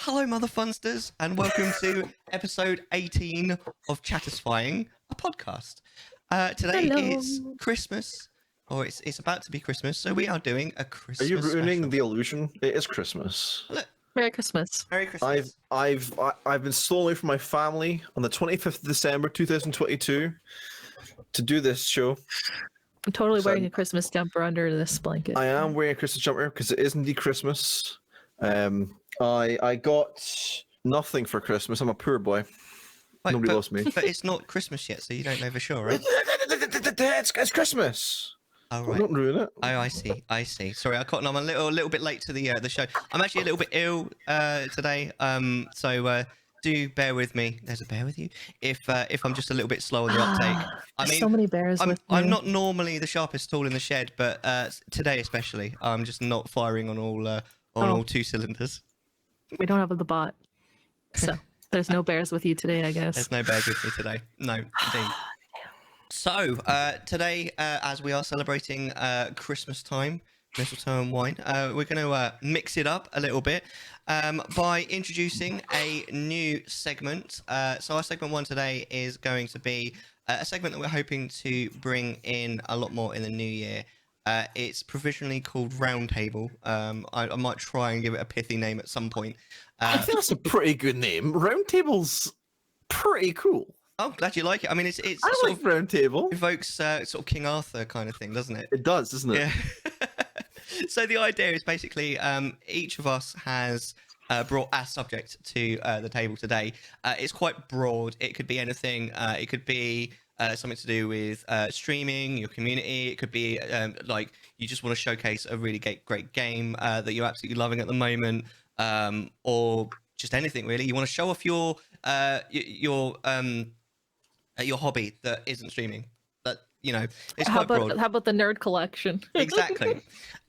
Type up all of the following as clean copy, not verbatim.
Hello, Mother Funsters, and welcome to episode 18 of Chattisfying, a podcast. Today is Christmas, or it's about to be Christmas, so we are doing a Christmas Are you ruining special. the illusion? It is Christmas. Look, Merry Christmas. Merry Christmas. I've been stolen away from my family on the 25th of December 2022 to do this show. I'm totally wearing a Christmas jumper under this blanket. I am wearing a Christmas jumper because it is indeed Christmas. I got nothing for Christmas. I'm a poor boy. Nobody loves me. But it's not Christmas yet, so you don't know for sure, right? It's Christmas. Oh, right. Don't ruin it. Oh, I see. Sorry, I'm a little bit late to the show. I'm actually a little bit ill today, so do bear with me. There's a bear with you. If I'm just a little bit slow on the uptake. I mean, so many bears with me. I'm not normally the sharpest tool in the shed, but today especially, I'm just not firing on all two cylinders. We don't have the bot, so there's no bears with you today, I guess. There's no bears with me today. No, indeed. So today, as we are celebrating Christmas time, mistletoe and wine, we're going to mix it up a little bit by introducing a new segment. So our segment one today is going to be a segment that we're hoping to bring in a lot more in the new year. It's provisionally called Roundtable. I might try and give it a pithy name at some point. I think that's a pretty good name. Roundtable's pretty cool. I'm glad you like it. I mean, it's I sort like of Roundtable. evokes sort of King Arthur kind of thing, doesn't it? It does, doesn't it? Yeah. So the idea is basically each of us has brought a subject to the table today. It's quite broad. It could be anything. It could be something to do with streaming, your community. It could be like you just want to showcase a really great game that you're absolutely loving at the moment, or just anything really. You want to show off your hobby that isn't streaming. That, you know, it's quite broad. How about the nerd collection? Exactly.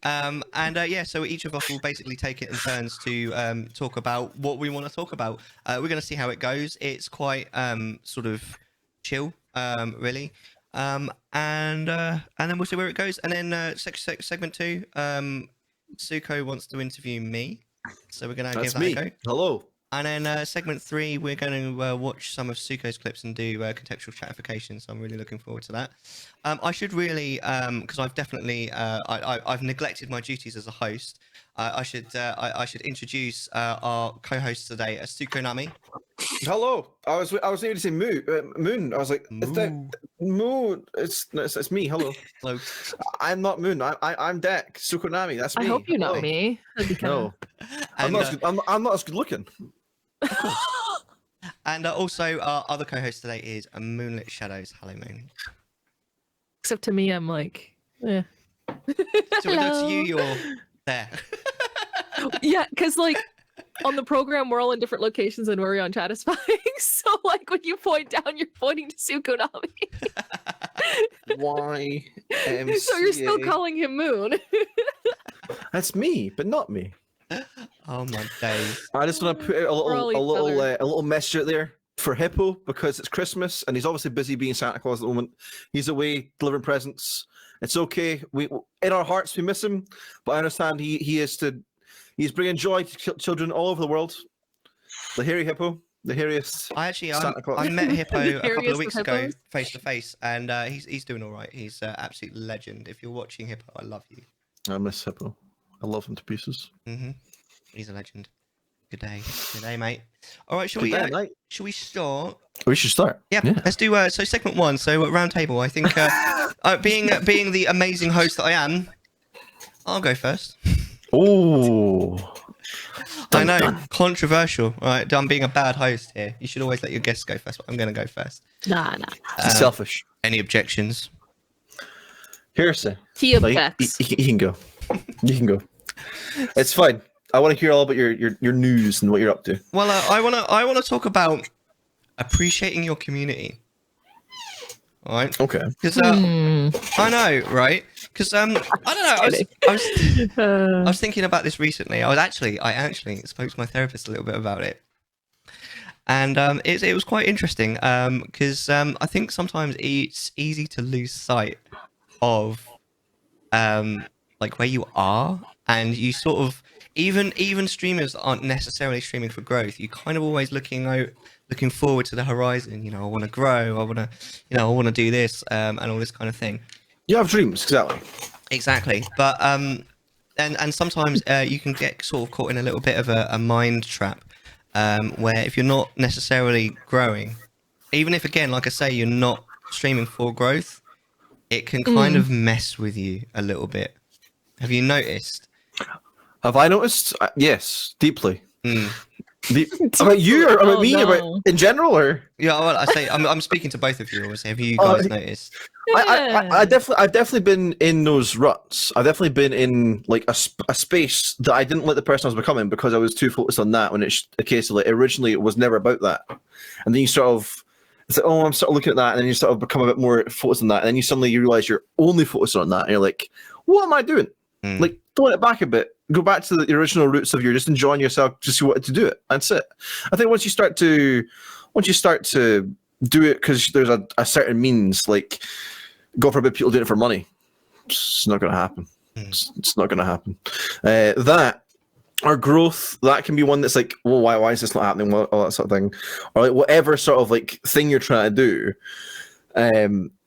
Yeah, so each of us will basically take it in turns to talk about what we want to talk about. We're going to see how it goes. It's quite sort of chill, really. And then we'll see where it goes. And then segment two, Suko wants to interview me, so we're going to give that a go. Hello. And then segment three, we're going to watch some of Suko's clips and do contextual chattification. So I'm really looking forward to that. I should really, because I've definitely, I've neglected my duties as a host. I should introduce our co-host today, Sukonami. Hello. I was needing to say Moon. I was like, Moon. It's me. Hello. Hello. I'm not Moon. I'm Deck. Sukonami. That's me. I hope you know Hello. me. No. I'm not as good looking. And also our other co-host today is Moonlitxshadows. Hello, Moon. Except to me, I'm like, eh. So to you, you're there. Yeah, because like on the program, we're all in different locations and we're on Chattisfying. So like when you point down, you're pointing to Sukonami. Why? So you're still calling him Moon. That's me, but not me. Oh my days! I just want to put out a little message out there for Hippo because it's Christmas and he's obviously busy being Santa Claus at the moment. He's away delivering presents. It's okay. We in our hearts we miss him, but I understand he's bringing joy to children all over the world. The hairy hippo, the hairiest. I met Hippo a couple of weeks ago face to face, and he's doing all right. He's absolute legend. If you're watching Hippo, I love you. I miss Hippo. I love him to pieces. He's a legend. Good day, mate. All right, shall we start? We should start. Yeah. Let's do. So segment one. So round table. I think being the amazing host that I am, I'll go first. Oh. I know, controversial. All right, I'm being a bad host here. You should always let your guests go first, but I'm going to go first. Nah. Selfish. Any objections? Hearsay. He objects. You can go. You can go. It's fine. I want to hear all about your news and what you're up to. Well, I want to talk about appreciating your community. All right. Okay. Because I know, right? Because I don't know. I was thinking about this recently. I actually spoke to my therapist a little bit about it, and it was quite interesting. Because I think sometimes it's easy to lose sight of like where you are, and you sort of even streamers that aren't necessarily streaming for growth, you kind of always looking forward to the horizon. You know, I want to grow, I want to, I want to do this, and all this kind of thing. You have dreams, Exactly. But and sometimes you can get sort of caught in a little bit of a mind trap, where if you're not necessarily growing, even if, again, like I say, you're not streaming for growth, it can kind of mess with you a little bit. Have you noticed? Have I noticed? Yes, deeply. Deeply. About you, or about me, about in general, or? Yeah, well, I say I'm speaking to both of you. Obviously, have you guys noticed? I've definitely been in those ruts. I've definitely been in like a space that I didn't let the person I was becoming because I was too focused on that. When it's a case of like originally it was never about that, and then you sort of it's like, oh, I'm sort of looking at that, and then you sort of become a bit more focused on that, and then you suddenly realize you're only focused on that, and you're like, what am I doing? Like, throwing it back a bit. Go back to the original roots of you're just enjoying yourself, just you wanted to do it. That's it. I think once you start to do it because there's a certain means, like God forbid people doing it for money, it's not going to happen. It's not going to happen. That or growth, that can be one that's like, well, why is this not happening? All that sort of thing, or like whatever sort of like thing you're trying to do.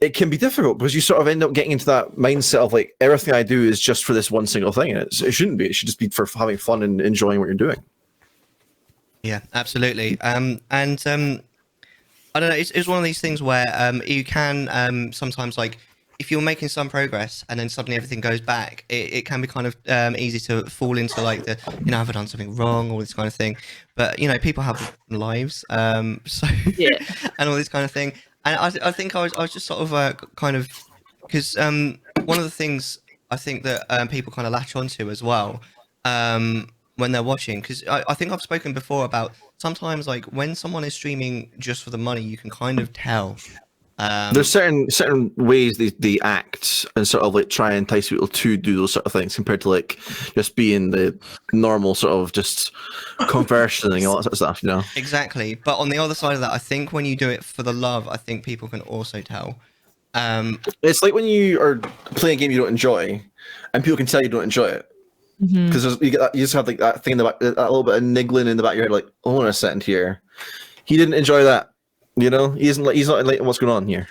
It can be difficult because you sort of end up getting into that mindset of like everything I do is just for this one single thing, and it shouldn't be. It should just be for having fun and enjoying what you're doing. Yeah, absolutely. And I don't know. It's one of these things where you can sometimes, like, if you're making some progress and then suddenly everything goes back, it can be kind of easy to fall into like the, have I done something wrong, all this kind of thing. But people have lives, so Yeah. and all this kind of thing. And I think I was just sort of kind of, because one of the things I think that people kind of latch onto as well when they're watching, because I think I've spoken before about sometimes like when someone is streaming just for the money, you can kind of tell. There's certain ways they act and sort of like try and entice people to do those sort of things compared to like just being the normal sort of just conversioning and all that sort of stuff, Exactly. But on the other side of that, I think when you do it for the love, I think people can also tell. It's like when you are playing a game you don't enjoy and people can tell you don't enjoy it. Because you just have like that thing in the back, that little bit of niggling in the back of your head, like, I want to sit in here. He didn't enjoy that. He's not like what's going on here.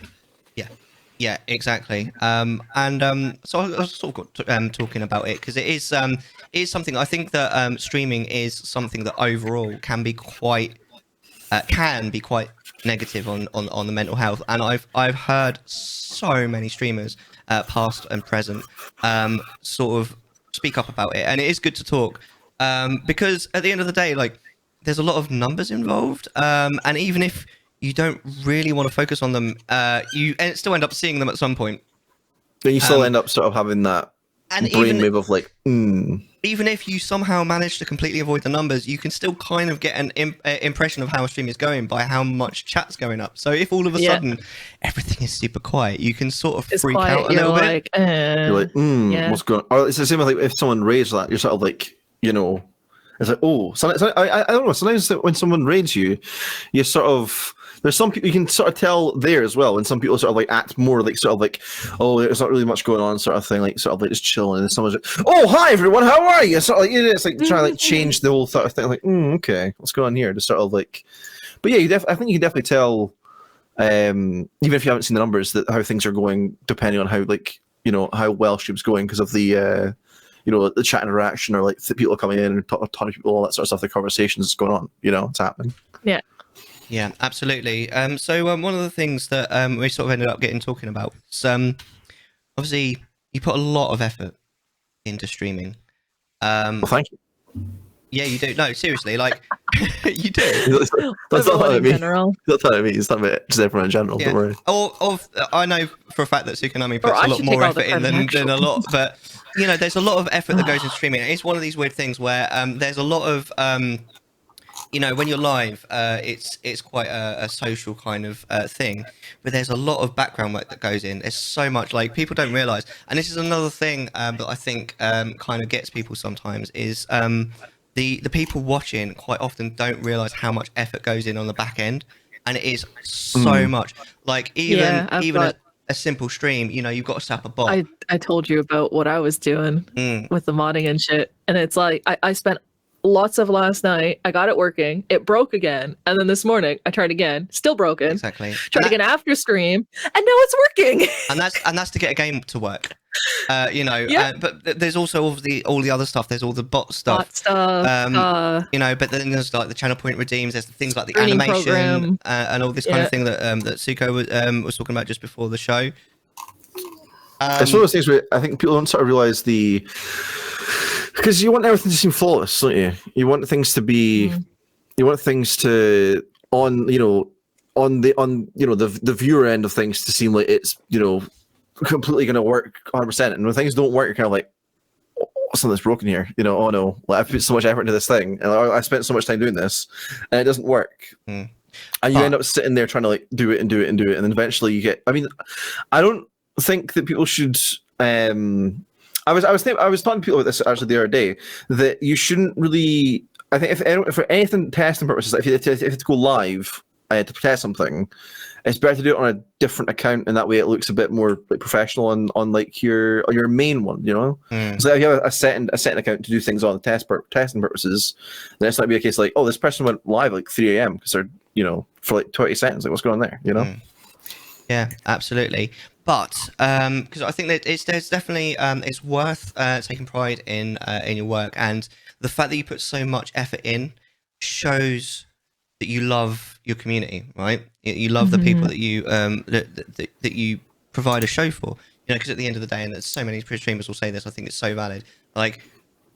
Yeah, exactly. So I was sort of talking about it because it is something I think that streaming is something that overall can be quite negative on the mental health, and I've heard so many streamers, past and present, sort of speak up about it, and it is good to talk because at the end of the day, like, there's a lot of numbers involved, and even if you don't really want to focus on them, you still end up seeing them at some point. Then you still end up sort of having that brainwave of like, Even if you somehow manage to completely avoid the numbers, you can still kind of get an impression of how a stream is going by how much chat's going up. So if all of a sudden everything is super quiet, you can sort of freak out a little bit. You're like, what's going on? Or it's the same with like if someone raids that, you're sort of like, it's like, oh, I don't know. Sometimes when someone raids you, you sort of, there's some people you can sort of tell there as well, and some people sort of like act more like sort of like, oh, there's not really much going on, sort of thing, like sort of like just chilling, and someone's like, oh, hi everyone, how are you? Sort of like, it's like trying to like change the whole sort of thing, like, okay, what's going on here? Just sort of like, but yeah, I think you can definitely tell, even if you haven't seen the numbers, that how things are going, depending on how like how well stream's going, because of the the chat interaction, or like the people coming in and a ton of people, all that sort of stuff, the conversations is going on, it's happening. Yeah, absolutely. So one of the things that we sort of ended up talking about is obviously you put a lot of effort into streaming. Well, thank you. Yeah, you do. No, seriously, like you do. That's not what I mean. That's what I mean. It's not about just everyone in general. Yeah. Don't worry. I know for a fact that Sukonami puts a lot more effort in than a lot, but there's a lot of effort that goes into streaming. It's one of these weird things where there's a lot of when you're live, it's quite a social kind of thing, but there's a lot of background work that goes in. There's so much, like, people don't realize, and this is another thing that I think kind of gets people sometimes is the people watching quite often don't realize how much effort goes in on the back end, and it is so much. Like even a simple stream, you know, you've got to set up a bot. I told you about what I was doing with the modding and shit, and it's like I spent lots of last night. I got it working. It broke again, and then this morning I tried again. Still broken. Exactly. Tried again after stream, and now it's working. and that's to get a game to work. You know, but there's also all the other stuff. There's all the bot stuff. You know, but then there's like the channel point redeems. There's things like the animation and all this kind of thing that that Suko was talking about just before the show. It's one of those things where I think people don't sort of realize because you want everything to seem flawless, don't you? You want things to be, you want things to on the viewer end of things to seem like it's completely going to work 100%. And when things don't work, you're kind of like, oh, something's broken here. Oh no, like I've put so much effort into this thing, and I spent so much time doing this, and it doesn't work. And you end up sitting there trying to like do it, and then eventually you get. I mean, I don't think that people should. I was talking to people about this actually the other day, that you shouldn't really. I think if for anything testing purposes, if you have to go live to test something, it's better to do it on a different account, and that way it looks a bit more like professional on like your main one, So if you have a second account to do things on the testing purposes, then it's not be a case like, oh, this person went live like 3 a.m. because they're for like 20 seconds, like what's going on there, Yeah, absolutely. But because I think that there's definitely it's worth taking pride in your work, and the fact that you put so much effort in shows that you love your community, right? You love the people that you that you provide a show for, because at the end of the day, and there's so many streamers will say this, I think it's so valid. Like,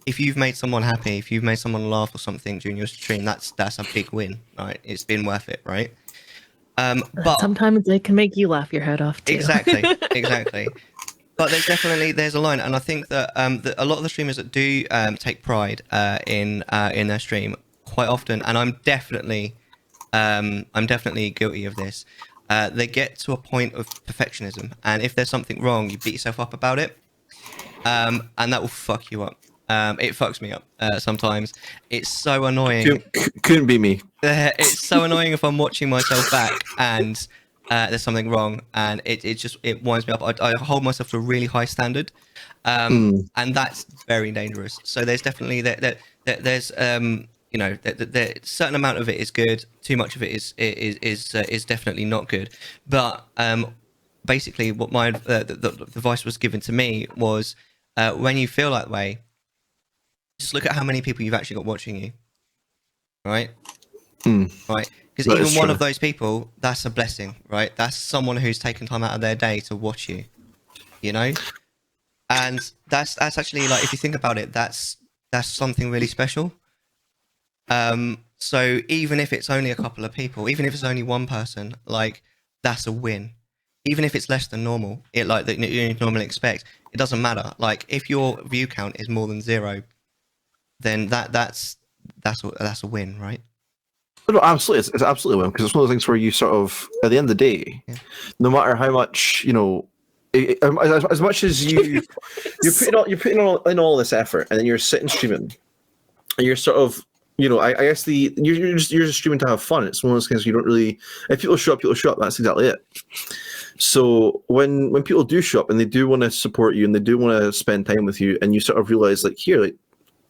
if you've made someone happy, if you've made someone laugh or something during your stream, that's a big win, right? It's been worth it, right? But sometimes they can make you laugh your head off too. Exactly. But there's a line, and I think that that a lot of the streamers that do take pride in their stream quite often, and I'm definitely guilty of this. They get to a point of perfectionism, and if there's something wrong, you beat yourself up about it, and that will fuck you up. It fucks me up sometimes. It's so annoying. Couldn't be me. It's so annoying if I'm watching myself back and there's something wrong, and it winds me up. I hold myself to a really high standard, and that's very dangerous. So there's definitely there's a certain amount of it is good. Too much of it is definitely not good. But basically, what the advice was given to me was, when you feel that way, just look at how many people you've actually got watching you, right? Right, because even one of those people, that's a blessing, right? That's someone who's taken time out of their day to watch you, and that's actually, like, if you think about it, that's something really special. So even if it's only a couple of people, even if it's only one person, like, that's a win. Even if it's less than normal, that you normally expect, it doesn't matter. Like, if your view count is more than 0, then that's a win, right? No, absolutely, it's absolutely a win, because it's one of those things where you sort of, at the end of the day, no matter how much as much as you're putting in all this effort, and then you're sitting streaming, and you're sort of, I guess you're just streaming to have fun. It's one of those things you don't really. If people show up, that's exactly it. So when people do show up and they do want to support you and they do want to spend time with you, and you sort of realize, like, here, like,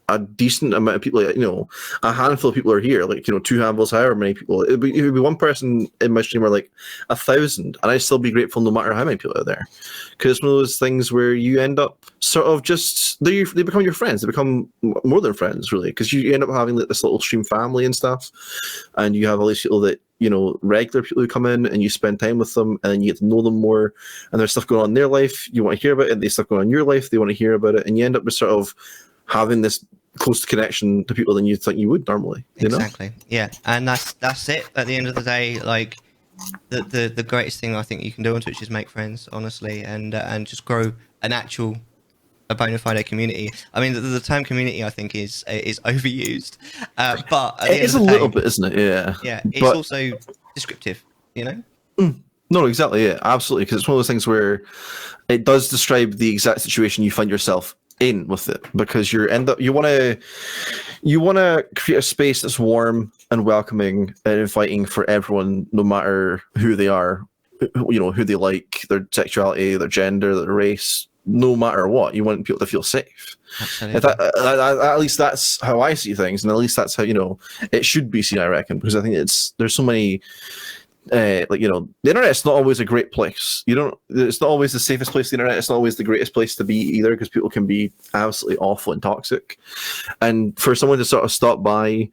a decent amount of people, a handful of people are here, like, 2 handfuls, however many people. It would be one person in my stream, or like 1,000, and I'd still be grateful no matter how many people are there. Because it's one of those things where you end up sort of just, they become your friends. They become more than friends, really, because you end up having like this little stream family and stuff, and you have all these people that, regular people who come in, and you spend time with them, and then you get to know them more, and there's stuff going on in their life, you want to hear about it, there's stuff going on in your life, they want to hear about it, and you end up with sort of having this close connection to people than you think you would normally. Exactly. Yeah, and that's it. At the end of the day, like, the greatest thing I think you can do on Twitch is make friends, honestly, and just grow a bona fide community. I mean, the term community, I think, is overused, but it is a little bit, isn't it? Yeah, it's also descriptive, No, exactly. Yeah, absolutely. Because it's one of those things where it does describe the exact situation you find yourself in with it, because you want to create a space that's warm and welcoming and inviting for everyone, no matter who they are, who they like, their sexuality, their gender, their race, no matter what. You want people to feel safe. Absolutely. At least that's how I see things, and at least that's how it should be seen, I reckon, because I think there's so many. The internet's not always a great place. It's not always the safest place. The internet, it's not always the greatest place to be either, because people can be absolutely awful and toxic. And for someone to sort of stop by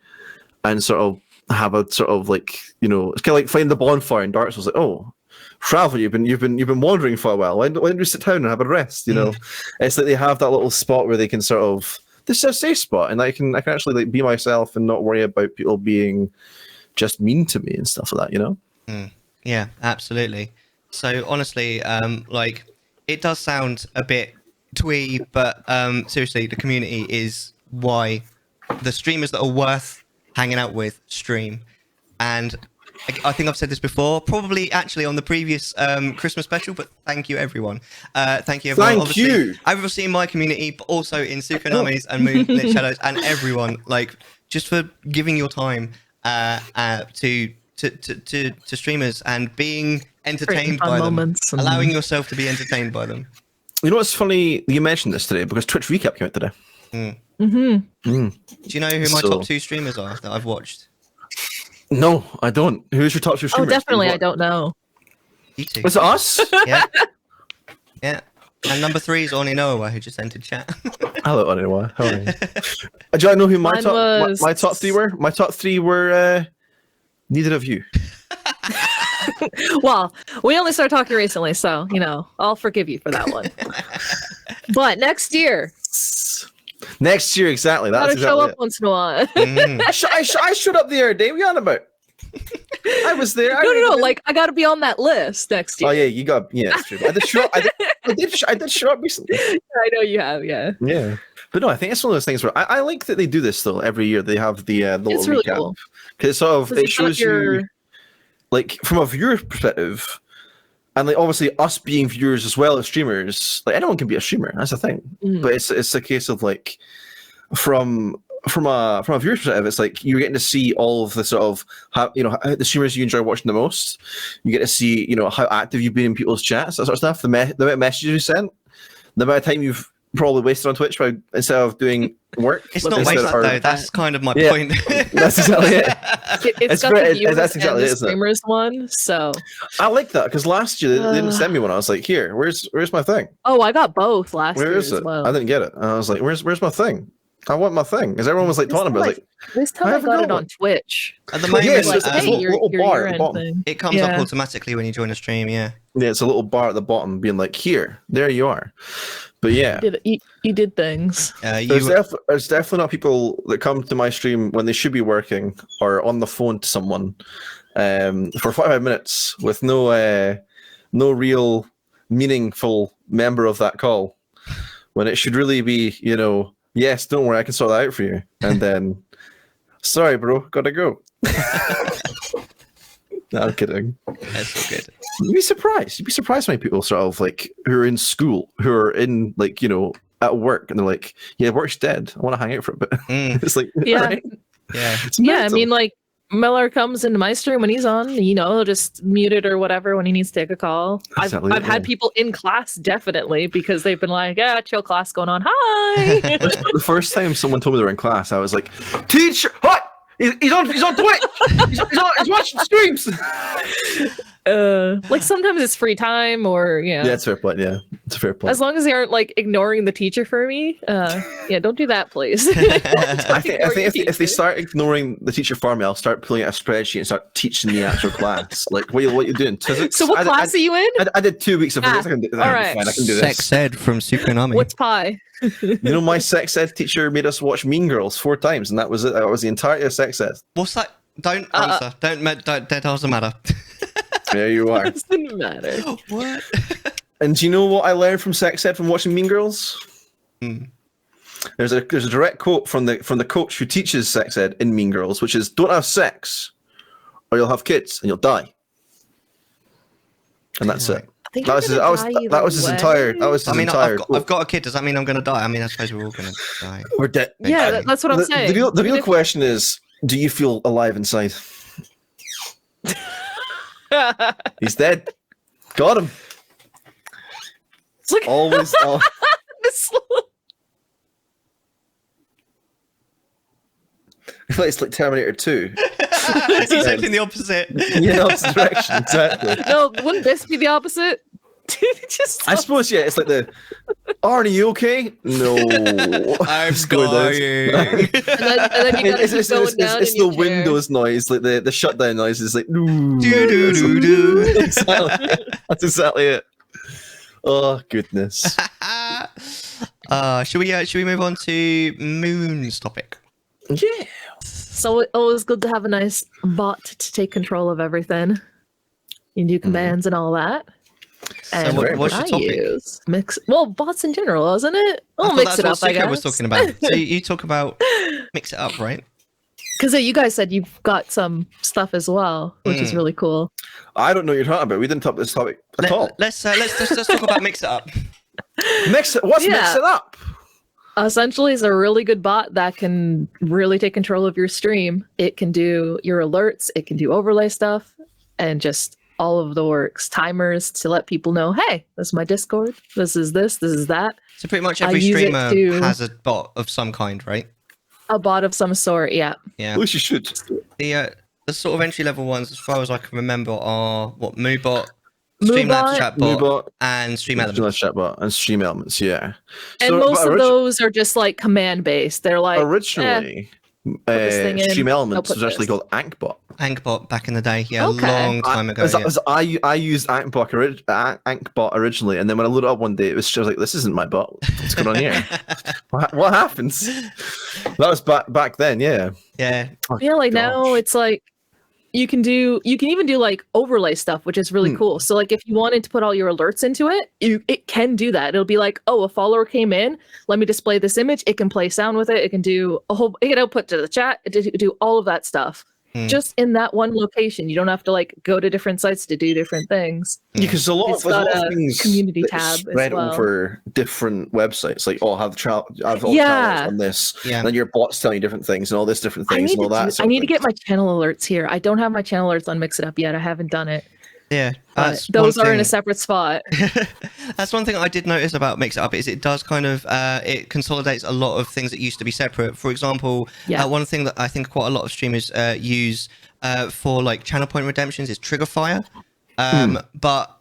and sort of have a sort of it's kind of like find the bonfire in Dark Souls. Like, oh, Travel, you've been wandering for a while. Why don't we sit down and have a rest? It's like they have that little spot where they can sort of, this is a safe spot, and I can actually be myself and not worry about people being just mean to me and stuff like that. Yeah, absolutely. So honestly, it does sound a bit twee, but seriously, the community is why the streamers that are worth hanging out with stream. And I think I've said this before, probably actually on the previous Christmas special, but thank you, everyone. Thank you, everyone. Thank you. I've obviously in my community, but also in Sukonami and Moonlitxshadows and everyone, just for giving your time to streamers and being entertained by them, allowing yourself to be entertained by them. You know what's funny? You mentioned this today because Twitch Recap came out today. Do you know who my top 2 streamers are that I've watched? No, I don't. Who's your top 2 streamers? Oh, definitely, I don't know. You two. Was it us? Yeah. And number 3 is Oninoa, who just entered chat. Hello, Oninoa. How are you? Do I know who my top 3 were? My top 3 were neither of you. Well, we only started talking recently, so I'll forgive you for that one. But next year, exactly. That's gotta show up once in a while. I showed up the other day. What are you on about? I was there. No. I gotta be on that list next year. Oh yeah, you got. Yeah, that's true. I did show up recently. I know you have. Yeah. Yeah. But no, I think it's one of those things where I like that they do this though every year. They have the little really recap because it shows you, from a viewer perspective, and obviously us being viewers as well as streamers. Anyone can be a streamer. That's the thing. But it's a case of from a viewer's perspective, it's you're getting to see all of the sort of how the streamers you enjoy watching the most. You get to see how active you've been in people's chats, that sort of stuff. The amount of messages you sent, the amount of time you've probably wasted on Twitch instead of doing work. It's not wasted though. That's kind of my point. That's exactly it. It's got the viewers and the streamers one. So I like that because last year they didn't send me one. I was like, here, where's my thing? Oh, I got both last year. Where is it? I didn't get it. And I was like, where's my thing? I want my thing because everyone was talking about it. This time I got it on Twitch. At the moment, it's a little bar at the bottom. It comes up automatically when you join a stream. Yeah, it's a little bar at the bottom, being here, there you are. But yeah, you did things. There's definitely not people that come to my stream when they should be working or on the phone to someone for 45 minutes with no real meaningful member of that call, when it should really be yes, don't worry, I can sort that out for you. And then, sorry, bro, gotta go. No, I'm kidding. That's so good. You'd be surprised. You'd be surprised how many people sort of who are in school, who are in at work, and they're like, yeah, work's dead. I want to hang out for a bit. It's yeah, right? Yeah. I mean, Mellar comes into my stream when he's on, he'll just mute it or whatever when he needs to take a call. I've had people in class definitely because they've been like, yeah, chill class going on. Hi. The first time someone told me they were in class, I was like, teacher, what? He's on Twitch. He's watching streams. Sometimes it's free time or yeah, it's a fair point. Yeah, it's a fair point. As long as they aren't ignoring the teacher for me, don't do that, please. I think if they start ignoring the teacher for me, I'll start pulling out a spreadsheet and start teaching the actual class. What you doing? Physics? So what class are you in? I did 2 weeks of physics. I can do this. Sex ed from Sukonami. What's pi? My sex ed teacher made us watch Mean Girls 4 times, and that was it. That was the entirety of sex ed. What's that? Don't answer. That doesn't matter. There you are. It doesn't matter. What? And do you know what I learned from sex ed from watching Mean Girls? There's a direct quote from the coach who teaches sex ed in Mean Girls, which is, "Don't have sex, or you'll have kids and you'll die." And that's it. That was his entire. I've got a kid. Does that mean I'm going to die? I mean, I suppose we're all going to die. We're dead. Yeah, that's what I'm saying. The real question is, do you feel alive inside? He's dead. Got him. It's like Always. It's like Terminator 2. Exactly the opposite. Yeah, opposite direction, exactly. No, wouldn't this be the opposite? I suppose, yeah, it's like the Arnie, you okay? No. I'm dying. And then you gotta keep going down it's in the your chair. Windows noise, like the shutdown noise is like doo Do do do. Exactly. That's exactly it. Oh goodness. Should we move on to Moon's topic? Yeah. So it's always good to have a nice bot to take control of everything. You can do commands and all that. And what's your topic? use bots in general, isn't it? I'll mix it up, I guess. Was talking about. So you talk about mix it up, right? Because you guys said you've got some stuff as well, which is really cool. I don't know what you're talking about. We didn't talk this topic at all. Let's talk about mix it up. Mix it. What's mix it up? Essentially, it's a really good bot that can really take control of your stream. It can do your alerts, it can do overlay stuff, and just all of the works. Timers to let people know, hey, this is my Discord. This is that. So pretty much every streamer has a bot of some kind, right? A bot of some sort, yeah. Yeah. At least you should. The sort of entry level ones, as far as I can remember, are what Moobot, Streamlabs Chatbot, and Stream Elements. Streamlabs Chatbot and Stream Elements, yeah. And most of those are just like command based. They're like originally Stream Elements was actually called Ankbot. Ankbot back in the day, yeah, a long time ago. I used Ankbot originally, and then when I loaded it up one day, it was just like, this isn't my bot. What's going on here? what happens? That was back then, yeah. Yeah. Oh, yeah, like now it's like you can even do like overlay stuff, which is really cool. So like if you wanted to put all your alerts into it, it can do that. It'll be like, oh, a follower came in, let me display this image. It can play sound with it. It can do it can output to the chat. It can do all of that stuff. Just in that one location. You don't have to like go to different sites to do different things. Yeah, because a lot of things community tab spread as well. over different websites. Like, have the channels on this, and then your bot's telling you different things and all this different things and all that. I need to get my channel alerts here. I don't have my channel alerts on Mix It Up yet. I haven't done it. Yeah, those are in a separate spot. That's one thing I did notice about Mix It Up is it does kind of it consolidates a lot of things that used to be separate. For example, one thing that I think quite a lot of streamers use for like channel point redemptions is Triggerfire. But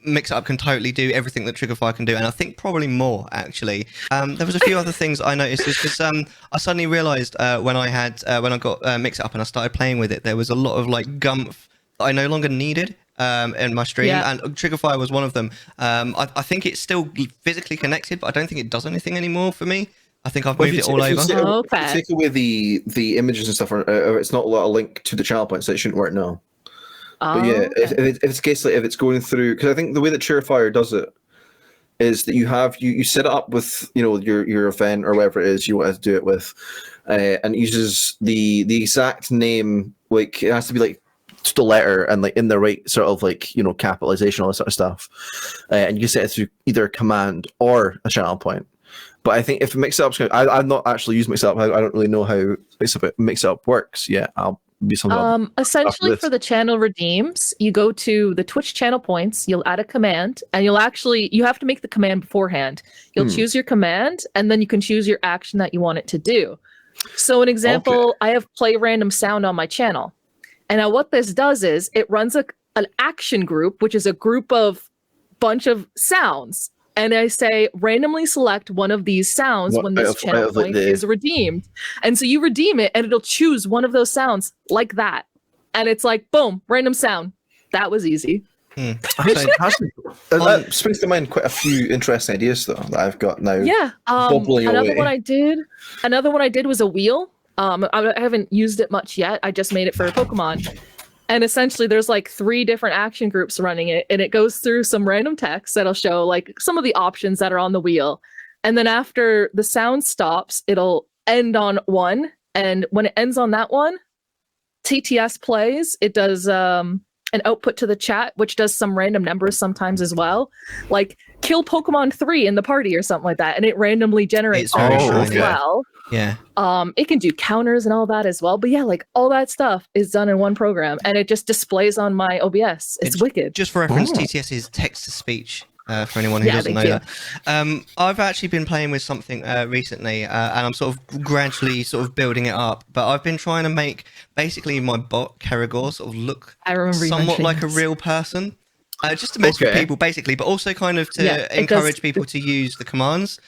Mix It Up can totally do everything that Triggerfire can do, and I think probably more actually. There was a few other things I noticed because I suddenly realized when I got Mix It Up and I started playing with it, there was a lot of like gumph that I no longer needed in my stream, and Triggerfire was one of them. I think it's still physically connected, but I don't think it does anything anymore for me. I think I've moved it all over. If you take away the images and stuff, or it's not a link to the channel point, so it shouldn't work now. But yeah, if it's a case like if it's going through, because I think the way that Triggerfire does it is that you set it up with your event or whatever it is you want to do it with, and it uses the exact name, like it has to be like just a letter and like in the right sort of like capitalization, all that sort of stuff, and you can set it through either a command or a channel point. But I think if Mix It Up's I've not actually used Mix It Up. I don't really know how Mix It Up works yet. Essentially for the channel redeems, you go to the Twitch channel points, you'll add a command, and you have to make the command beforehand. You'll choose your command, and then you can choose your action that you want it to do. So an example, I have play random sound on my channel. And now what this does is it runs an action group, which is a group of bunch of sounds. And I say, randomly select one of these sounds when this channel point is redeemed. And so you redeem it and it'll choose one of those sounds like that. And it's like, boom, random sound. That was easy. That springs to mind quite a few interesting ideas though that I've got now. Yeah. Another one I did was a wheel. I haven't used it much yet. I just made it for Pokemon. And essentially there's like 3 different action groups running it, and it goes through some random text that'll show like some of the options that are on the wheel. And then after the sound stops, it'll end on one. And when it ends on that one, TTS plays. It does an output to the chat, which does some random numbers sometimes as well. Like kill Pokemon 3 in the party or something like that. And it randomly generates as well. Yeah. It can do counters and all that as well. But yeah, like all that stuff is done in one program, and it just displays on my OBS. It's wicked. Just for reference, TTS is text to speech. For anyone who doesn't know that, I've actually been playing with something recently, and I'm sort of gradually sort of building it up. But I've been trying to make basically my bot Karagor sort of look somewhat like a real person, just to mess with people basically, but also kind of to encourage people to use the commands.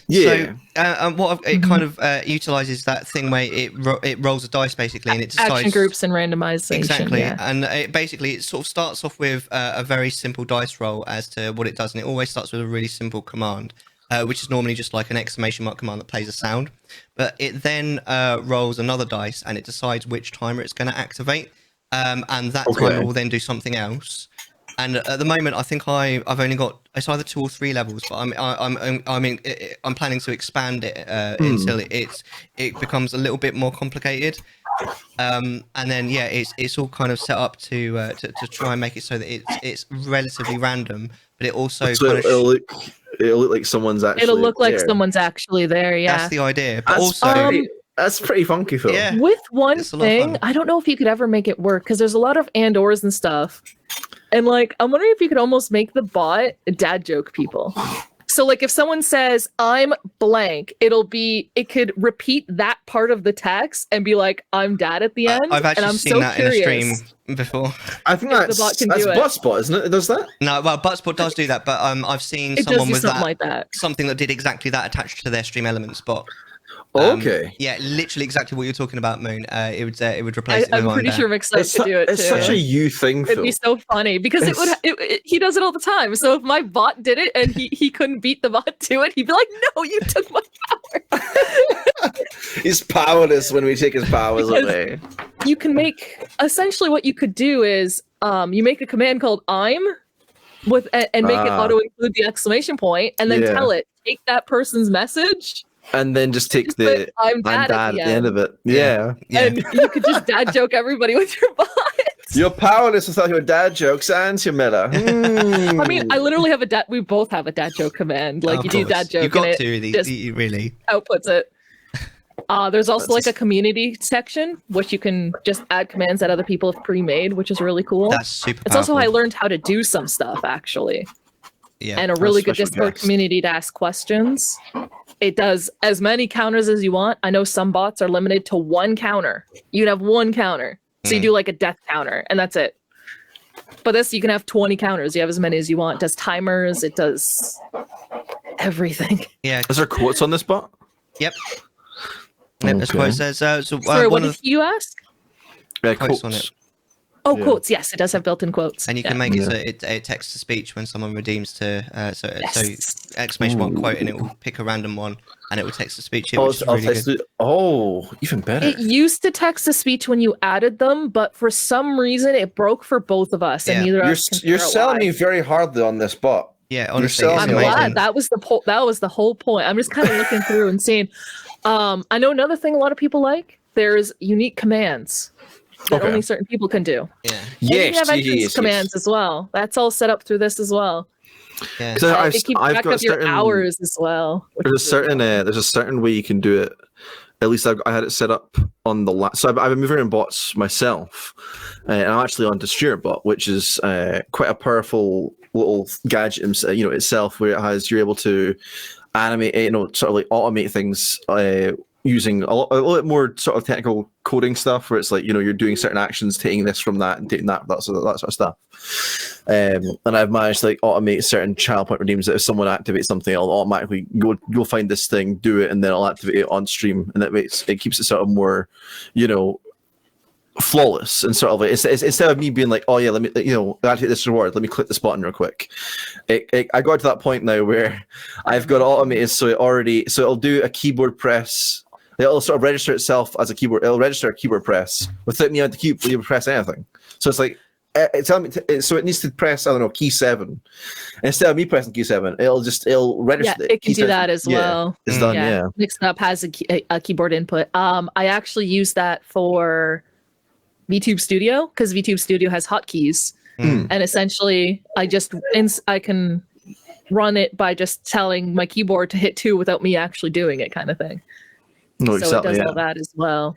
Yeah. So it kind of utilizes that thing where it rolls a dice basically, and it decides action groups and randomization. Exactly, and it sort of starts off with a very simple dice roll as to what it does, and it always starts with a really simple command, which is normally just like an exclamation mark command that plays a sound. But it then rolls another dice, and it decides which timer it's going to activate, and that timer will then do something else. And at the moment, I think I've only got it's either 2 or 3 levels, but I'm planning to expand it until it becomes a little bit more complicated. And then it's all kind of set up to try and make it so that it's relatively random, but it also it'll look like someone's actually. It'll look like someone's actually there. Yeah, that's the idea. But also. That's pretty funky, Phil. Yeah, with one thing, I don't know if you could ever make it work because there's a lot of and/ors and stuff. And like, I'm wondering if you could almost make the bot dad joke people. So like, if someone says "I'm blank," it could repeat that part of the text and be like, "I'm dad" at the end. I've actually seen that in a stream before. I think that's Buttspot, isn't it? It does that? No, well, Buttspot does do that, but I've seen someone with something that did exactly that attached to their stream elements bot. Okay. Yeah, literally exactly what you're talking about, Moon. It would replace it. I'm pretty sure I'm excited to do it too. It's such a you thing. It'd be so funny because he does it all the time. So if my bot did it and he couldn't beat the bot to it, he'd be like, "No, you took my power." He's powerless when we take his powers away. You can make essentially what you could do is you make a command called "I'm" and make it auto include the exclamation point, and then tell it take that person's message. And then just take the I'm dad at the end of it. Yeah. And you could just dad joke everybody with your bot. You're powerless without your dad jokes, aren't you, Mellar? I mean, I literally have we both have a dad joke command. Like you do dad joke. You've got and to really outputs it. There's also like a community section, which you can just add commands that other people have pre-made, which is really cool. That's super It's also how I learned how to do some stuff, actually. Yeah, and a really good Discord community to ask questions. It does as many counters as you want. I know some bots are limited to 1 counter. You can have 1 counter. So you do like a death counter, and that's it. But this, you can have 20 counters. You have as many as you want. It does timers. It does everything. Yeah. Is there quotes on this bot? Yep. That's what it says. Sorry, what did you ask? Quotes on it. Oh, quotes. Yes, it does have built-in quotes. And you can make it so it text to speech when someone redeems to so exclamation mark quote, and it will pick a random one and it will text to speech. Even better. It used to text to speech when you added them, but for some reason it broke for both of us, and neither of us. You're selling me very hardly on this bot. Yeah, honestly, I'm glad. That was the whole point. I'm just kind of looking through and seeing. I know another thing a lot of people like. There's unique commands that only certain people can do. Yeah. Yes, you have entrance commands as well. That's all set up through this as well. Yeah. It keeps track of your hours as well. There's a certain way you can do it. At least I had it set up on the so I've been moving in bots myself, and I'm actually on DistributeBot, which is quite a powerful little gadget, itself, where you're able to animate, sort of like automate things. Using a little bit more sort of technical coding stuff, where it's like you're doing certain actions, taking this from that and taking that sort of stuff. And I've managed to automate certain child point redeems that if someone activates something, I'll automatically go find this thing, do it, and then I'll activate it on stream, and it keeps it sort of more, flawless, and sort of like instead of me being like, oh yeah, let me activate this reward, let me click this button real quick. I got to that point now where I've got it automated, so it'll do a keyboard press. It'll sort of register itself as a keyboard. It'll register a keyboard press without me having to press anything. So it's like, so it needs to press, I don't know, key 7. Instead of me pressing key 7, it'll register. Yeah, it can do that as well. It's done. Yeah. Mixitup has a keyboard input. I actually use that for VTube Studio because VTube Studio has hotkeys, and essentially I can run it by just telling my keyboard to hit 2 without me actually doing it, kind of thing. No, so it does all that as well.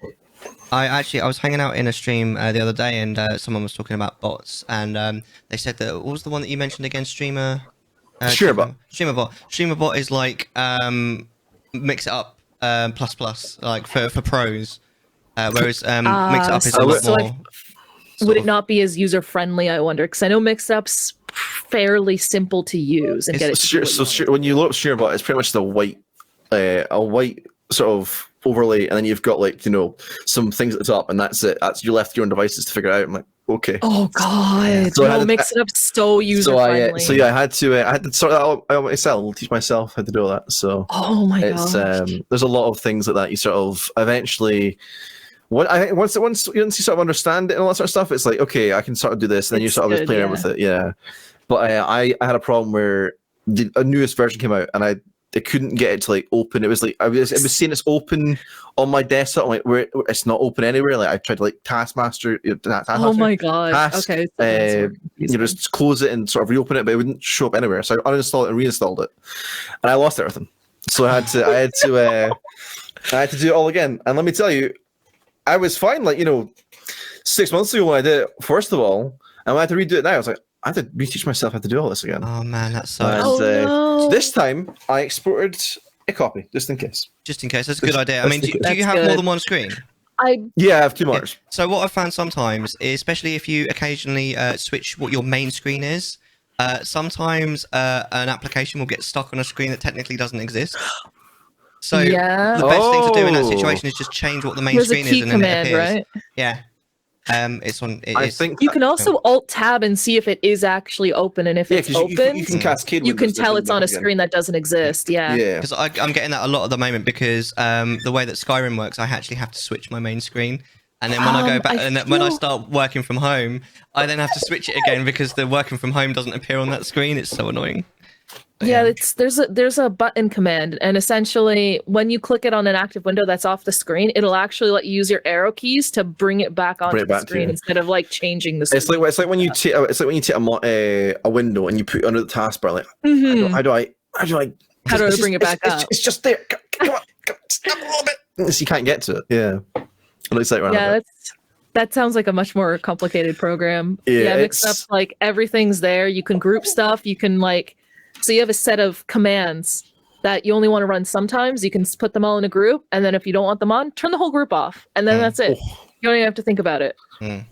I was hanging out in a stream the other day, and someone was talking about bots, and they said that, what was the one that you mentioned again? StreamerBot. StreamerBot is like mixitup plus like for pros, whereas mixitup is a lot more. Would it not be as user friendly? I wonder, because I know mixitup's fairly simple to use and get it. When you load up StreamerBot, it's pretty much a white sort of overlay, and then you've got like some things at the top, and that's it. That's you left your own devices to figure it out. I'm like, okay. Oh god, so mixitup's so user friendly. I had to sort that out myself, teach myself how to do all that. So oh my god, there's a lot of things like that. You sort of eventually. Once you sort of understand it and all that sort of stuff, it's like, okay, I can sort of do this, and then you sort of just play around with it, yeah. But I had a problem where a newest version came out, and I couldn't get it to like open. It was like it was saying it's open on my desktop, like where it's not open anywhere. Like I tried to like Taskmaster. Oh my god! Task, okay, just close it and sort of reopen it, but it wouldn't show up anywhere. So I uninstalled it and reinstalled it, and I lost everything. So I had to do it all again. And let me tell you, I was fine, like 6 months ago when I did it, first of all, and when I had to redo it now, I was like, I have to reteach myself how to do all this again. Oh man, that's so. No. This time I exported a copy just in case. Just in case, that's a good idea. I mean, do you have more than one screen? I have 2 monitors. So what I've found sometimes, especially if you occasionally switch what your main screen is, sometimes an application will get stuck on a screen that technically doesn't exist. So the best thing to do in that situation is just change what the main screen is, and then it appears. Right? Yeah. It's on. I think you can also Alt Tab and see if it is actually open, and if it's open, you can cascade. You can tell it's on a screen that doesn't exist. Yeah. Because I'm getting that a lot at the moment because the way that Skyrim works, I actually have to switch my main screen, and then when I go back when I start working from home, I then have to switch it again because the working from home doesn't appear on that screen. It's so annoying. Yeah, there's a button command, and essentially when you click it on an active window that's off the screen, it'll actually let you use your arrow keys to bring it back onto the screen instead of like changing the screen. It's like when you take a window and you put it under the taskbar, like how do I bring it back up? It's just there. Come on, stop a little bit. So you can't get to it. Yeah, it looks like that sounds like a much more complicated program. Yeah, mixed up, like everything's there. You can group stuff. You can so you have a set of commands that you only want to run sometimes. You can put them all in a group, and then if you don't want them on, turn the whole group off, and then that's it. You don't even have to think about it. And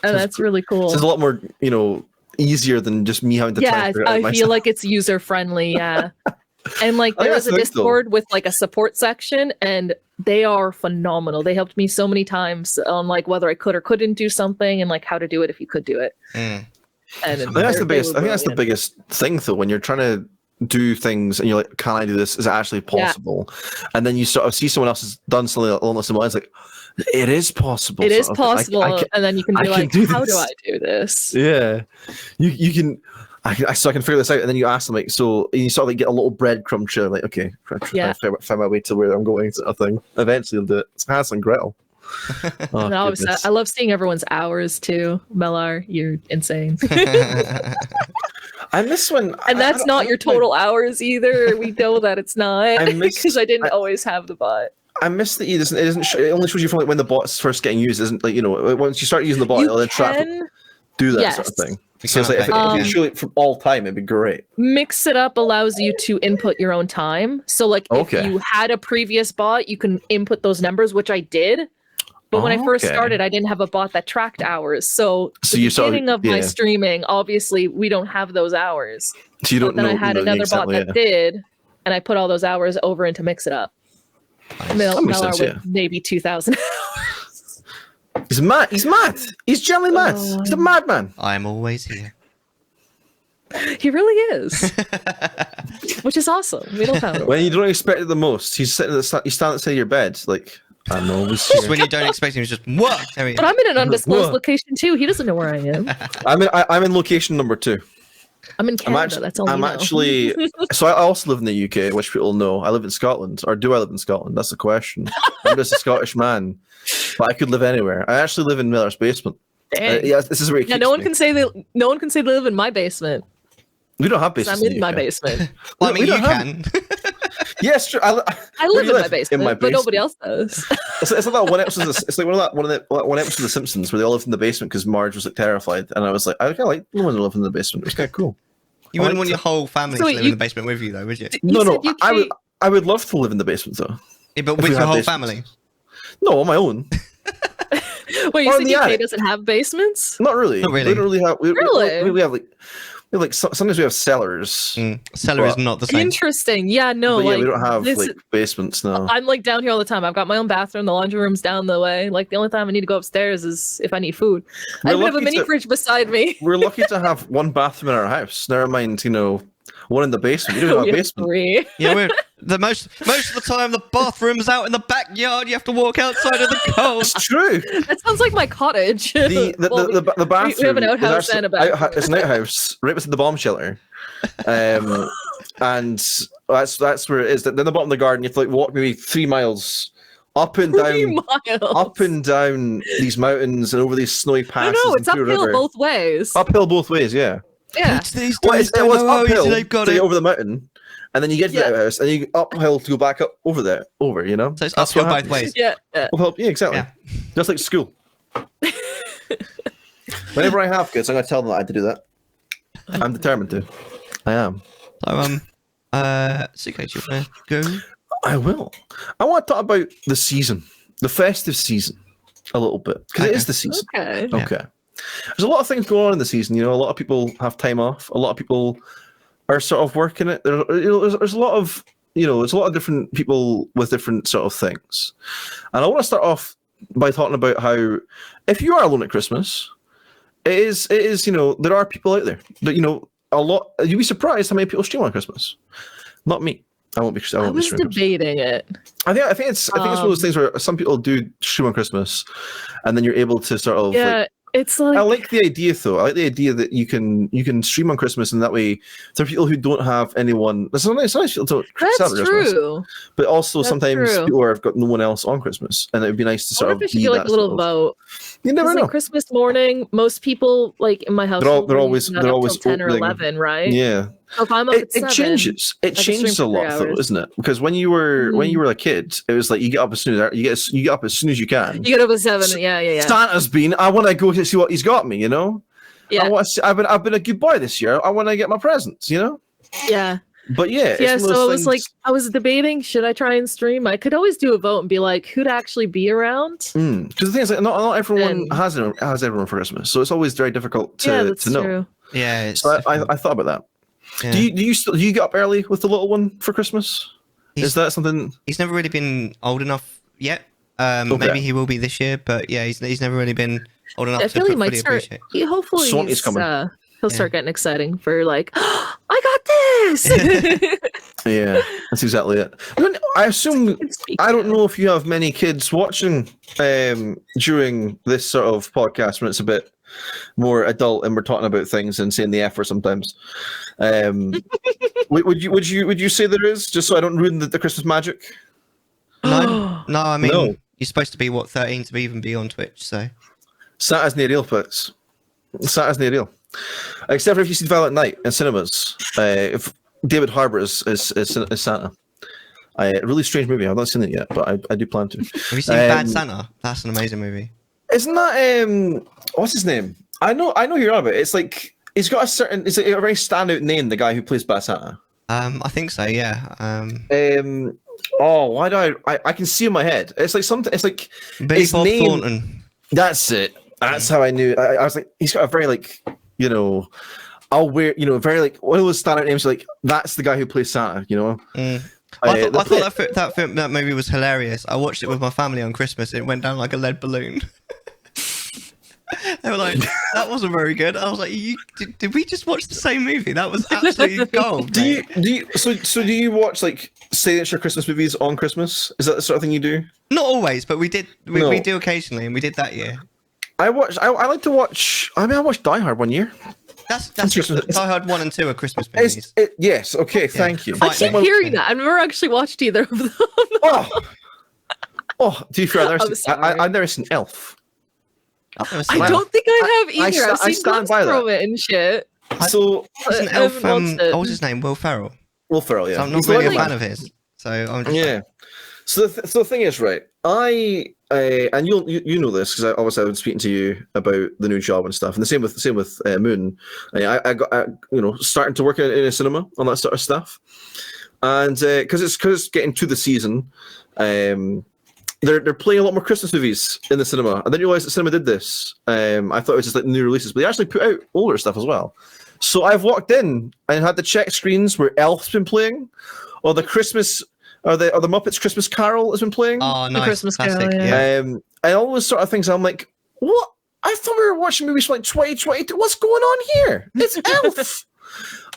that's really cool. It's a lot more, easier than just me having to. Yeah, I feel like it's user friendly. Yeah, and like there was a Discord with like a support section, and they are phenomenal. They helped me so many times on like whether I could or couldn't do something, and like how to do it if you could do it. I think that's the biggest thing though, when you're trying to do things and you're like, can I do this? Is it actually possible? And then you sort of see someone else has done something along similar lines, like it is possible. It is possible, and then you can be like, how do I do this? Yeah, you can. I can figure this out, and then you ask them like, so you sort of like get a little breadcrumb trail, like, okay, I find my way to where I'm going, sort of thing. Eventually, you'll do it. It's Hansel and Gretel. I love seeing everyone's hours too. Mellar, you're insane. I miss when, and that's not your total hours either. We know that it's not because I didn't always have the bot. I miss that it only shows you from like when the bot's first getting used. Isn't like once you start using the bot, it'll do that sort of thing. Because like, if you show it from all time, it'd be great. Mixitup allows you to input your own time. So like if you had a previous bot, you can input those numbers, which I did. But when I first started, I didn't have a bot that tracked hours. So the beginning of my streaming, obviously, we don't have those hours. So you don't know. Then I had another bot that did, and I put all those hours over into Mixitup. Mellar with maybe 2,000 hours. He's mad. He's generally mad. He's a madman. I'm always here. He really is. Which is awesome. We don't have when you don't expect it the most, he's sitting at the he's standing at the side of your bed, like, I'm always here. Just when you don't expect him, he's just what? But I'm in an undisclosed location too. He doesn't know where I am. I'm in location number 2. I'm in Canada. That's all. Actually. So I also live in the UK, which people know. I live in Scotland, or do I live in Scotland? That's the question. I'm just a Scottish man, but I could live anywhere. I actually live in Millar's basement. This is where. No one can say they live in my basement. We don't have basements. I'm in my basement. Well, I mean, you can. Yes, true. I live in my basement, but nobody else does. It's like that one episode. It's like one episode of The Simpsons where they all lived in the basement because Marge was like terrified, and I was like, I kind of like no one to live in the basement. It was kind of cool. You wouldn't want your whole family to live in the basement with you, though, would you? No. I would love to live in the basement though. Yeah, but with your whole family. No, on my own. Wait, you said UK doesn't have basements? Not really. Not really. We don't really have. We have like sometimes we have cellars. Cellar is not the same. Interesting. Yeah, no. Like, we don't have like basements now. I'm like down here all the time. I've got my own bathroom. The laundry room's down the way. Like the only time I need to go upstairs is if I need food. I even have a mini fridge beside me. We're lucky to have one bathroom in our house. Never mind, one in the basement. We don't have a basement. Three. Yeah, most of the time the bathroom's out in the backyard. You have to walk outside of the cold. It's true. That sounds like my cottage. The bathroom. We have an outhouse and a bathroom. It's an outhouse right beside the bomb shelter, and that's where it is. Then the bottom of the garden, you have to like walk maybe 3 miles. Up and down these mountains and over these snowy passes. No, it's uphill both ways. Uphill both ways, yeah. Yeah. It was uphill over the mountain, and then you get to the outhouse, and you uphill to go back up over there, So it's uphill both ways. Yeah. Uphill, yeah, exactly. Yeah. Just like school. Whenever I have kids, I'm going to tell them that I had to do that. I'm determined to. I am. So, Suko, do you want to go? I will. I want to talk about the season, the festive season, a little bit, because it is the season. Okay. Yeah. There's a lot of things going on in the season. A lot of people have time off. A lot of people are sort of working it. There's a lot of there's a lot of different people with different sort of things. And I want to start off by talking about how if you are alone at Christmas, it is there are people out there that a lot. You'd be surprised how many people stream on Christmas. Not me. I won't be. I was debating it. I think it's one of those things where some people do stream on Christmas, and then you're able to sort of It's like, I like the idea though. I like the idea that you can stream on Christmas, and that way there are people who don't have anyone. That's nice people don't celebrate true. Christmas, but also sometimes people have got no one else on Christmas, and it would be nice to sort of be like a little vote. You never know. Like Christmas morning, most people like in my house they're always 10 or 11, right? Yeah. So if I'm up at 7, it changes a lot though, isn't it? Because when you were a kid, it was like you get up as soon as you get up as soon as you can. You get up at 7, yeah. Santa's been. I want to go to see what he's got me. Yeah. I've been a good boy this year. I want to get my presents. Yeah. But yeah. So I was like, I was debating, should I try and stream? I could always do a vote and be like, who'd actually be around? Because the thing is, like, not everyone has everyone for Christmas, so it's always very difficult to know. True. Yeah. So I thought about that. Yeah. Do you get up early with the little one for Christmas? Is that something? He's never really been old enough yet. Maybe he will be this year, but yeah, he's never really been old enough to fully appreciate. Hopefully, he'll start getting exciting for like, oh, I got this. Yeah, that's exactly it. I assume I don't know if you have many kids watching during this sort of podcast when it's a bit more adult and we're talking about things and saying the F word sometimes. Would you say there is, just so I don't ruin the Christmas magic? No. I mean, you're supposed to be 13 to even be on Twitch, so Santa's near real, folks. Santa's near real. Except for if you see Violet Night in cinemas, if David Harbour is Santa. A really strange movie. I've not seen it yet, but I do plan to. Have you seen Bad Santa? That's an amazing movie. Isn't that what's his name? I know you're on about it. It's like he's got a very standout name. The guy who plays Bad Santa. I think so. Yeah. Why do I can see in my head. It's like something. It's like Billy his Bob name. Thornton. That's it. That's how I knew. I was like, he's got a very like I'll wear very like one of those standout names. Like that's the guy who plays Santa. I thought that movie was hilarious. I watched it with my family on Christmas. It went down like a lead balloon. They were like, "That wasn't very good." I was like, "Did we just watch the same movie? That was absolutely gold." Do you watch like signature Christmas movies on Christmas? Is that the sort of thing you do? Not always, but we did. We do occasionally, and we did that year. I like to watch. I watched Die Hard one year. That's Die Hard 1 and 2 are Christmas movies. Yes. Okay. Thank you. I keep hearing that. I've never actually watched either of them. To be fair, I've never seen Elf. I don't think I have either. I've seen clips from it and shit. So, isn't Elf? What was his name? Will Ferrell. Will Ferrell, yeah. So I'm not really a fan of his. So I'm just So the thing is, right? And you know this because obviously I've been speaking to you about the new job and stuff, and the same with Moon. I got starting to work in a cinema on that sort of stuff, and because it's getting to the season, they're playing a lot more Christmas movies in the cinema. I didn't realize that cinema did this. I thought it was just like new releases, but they actually put out older stuff as well. So I've walked in and had to check screens where Elf's been playing, or the Christmas. Or the Muppets Christmas Carol has been playing. Oh, nice. The Christmas Classic, Carol, yeah. And all those sort of things. I'm like, what? I thought we were watching movies from like 2022. What's going on here? It's Elf.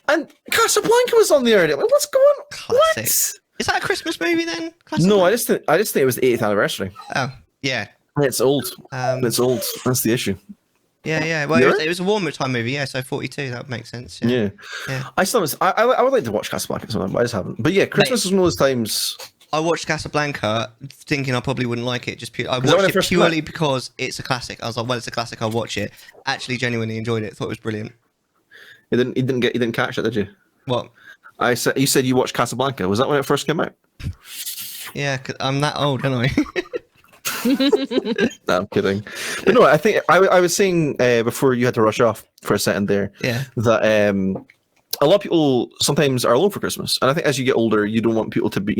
And Casablanca was on the earlier. Like, what's going on? Classic. What? Is that a Christmas movie then? No, I just think it was the 8th anniversary. Oh, yeah. It's old. It's old. That's the issue. Yeah. Well, it was a warmer time movie, yeah. So 42, that would make sense. Yeah. I would like to watch Casablanca sometime, but I just haven't. But yeah, Christmas is one of those times. I watched Casablanca thinking I probably wouldn't like it. I watched it purely because it's a classic. I was like, well, it's a classic. I'll watch it. Actually, genuinely enjoyed it. Thought it was brilliant. You didn't catch it, did you? What? You said you watched Casablanca. Was that when it first came out? Yeah, 'cause I'm that old, aren't I? No, I'm kidding. But no, I think I was saying before you had to rush off for a second there. Yeah. That a lot of people sometimes are alone for Christmas, and I think as you get older, you don't want people to be.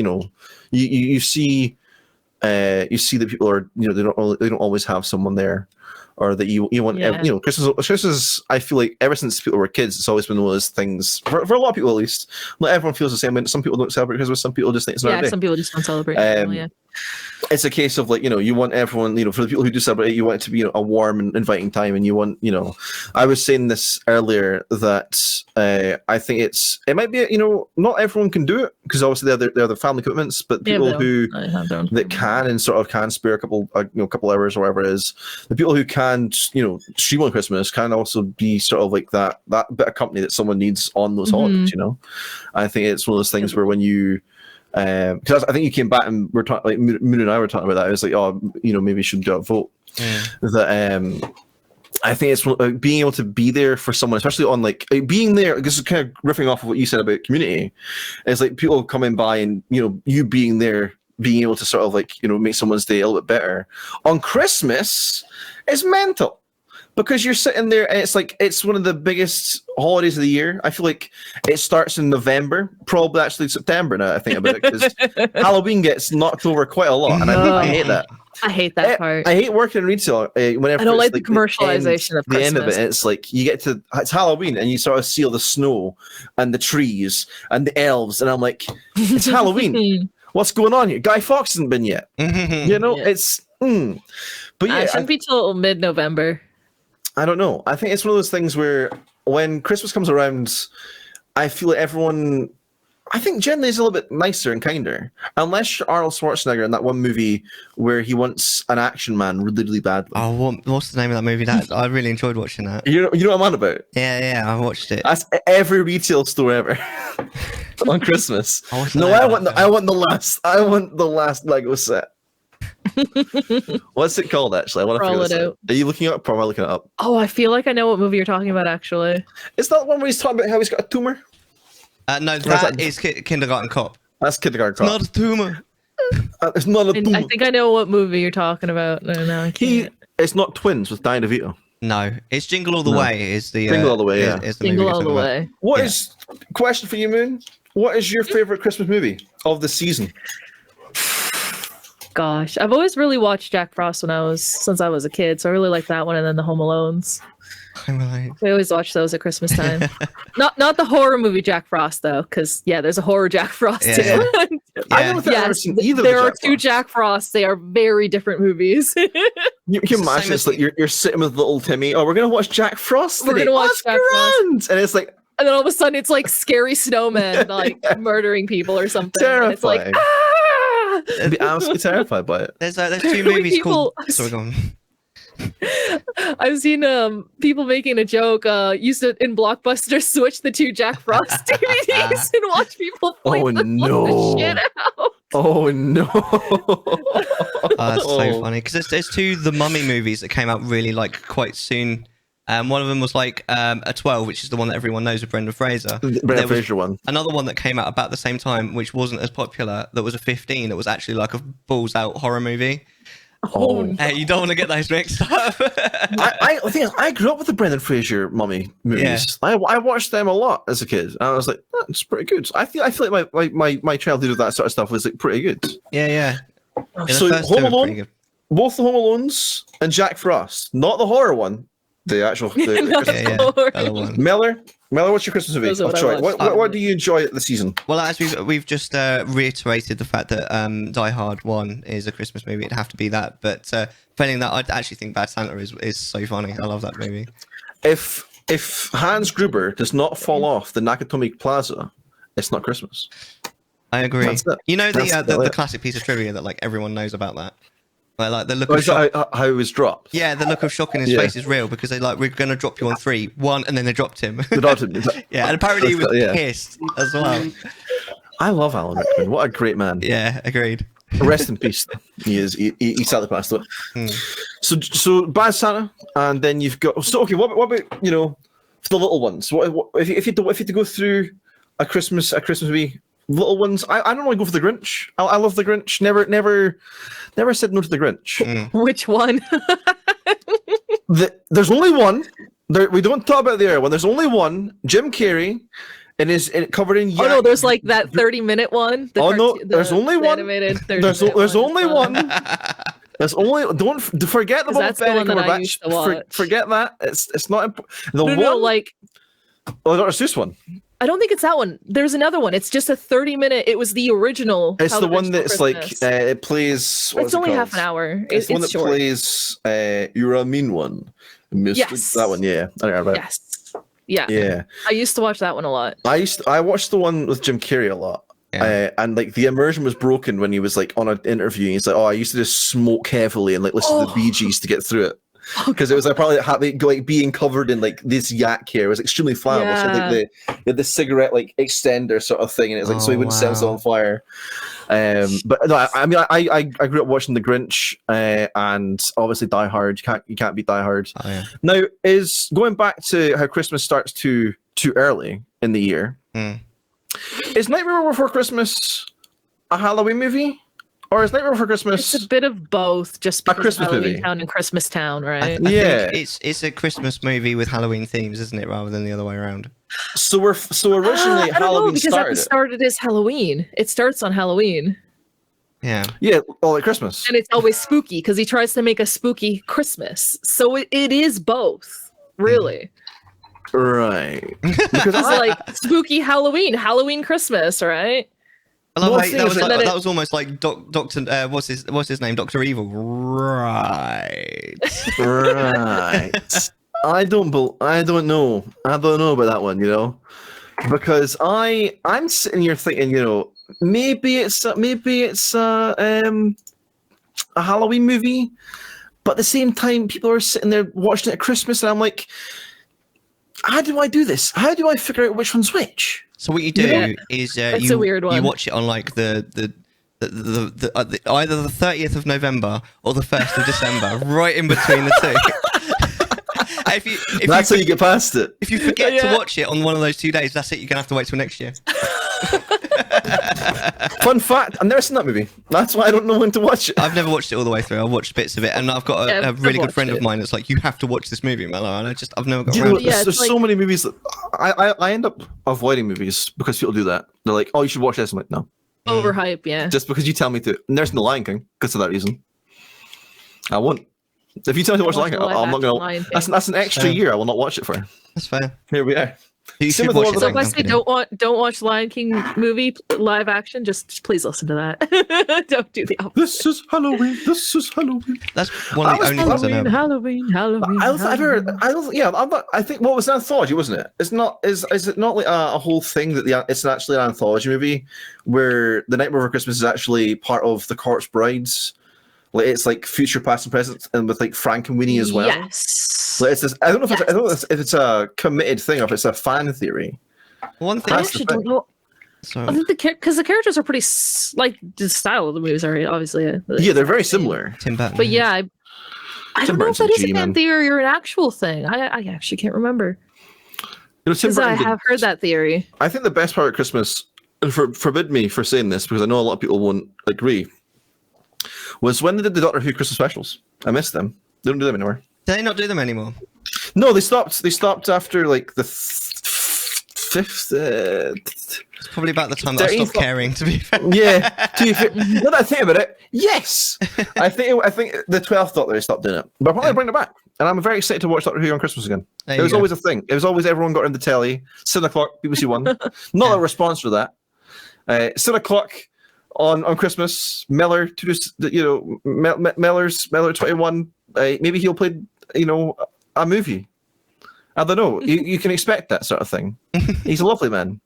You see that people are. They don't always have someone there, or that you want. Christmas. I feel like ever since people were kids, it's always been one of those things for a lot of people at least. Not everyone feels the same. Some people don't celebrate Christmas. Some people just think it's another day. Some people just don't celebrate. It's a case of like, you want everyone, for the people who do celebrate it, you want it to be a warm and inviting time, and you want, I was saying this earlier that I think it might be, not everyone can do it because obviously they're the family commitments, but people that can and sort of can spare a couple hours or whatever it is, the people who can, stream on Christmas can also be sort of like that bit of company that someone needs on those holidays. I think it's one of those things where when you. Because I think you came back and we're talking, like Moon and I were talking about that. It was like, maybe you should go out vote. Yeah. That I think it's being able to be there for someone, especially on like being there. This is kind of riffing off of what you said about community. It's like people coming by and you being there, being able to sort of like make someone's day a little bit better on Christmas is mental. Because you're sitting there and it's one of the biggest holidays of the year. I feel like it starts in November, probably actually September now I think about it, because Halloween gets knocked over quite a lot, and I hate that. I hate that part. I hate working in retail. Whenever I don't like the commercialization of Christmas. The end of it, it's like you get to it's Halloween and you sort of see all the snow and the trees and the elves, and I'm like, it's Halloween. What's going on here? Guy Fawkes hasn't been yet. It's. But yeah, it shouldn't be till mid-November. I don't know. I think it's one of those things where when Christmas comes around, I feel like everyone, I think generally is a little bit nicer and kinder. Unless you're Arnold Schwarzenegger in that one movie where he wants an action man really, really badly. Oh, what's the name of that movie? That I really enjoyed watching that. You know what I'm on about? Yeah, I watched it. That's every retail store ever on Christmas. I want the last Lego set. What's it called actually? I want to figure this out. Are you looking it up or am I looking it up? Oh, I feel like I know what movie you're talking about actually. Is that one where he's talking about how he's got a tumor? No, that is Kindergarten Cop. That's Kindergarten Cop. Not a tumor. It's not a tumor. I think I know what movie you're talking about. No, I can't. It's not Twins with Danny DeVito. No, it's Jingle All the Way. Is the Jingle All the Way? Yeah, is the Jingle All the Way. What is question for you, Moon? What is your favorite Christmas movie of the season? Gosh, I've always really watched Jack Frost since I was a kid, so I really like that one, and then the Home Alones. We always watch those at Christmas time. not the horror movie Jack Frost though, because there's a horror Jack Frost too. I don't know if I've ever seen either. There are two Jack Frosts. They are very different movies. You can imagine it's like you're sitting with little Timmy. Oh, we're gonna watch Jack Frost today. We're gonna watch Jack Frost, and it's like. And then all of a sudden, it's like scary snowmen like murdering people or something. Terrifying. And it's like, I'd be absolutely terrified by it. There's two movies called. Sorry, go on. I've seen people making a joke. Used to in Blockbuster switch the two Jack Frost DVDs and watch people flip the shit out. Oh no! That's so funny because there's two The Mummy movies that came out really quite soon. One of them was like a 12, which is the one that everyone knows with Brendan Fraser. The Brendan Fraser one. Another one that came out about the same time, which wasn't as popular, that was a 15, that was actually like a balls out horror movie. Hey, you don't want to get those mixed up. I think I grew up with the Brendan Fraser mummy movies. Yeah. I watched them a lot as a kid, and I was like, that's pretty good. I feel like my childhood with that sort of stuff was like pretty good. Yeah. So Home Alone, both the Home Alones and Jack Frost, not the horror one, the actual. Mellar, what's your Christmas movie of choice? What do you enjoy this season? Well, as we've just reiterated the fact that Die Hard 1 is a Christmas movie, it'd have to be that. But failing that, I actually think Bad Santa is so funny. I love that movie. If Hans Gruber does not fall off the Nakatomi Plaza, it's not Christmas. I agree. You know the classic piece of trivia that like everyone knows about that. Like the look of shock. How he was dropped. Yeah, the look of shock in his face is real because they like, we're going to drop you on 3, 1, and then they dropped him. Yeah, and apparently he was pissed as well. I love Alan Rickman. What a great man. Yeah, agreed. Rest in peace. He is. He sadly passed away. So Bad Santa, and then you've got. So okay, what about for the little ones? What if you had to go through a Christmas movie? Little ones. I don't want to go for the Grinch. I love the Grinch. Never said no to the Grinch. Which one? There's only one. We don't talk about the other one. There's only one. Jim Carrey, and is covered in. Oh no, there's like that 30-minute one. There's only one. There's only one. There's only. Don't forget the one. Forget that. It's not. Oh, Dr. Seuss one. I don't think it's that one. There's another one. It's just a 30-minute. It was the original. It's the one that's Christmas. Like it plays. It's only half an hour. It's the one that short. Plays. You're a mean one. Yes. That one. Yeah. I remember. Yes. Yeah. I used to watch that one a lot. I watched the one with Jim Carrey a lot. Yeah. And like the immersion was broken when he was like on an interview. And he's like, "Oh, I used to just smoke heavily and like listen to the Bee Gees to get through it." Because it was probably being covered in like this yak hair was extremely flammable. So I think they had the cigarette like extender sort of thing, and it's like so he wouldn't set himself on fire. But no, I mean, I grew up watching The Grinch, and obviously Die Hard. You can't beat Die Hard. Oh, yeah. Now is going back to how Christmas starts too early in the year. Is Nightmare Before Christmas a Halloween movie? Or is Nightmare Before Christmas? It's a bit of both, just because a Christmas of Halloween movie. Town and Christmas Town, right? I think it's a Christmas movie with Halloween themes, isn't it, rather than the other way around? So originally I don't know, Halloween because that started as Halloween. It starts on Halloween. Yeah, all at Christmas, and it's always spooky because he tries to make a spooky Christmas. So it is both, really. Right? Because it's like spooky Halloween Christmas, right? I love that was almost like Doctor what's his name? Dr. Evil. Right. Right. I don't know about that one, because I'm sitting here thinking, maybe it's a Halloween movie, but at the same time people are sitting there watching it at Christmas, and I'm like, how do I do this? How do I figure out which one's which? So what you do is a weird one. You watch it on like the either the 30th of November or the 1st of December, right in between the two. That's how you get past it. If you forget to watch it on one of those 2 days, that's it. You're gonna have to wait till next year. Fun fact: I've never seen that movie. That's why I don't know when to watch it. I've never watched it all the way through. I've watched bits of it, and I've got a really good friend of mine that's like, "You have to watch this movie, Mellar." And I've never got around to it. There's so many movies that I end up avoiding movies because people do that. They're like, "Oh, you should watch this." I'm like, "No." Overhype, yeah. Just because you tell me to. And there's The Lion King because of that reason. I won't. If you tell me to watch The Lion King, I'm not gonna. That's an extra year. I will not watch it for. That's fair. Here we are. So if I say don't watch Lion King movie live action, just please listen to that. Don't do the opposite. This is Halloween. That's one of the only things I know. Halloween. I think what was an anthology, wasn't it? Is it not like a whole thing that it's actually an anthology movie where The Nightmare Before Christmas is actually part of The Corpse Brides? Like it's like future, past, and present, and with like Frank and Winnie as well. Yes. Like it's this, I don't know if it's a committed thing or if it's a fan theory. One thing I actually don't know. So, I think because the characters are pretty like the style of the movies are obviously. Yeah, they're very similar. Tim Burton. But yeah, I don't know if that is a fan theory or an actual thing. I actually can't remember. Because I have heard that theory. I think the best part of Christmas, and forbid me for saying this because I know a lot of people won't agree, was when they did the Doctor Who Christmas specials. I missed them. They don't do them anymore. Do they not do them anymore? No, they stopped. They stopped after like the fifth. It's probably about the time that I stopped caring. To be fair. Yeah. Now that I think about it, yes. I think the 12th Doctor they stopped doing it, but I'll probably bring it back. And I'm very excited to watch Doctor Who on Christmas again. It was always a thing. It was always everyone got in the telly. 7 o'clock, BBC One. Not a response for that. 7 o'clock on Christmas. Mellar, Mellar's 21. Maybe he'll play, a movie. I don't know. You can expect that sort of thing. He's a lovely man.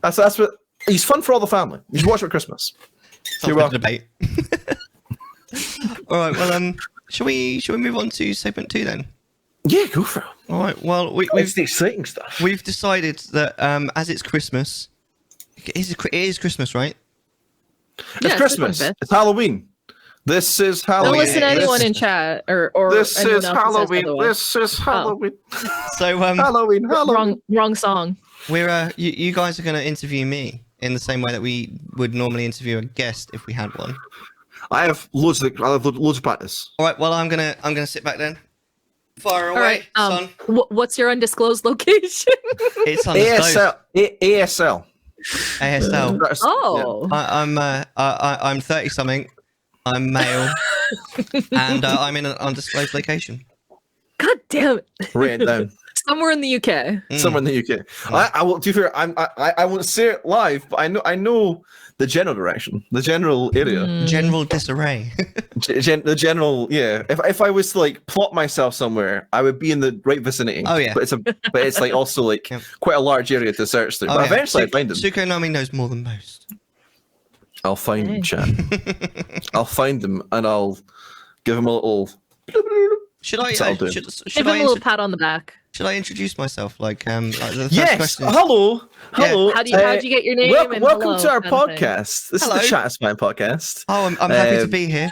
That's what. He's fun for all the family. You should watch it at Christmas. You're welcome. Debate. All right. Well, shall we move on to segment 2 then? Yeah, go for it. All right. Well, we've the exciting stuff. We've decided that as it's Christmas, it is Christmas, right? It's Christmas. It's Halloween. This is Halloween. Don't listen to anyone in chat or this is Halloween. This is Halloween. So Halloween. Wrong song. We're you guys are going to interview me in the same way that we would normally interview a guest if we had one. I have loads of practice. All right. Well, I'm gonna sit back then. Fire away, son. What's your undisclosed location? It's undisclosed. ASL. ASL. Oh. Yeah. I'm 30 something. I'm male, and I'm in an undisclosed location. God damn it! Write it down. Somewhere in the UK. Somewhere in the UK. I will. To be fair, I won't say it live, but I know the general direction, the general area. General disarray. The general, yeah. If I was to like plot myself somewhere, I would be in the right vicinity. Oh yeah. But it's like also like quite a large area to search through. But eventually I find them. Sukonami knows more than most. I'll find them, chat. I'll find them and I'll give them a little. Should I? Give him a little pat on the back. Should I introduce myself? Like the yes. question Hello. Hello. How'd you get your name? Welcome to our podcast. This is the Chattisfying podcast. Oh, I'm happy to be here.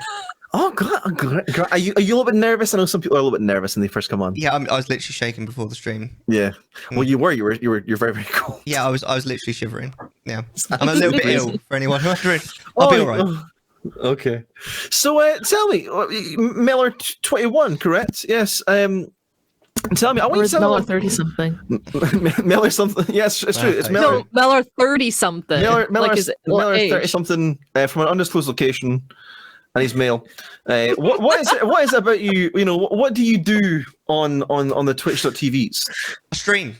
Oh God, are you a little bit nervous? I know some people are a little bit nervous when they first come on. Yeah, I was literally shaking before the stream. Yeah. Well, you're very, very cool. Yeah, I was literally shivering. Yeah, I'm a little bit ill for anyone wondering. I'll be all right. Okay. So tell me, Mellar 21, correct? Yes. Tell me, I want you to tell Mellar 30 something. Mellar something. Yes, it's true. It's Mellar. No, Mellar 30 something. Mellar 30 something from an undisclosed location, and he's male. What is it? What is it about you? What do you do on the Twitch.tvs? I stream.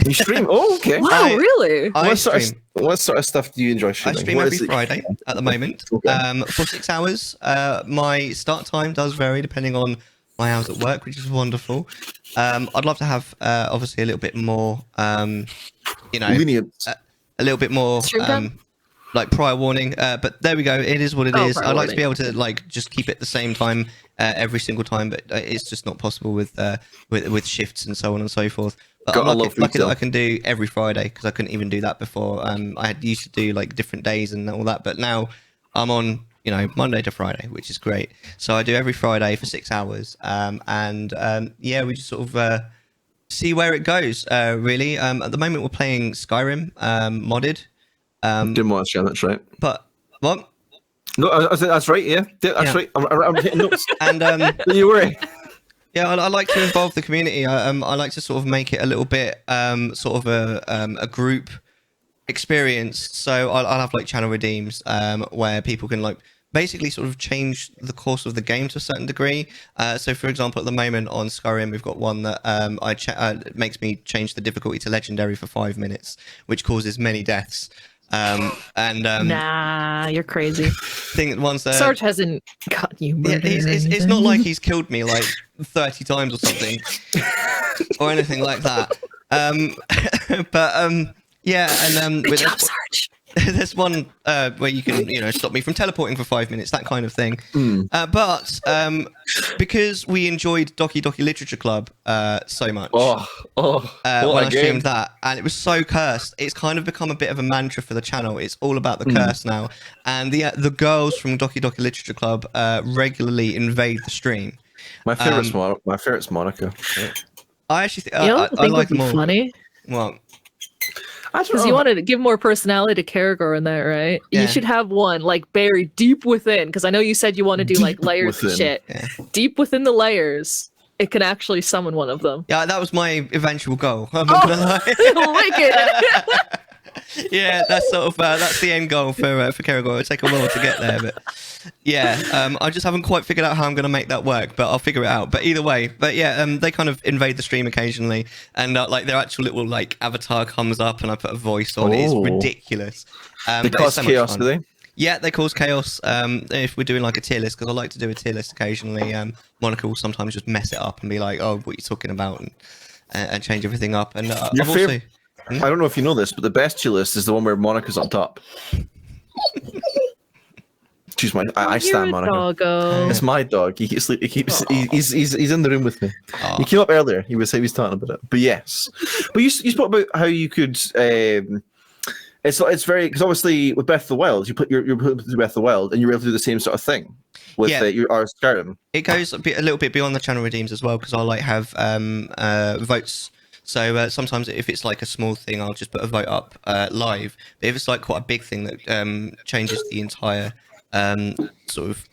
You stream? Oh, okay. Wow, really? What sort of stuff do you enjoy streaming? I stream every Friday at the moment. Okay. For 6 hours. My start time does vary depending on my hours at work, which is wonderful. I'd love to have obviously a little bit more, lenient, a little bit more like prior warning. But there we go. It is what it is. I'd like to be able to like just keep it the same time every single time, but it's just not possible with shifts and so on and so forth. But I'm lucky that I can do every Friday because I couldn't even do that before. I used to do like different days and all that, but now I'm on Monday to Friday, which is great. So I do every Friday for 6 hours, we just sort of see where it goes. Really, at the moment we're playing Skyrim modded. Didn't want to share. That's right. But what? No, that's right. Yeah, that's right. I'm hitting notes. And don't you worry. Yeah, I like to involve the community. I like to sort of make it a little bit sort of a group experience. So I'll have like channel redeems where people can like basically sort of change the course of the game to a certain degree. So for example, at the moment on Skyrim, we've got one that makes me change the difficulty to legendary for 5 minutes, which causes many deaths. Nah, you're crazy. Thing that once Sarge hasn't got you. Yeah, it's not like he's killed me like 30 times or something, or anything like that. Yeah, and good job, Sarge. There's one where you can, stop me from teleporting for 5 minutes, that kind of thing. But because we enjoyed Doki Doki Literature Club so much, when I streamed that, and it was so cursed, it's kind of become a bit of a mantra for the channel. It's all about the curse now, and the girls from Doki Doki Literature Club regularly invade the stream. My favorite's Monica. I actually think I like them all. Funny. Well, because you wanted to give more personality to Karagor in that, right? Yeah. You should have one like buried deep within, because I know you said you want to do like layers and shit. Yeah. Deep within the layers, it can actually summon one of them. Yeah, that was my eventual goal. I'm not gonna lie. Wicked. Yeah, that's sort of that's the end goal for Karagor. It'll take a while to get there, but yeah, I just haven't quite figured out how I'm going to make that work, but I'll figure it out. But either way, they kind of invade the stream occasionally, and like their actual little like avatar comes up, and I put a voice on it. It's ridiculous. They cause chaos, do they? Yeah, they cause chaos. If we're doing like a tier list, because I like to do a tier list occasionally. Monica will sometimes just mess it up and be like, "Oh, what are you talking about?" and change everything up. And I've also. I don't know if you know this, but the best tier list is the one where Monica's on top. She's my. I stand Monica. Doggo. It's my dog. He keeps he's in the room with me. Aww. He came up earlier. He was talking about it. But yes, but you spoke about how you could. It's very, because obviously with Breath of the Wild, you're put through Breath of the Wild, and you're able to do the same sort of thing with your Skyrim. It goes a little bit beyond the channel redeems as well, because I like have votes. So sometimes if it's like a small thing, I'll just put a vote up live. But if it's like quite a big thing that changes the entire sort of,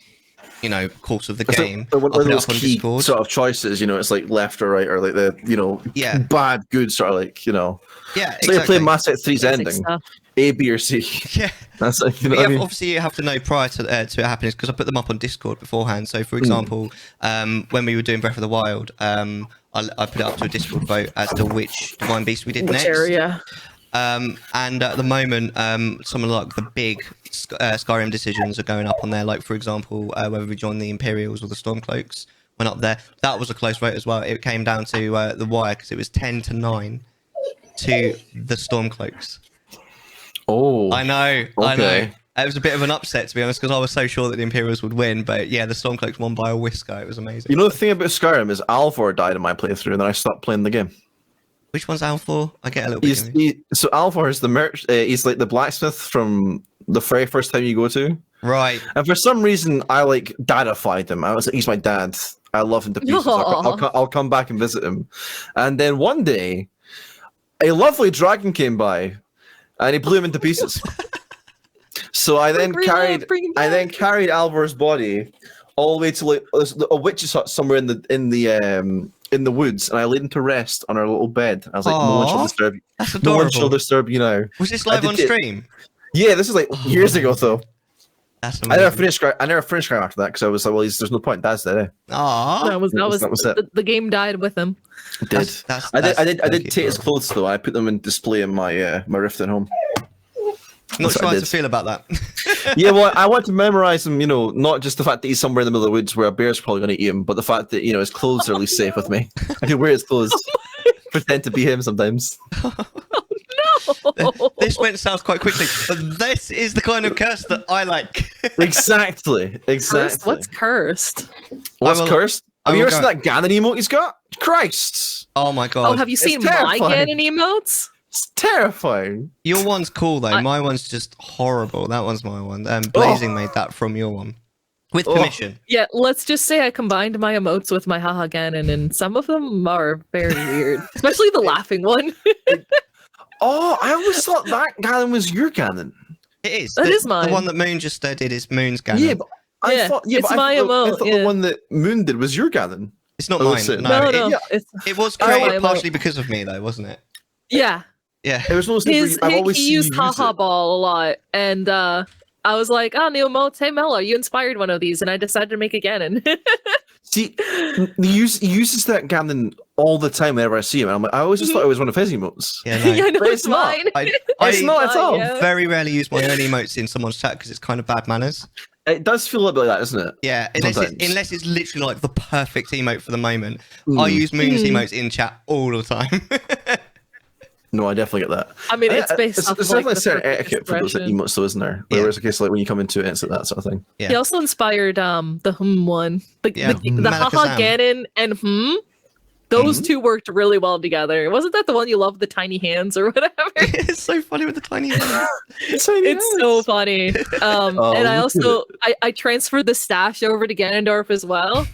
course of the game, one of those on key Discord. sort of choices, it's like left or right, or like the bad, good sort of like, Yeah, it's exactly. like you're playing Mass Effect 3's ending, stuff. A, B, or C. Yeah, that's like, what I mean? Obviously you have to know prior to it happening, because I put them up on Discord beforehand. So for example, when we were doing Breath of the Wild, I put it up to a Discord vote as to which Divine Beast we did next. Area. And at the moment, some of like the big Skyrim decisions are going up on there. Like for example, whether we join the Imperials or the Stormcloaks went up there. That was a close vote as well. It came down to the wire, because it was 10-9 to the Stormcloaks. Oh, I know. Okay. I know. It was a bit of an upset, to be honest, because I was so sure that the Imperials would win. But yeah, the Stormcloaks won by a whisker. It was amazing. The thing about Skyrim is Alvor died in my playthrough, and then I stopped playing the game. Which one's Alfor? I get a little bit. So Alvor is the he's like the blacksmith from the very first time you go to. Right. And for some reason, I like dadified him. I was like, he's my dad. I love him to pieces. I'll come back and visit him. And then one day, a lovely dragon came by, and he blew him into pieces. So I then carried Alvor's body all the way to like a witch's hut somewhere in the woods, and I laid him to rest on our little bed. I was like, no one shall disturb you. That's adorable. No one shall disturb you now. Was this live on stream? Yeah, this is like years ago though. That's amazing. I never finished Skyrim after that, because I was like, well, there's no point. Dad's dead. Aww. That was it. The game died with him. It did. I did take his clothes though. I put them in display in my Rift at home. Not sure how to feel about that. Yeah, well, I want to memorize him, not just the fact that he's somewhere in the middle of the woods where a bear's probably going to eat him, but the fact that, his clothes are at least safe with me. I can wear his clothes, pretend to be him sometimes. No. This went south quite quickly, but this is the kind of curse that I like. Exactly. What's cursed? What's cursed? Have you ever seen that Ganon emote he's got? Christ! Oh my god. Oh, have you seen my Ganon emotes? It's terrifying. Your one's cool though. My one's just horrible. That one's my one. Blazing made that from your one. With permission. Yeah, let's just say I combined my emotes with my haha Ganon, and some of them are very weird. Especially the laughing one. Oh, I always thought that Ganon was your Ganon. It is. That is mine. The one that Moon just did is Moon's Ganon. Yeah, but I thought the one that Moon did was your Ganon. It's not mine. No. It was created partially because of me though, wasn't it? Yeah. Yeah. It was he used haha ball a lot, and I was like, new emotes. Hey Mellar, you inspired one of these, and I decided to make a Ganon. See, he uses that Ganon all the time whenever I see him. And I always just thought it was one of his emotes. Yeah, no. Yeah, no, it's mine. It's not at all. I very rarely use my own emotes in someone's chat because it's kind of bad manners. It does feel a bit like that, doesn't it? Yeah, unless it's literally like the perfect emote for the moment. I use Moon's emotes in chat all the time. No, I definitely get that. I mean, it's based off there's like definitely a certain etiquette for those emotes, though, isn't there? Whereas, okay, so like when you come into it, it's like that sort of thing. Yeah. He also inspired the one, the haha Ganon and Those two worked really well together. Wasn't that the one you loved, the tiny hands or whatever? It's so funny with the tiny hands. It's so funny. And I also I transferred the stash over to Ganondorf as well.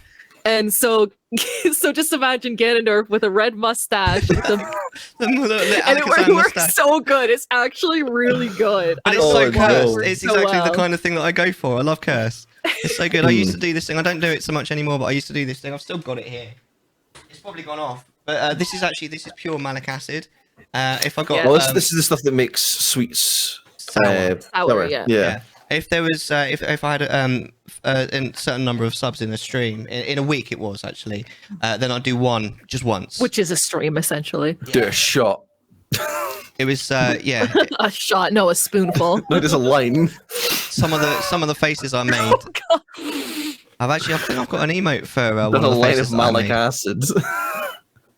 And so just imagine Ganondorf with a red mustache, with and it works so good. It's actually really good. But it's so cursed. It's exactly the kind of thing that I go for. I love curse. It's so good. I used to do this thing. I don't do it so much anymore, but I used to do this thing. I've still got it here. It's probably gone off. But this is pure malic acid. If I got this is the stuff that makes sweets sour. Yeah. If there was, if I had a certain number of subs in a stream in a week, it was actually, then I'd do one just once, which is a stream essentially. Do a shot. It was a shot, no, a spoonful. No, there's a line. Some of the faces I made. I think I've got an emote for one of the line faces of malic acid.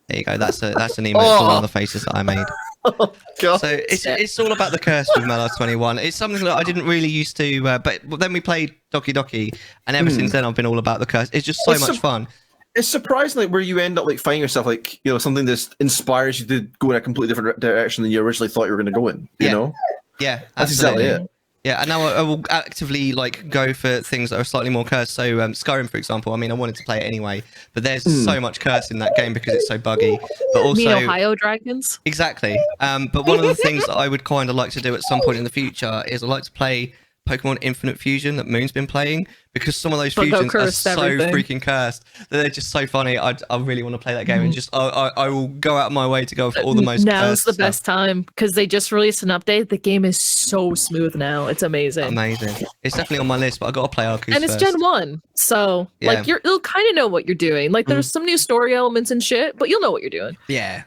There you go. That's an emote for one of the faces that I made. Oh, God. So it's all about the curse with Mellar 21. It's something that I didn't really used to, but then we played Doki Doki, and ever since then I've been all about the curse. It's just so much fun. It's surprising, like, where you end up like finding yourself, like, you know, something that inspires you to go in a completely different direction than you originally thought you were going to go in. You know? Yeah, that's exactly it. Yeah, and now I will actively like go for things that are slightly more cursed. So Skyrim, for example, I mean, I wanted to play it anyway, but there's so much curse in that game because it's so buggy. But also, Ohio dragons. Exactly. But one of the things that I would kind of like to do at some point in the future is I'd like to play Pokemon Infinite Fusion that Moon's been playing, because some of those fusions are so freaking cursed that they're just so funny. I really want to play that game, and just I will go out of my way to go for all the most. Now's the best time because they just released an update. The game is so smooth now; it's amazing. Amazing. It's definitely on my list, but I got to play Arceus and it's first. Gen 1, so like you'll kind of know what you're doing. Like there's some new story elements and shit, but you'll know what you're doing. Yeah.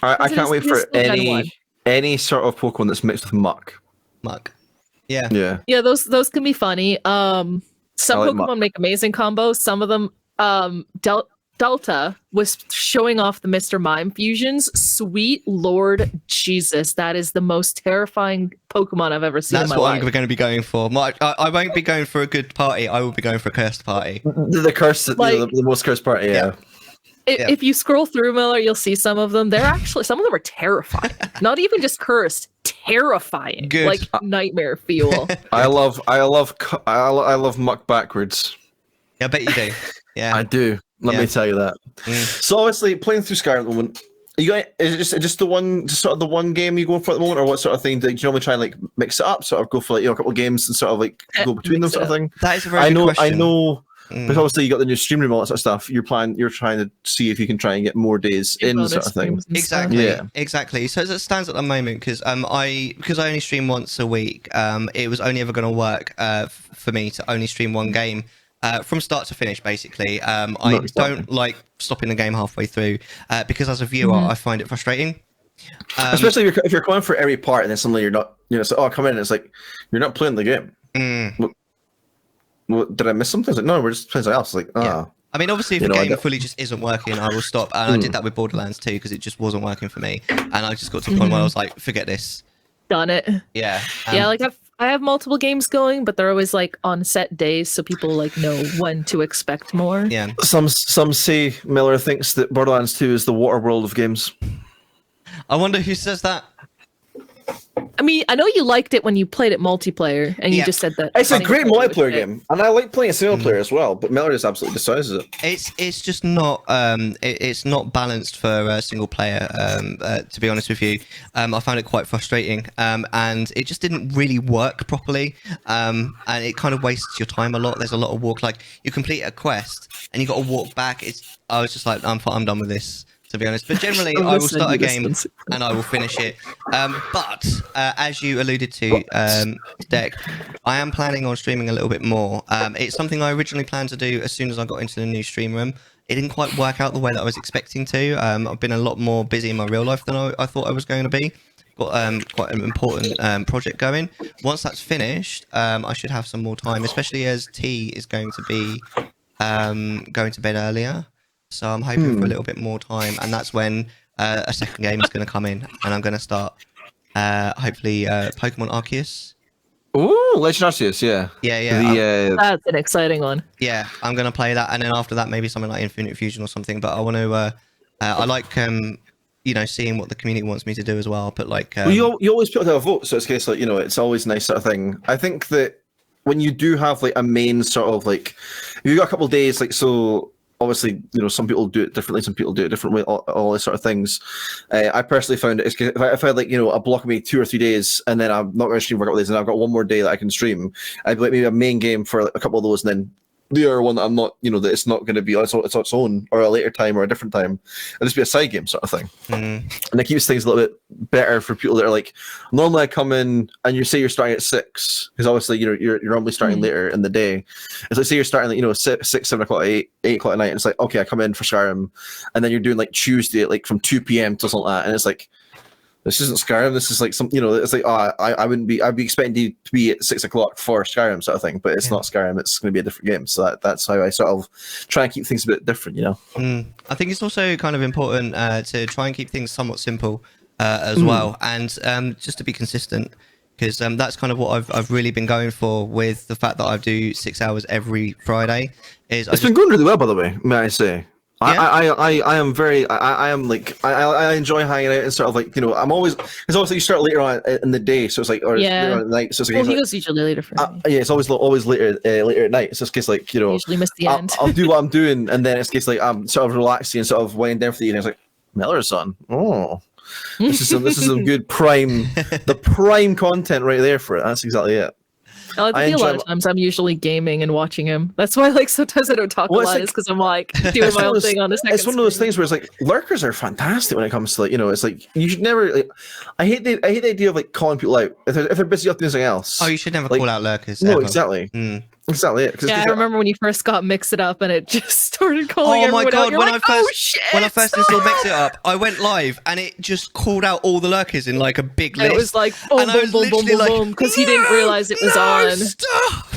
I can't wait for any sort of Pokemon that's mixed with muck. Yeah, those can be funny. Some Pokemon make amazing combos. Some of them, Delta was showing off the Mr. Mime fusions. Sweet Lord Jesus, that is the most terrifying Pokemon I've ever seen. That's in my what life. I'm going to be going for. I won't be going for a good party. I will be going for a cursed party. The cursed, like, the most cursed party. Yeah. If you scroll through Mellar, you'll see some of them. Some of them are terrifying. Not even just cursed, terrifying. Good. Like nightmare fuel. I love muck backwards. Yeah, I bet you do. Yeah, I do. Let me tell you that. So obviously, playing through Skyrim at the moment, is it just the one game you go for at the moment, or what sort of thing? Do you normally try and like mix it up, sort of go for like a couple of games and sort of like go between them, sort of thing? That is a very good question. I know. Because obviously you got the new stream room, all that sort of stuff. You're trying to see if you can try and get more days in, sort of thing. Exactly. So as it stands at the moment, because I only stream once a week, it was only ever going to work for me to only stream one game from start to finish. Basically, I don't like stopping the game halfway through because as a viewer, I find it frustrating. Especially if you're going for every part and then suddenly you're not, so come in and it's like you're not playing the game. What, did I miss something? It's like, no, we're just playing something else. Like, I mean, obviously, if the game fully just isn't working, I will stop. And I did that with Borderlands 2 because it just wasn't working for me. And I just got to the point where I was like, forget this. Done it. Yeah. Like I have multiple games going, but they're always like on set days, so people like know when to expect more. Yeah. Some say Mellar thinks that Borderlands 2 is the water world of games. I wonder who says that. I mean, I know you liked it when you played it multiplayer, and you just said that. It's a great multiplayer game, and I like playing a single player as well. But Mellar just absolutely despises it. It's just not it's not balanced for single player. To be honest with you, I found it quite frustrating, and it just didn't really work properly. And it kind of wastes your time a lot. There's a lot of walk. Like you complete a quest, and you got to walk back. I was just like, I'm done with this, to be honest. But generally, I will start a game and I will finish it. But as you alluded to, Deck, I am planning on streaming a little bit more. It's something I originally planned to do as soon as I got into the new stream room. It didn't quite work out the way that I was expecting to. I've been a lot more busy in my real life than I thought I was going to be. Got quite an important project going. Once that's finished, I should have some more time, especially as T is going to be going to bed earlier. So I'm hoping for a little bit more time, and that's when a second game is going to come in, and I'm going to start hopefully Pokemon Arceus. Ooh, Legend Arceus, yeah. Yeah. That's an exciting one. Yeah, I'm going to play that, and then after that, maybe something like Infinite Fusion or something. But I want to. I like seeing what the community wants me to do as well. But like, well, you always put out a vote, so it's a case like it's always a nice sort of thing. I think that when you do have like a main sort of like, if you got a couple of days, like so. obviously, some people do it differently, some people do it different way, all these sort of things. I personally found it, if I had like, a block of maybe 2 or 3 days, and then I'm not going to stream for a couple of days, and I've got one more day that I can stream, I'd like maybe a main game for a couple of those, and then the other one that I'm not, that it's not going to be it's its own, or a later time, or a different time. It'll just be a side game sort of thing. And it keeps things a little bit better for people that are like, normally I come in and you say you're starting at 6, because obviously you're normally starting later in the day. It's like, say you're starting like 6, 7 o'clock, 8 o'clock at night, and it's like, okay, I come in for Skyrim, and then you're doing like Tuesday at like from 2 p.m. to something like that, and it's like, this isn't Skyrim. This is like some, it's like, I'd be expecting you to be at 6 o'clock for Skyrim sort of thing, but it's not Skyrim. It's going to be a different game. So that's how I sort of try and keep things a bit different, I think it's also kind of important to try and keep things somewhat simple as well, and just to be consistent, because that's kind of what I've really been going for with the fact that I do 6 hours every Friday. It's been going really well, by the way, may I say. Yeah. I enjoy hanging out and sort of like, I'm always, because obviously you start later on in the day, so it's like, or later on at night, so it's like, he goes usually later for me. Yeah, it's always later at night. It's just case like, usually miss the end. I'll do what I'm doing, and then it's case like I'm sort of relaxing and sort of winding down for the evening. It's like, Mellar's on. Oh, this is some good prime content right there for it. That's exactly it. A lot of times I'm usually gaming and watching him. That's why like sometimes I don't talk a lot, is because I'm like doing my own thing on the second It's one of those things where it's like lurkers are fantastic when it comes to like, it's like you should never like, I hate the idea of like calling people out if they're busy up doing something else. Oh, you should never call out lurkers. No, exactly. Exactly it. Yeah, I remember when you first got Mix It Up and it just started calling everyone out. When I first installed Mix It Up, I went live and it just called out all the lurkers in like a big list. It was like boom, boom, boom, boom, boom, boom, because he didn't realize it was on. Stop!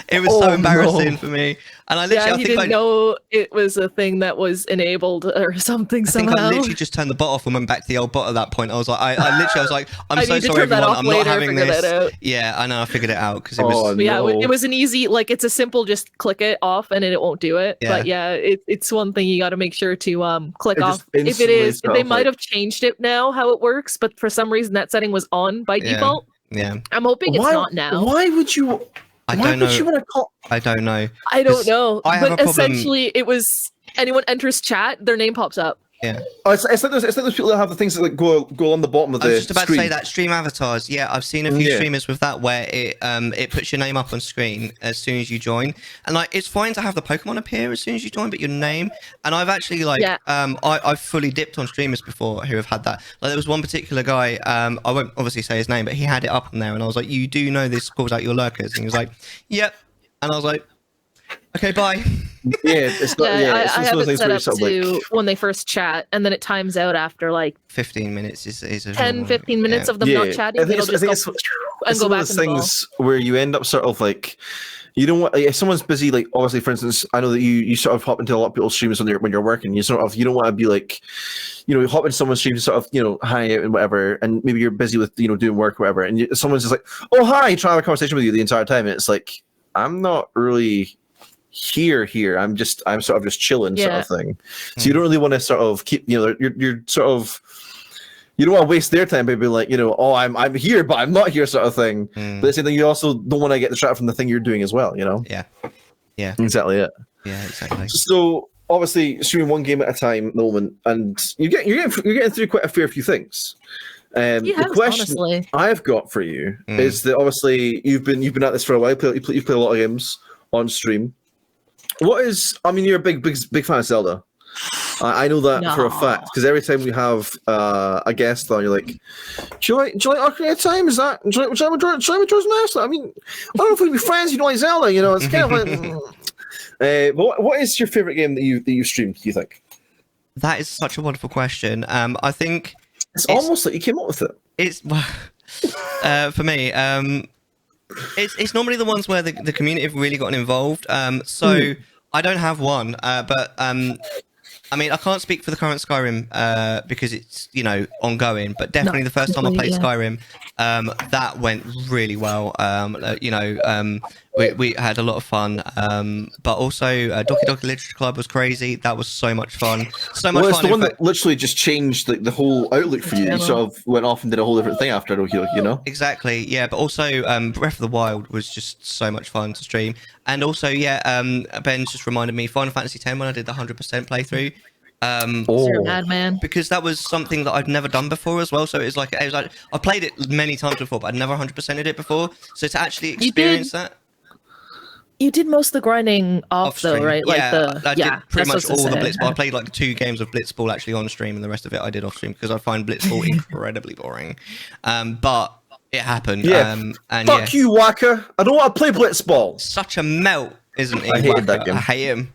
It was so embarrassing for me, and I didn't know it was a thing that was enabled or something. I think I literally just turned the bot off and went back to the old bot at that point. I was like, I was like, I'm so sorry, everyone. I'm not having this. Yeah, I know. I figured it out because it was. It was an easy, like it's a simple, just click it off and it won't do it. Yeah. But yeah, it's one thing you got to make sure to click off. If it is, they might have changed it now how it works, but for some reason that setting was on by default. Yeah. I'm hoping it's not now. Why would you? I don't know. I don't know. But essentially, it was anyone enters chat, their name pops up. Yeah. Oh, it's like those people that have the things that like go on the bottom of the screen. I was just about to say that stream avatars. Yeah, I've seen a few streamers with that where it puts your name up on screen as soon as you join, and like it's fine to have the Pokemon appear as soon as you join, but your name. And I've actually I've fully dipped on streamers before who have had that. Like there was one particular guy, I won't obviously say his name, but he had it up on there, and I was like, "You do know this calls out your lurkers?" And he was like, "Yep," and I was like, "Okay, bye." It's not, I have it set up to when they first chat, and then it times out after like 15 minutes. Is 10-15 minutes of them not chatting. It'll just go and go back to things where you end up sort of like, you don't want, like, if someone's busy, like obviously, for instance, I know that you sort of hop into a lot of people's streams when you're working. You don't want to be like, you hop into someone's stream to sort of hang out and whatever, and maybe you're busy with doing work or whatever, and someone's just like, "Oh hi," trying to have a conversation with you the entire time, and it's like, I'm not really here. I'm sort of just chilling sort of thing. So you don't really want to sort of keep, you're sort of, you don't want to waste their time by being like, oh, I'm here, but I'm not here sort of thing. But at the same thing, you also don't want to get distracted from the thing you're doing as well, Yeah. Exactly it. Yeah, exactly. So obviously streaming one game at a time at the moment, and you're getting through quite a fair few things. The question honestly I've got for you is that obviously you've been at this for a while. You've played a lot of games on stream. You're a big fan of Zelda. I know that for a fact, because every time we have a guest on, you're like, do you like Ocarina of Time? Is that, do you like Majora's Mask? I mean, I don't know if we'd be friends, you don't like Zelda, it's kind of like... But what is your favorite game that you streamed, do you think? That is such a wonderful question. I think... It's almost like you came up with it. It's... for me... It's normally the ones where the community have really gotten involved. So I don't have one, but I mean, I can't speak for the current Skyrim because it's ongoing. But definitely the first time I played Skyrim, that went really well. we had a lot of fun. But also, Doki Doki Literature Club was crazy. That was so much fun. So much well, fun. It's the one that literally just changed the whole outlook for you. You sort of went off and did a whole different thing after Doki Doki, you know? Exactly, yeah. But also, Breath of the Wild was just so much fun to stream. And also, Ben's just reminded me, Final Fantasy X, when I did the 100% playthrough. You're a madman. Because that was something that I'd never done before as well. So it was like I played it many times before, but I'd never 100%ed it before. So to actually experience that. You did most of the grinding off though, right? I did pretty much all the Blitzball. I played like 2 games of Blitzball actually on stream, and the rest of it I did off stream because I find Blitzball incredibly boring. But it happened. Yeah. Fuck you, Waka. I don't want to play Blitzball. Such a melt, isn't he? I hated that game. I hate him.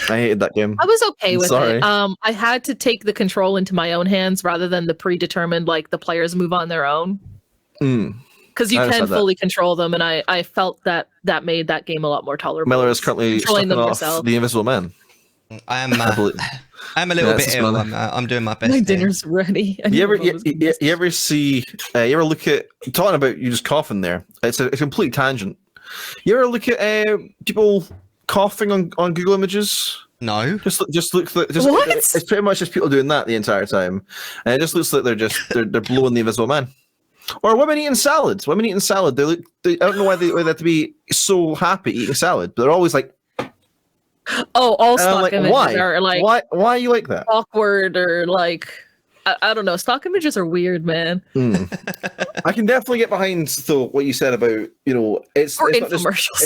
I hated that game. I was okay with it. I had to take the control into my own hands rather than the predetermined, like the players move on their own. Because you can fully control them, and I felt that made that game a lot more tolerable. Mellar is currently sucking off the Invisible Man. I'm a little bit ill. I'm doing my best. My dinner's ready. You ever see? You ever look at talking about you just coughing there? It's a complete tangent. You ever look at people coughing on Google Images? No. Just looks like what? It's pretty much just people doing that the entire time, and it just looks like they're blowing the Invisible Man. Or women eating salads. Women eating salad. I don't know why they have to be so happy eating salad, but they're always like. Oh, all stock images are like. Why are you like that? Awkward or like. I don't know. Stock images are weird, man. I can definitely get behind what you said about it's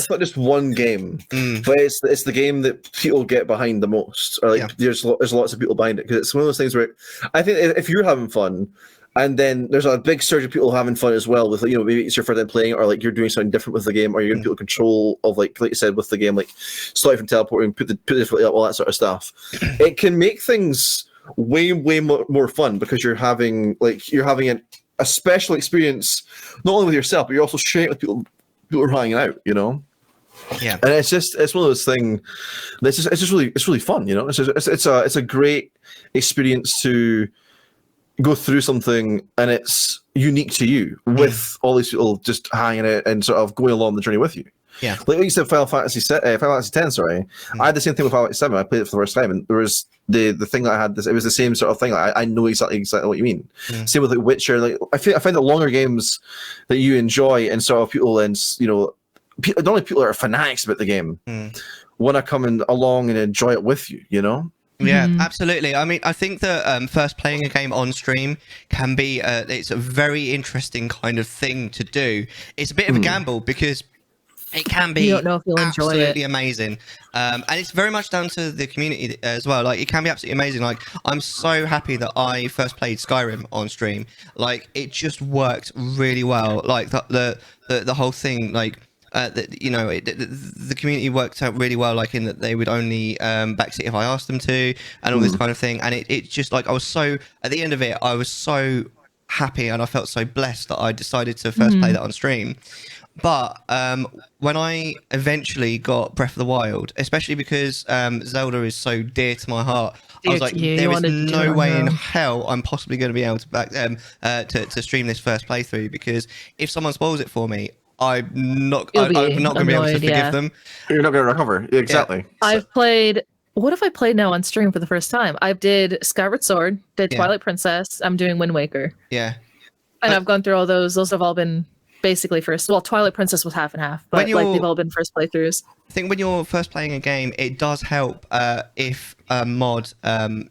not just one game, but it's the game that people get behind the most. Or like there's lots of people behind it because it's one of those things where I think if you're having fun, and then there's a big surge of people having fun as well with maybe it's your first time playing or like you're doing something different with the game or you're giving people control of like you said with the game like start from teleporting, put the differently up, all that sort of stuff. It can make things way more fun because you're having a special experience not only with yourself but you're also sharing it with people who are hanging out, Yeah, and it's one of those things. It's really fun, It's a great experience to go through something and it's unique to you with all these people just hanging out and sort of going along the journey with you. Yeah, like you said, Final Fantasy X. Sorry, I had the same thing with Final Fantasy 7. I played it for the first time, and there was the thing that I had. It was the same sort of thing. I know exactly what you mean. Same with like Witcher. Like I find that longer games that you enjoy and sort of people and not only people that are fanatics about the game want to come along and enjoy it with you. Yeah, absolutely. I mean, I think that first playing a game on stream can be it's a very interesting kind of thing to do. It's a bit of a gamble because it can be you don't know if you'll enjoy absolutely it. Amazing. And it's very much down to the community as well. Like, it can be absolutely amazing. Like, I'm so happy that I first played Skyrim on stream. Like, it just worked really well. Like, the whole thing, like, the community worked out really well, like in that they would only backseat if I asked them to, and all this kind of thing. And it just like I was so at the end of it, I was so happy and I felt so blessed that I decided to first play that on stream. But when I eventually got Breath of the Wild, especially because Zelda is so dear to my heart, I was like, there is no way in hell I'm possibly going to be able to to stream this first playthrough, because if someone spoils it for me, I'm not going to be able to forgive them. You're not going to recover. Exactly. Yeah. I've played. What have I played now on stream for the first time? I've did Skyward Sword, did Twilight Princess. I'm doing Wind Waker. Yeah. And I've gone through all those. Those have all been basically first. Well, Twilight Princess was half and half, but like they've all been first playthroughs. I think when you're first playing a game, it does help if a mod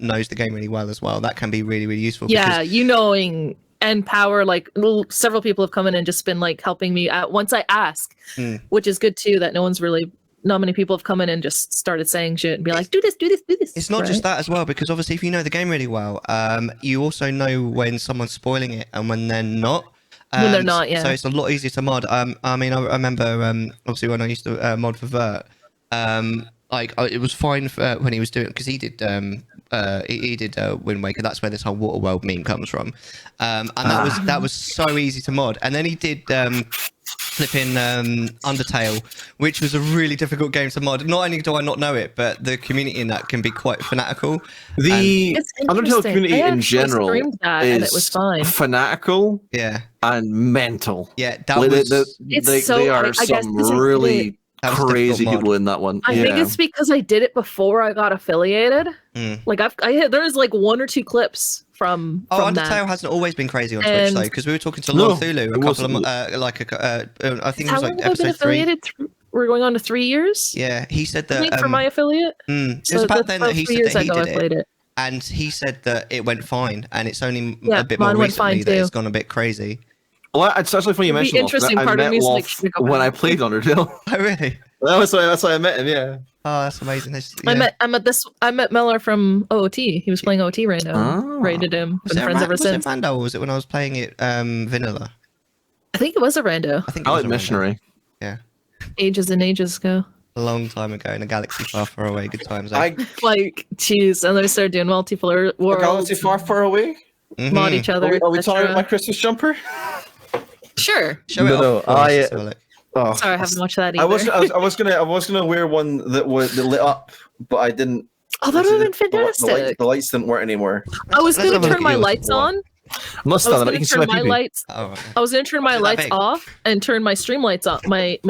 knows the game really well as well. That can be really, really useful. Yeah, knowing and power, like several people have come in and just been like helping me out once I ask, which is good too, that not many people have come in and just started saying shit and be like, do this. It's not just that as well, because obviously if you know the game really well, you also know when someone's spoiling it and when they're not. When they're not, yeah. So it's a lot easier to mod. I mean, I remember obviously when I used to mod for Vert, it was fine for when he was doing, because he did Wind Waker. That's where this whole water world meme comes from, and that was so easy to mod. And then he did flipping Undertale, which was a really difficult game to mod. Not only do I not know it, but the community in that can be quite fanatical. The Undertale community in general is and it was fine. Fanatical, yeah, and mental. Yeah, that was. They are some really crazy people in that one. I think it's because I did it before I got affiliated. Like there's like 1 or 2 clips from Undertale that. hasn't always been crazy on Twitch though, because we were talking to Lord Thulu a couple of I think it was like episode 3. We're going on to 3 years. Yeah, he said that I think for my affiliate. It was about then that he said that he did it. it. And he said that it went fine, and it's only a bit mine more went fine recently that too. it's gone a bit crazy. Well, it's actually funny you mentioned The interesting part of me is like when I played Undertale. Oh, really? That's why I met him. Yeah. Oh, that's amazing. I met Mellar from OOT. He was playing OOT right now. Rated him. Been friends ever since. Was it Rando, or was it when I was playing it vanilla? I think it was a rando. I think it was a missionary. Yeah. Ages and ages ago. A long time ago in a galaxy far, far away. Good times. Jeez, and they started doing multiplayer worlds. A galaxy far, far away. Mod each other. Are we talking about my Christmas jumper? Sure. Show it off. Sorry, I haven't watched that either. I was gonna wear one that lit up, but I didn't. Oh, that would have been fantastic. The lights didn't work anymore. I was gonna turn my lights on. I was gonna turn my lights. I was gonna turn my lights off and turn my stream lights on, my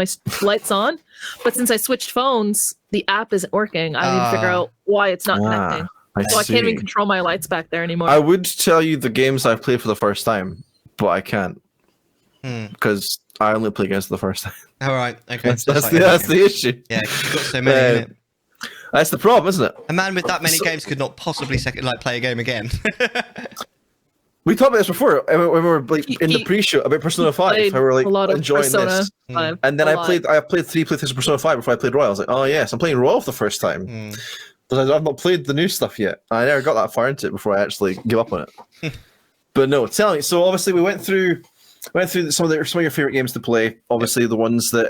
lights on. But since I switched phones, the app isn't working. I need to figure out why it's not connecting. I can't even control my lights back there anymore. I would tell you the games I've played for the first time, but I can't because I only play games for the first time. All right, okay. That's the issue. Yeah, you've got so many. In it. That's the problem, isn't it? A man with that many games could not possibly play a game again. We talked about this before when we were like in the pre-show about Persona 5. I were like enjoying this, and then I played 3 playthroughs of Persona 5 before I played Royal. I was like, oh yes, I'm playing Royal for the first time. But I've not played the new stuff yet. I never got that far into it before I actually give up on it. But no, tell me. So obviously we went through some of your favorite games to play. Obviously the ones that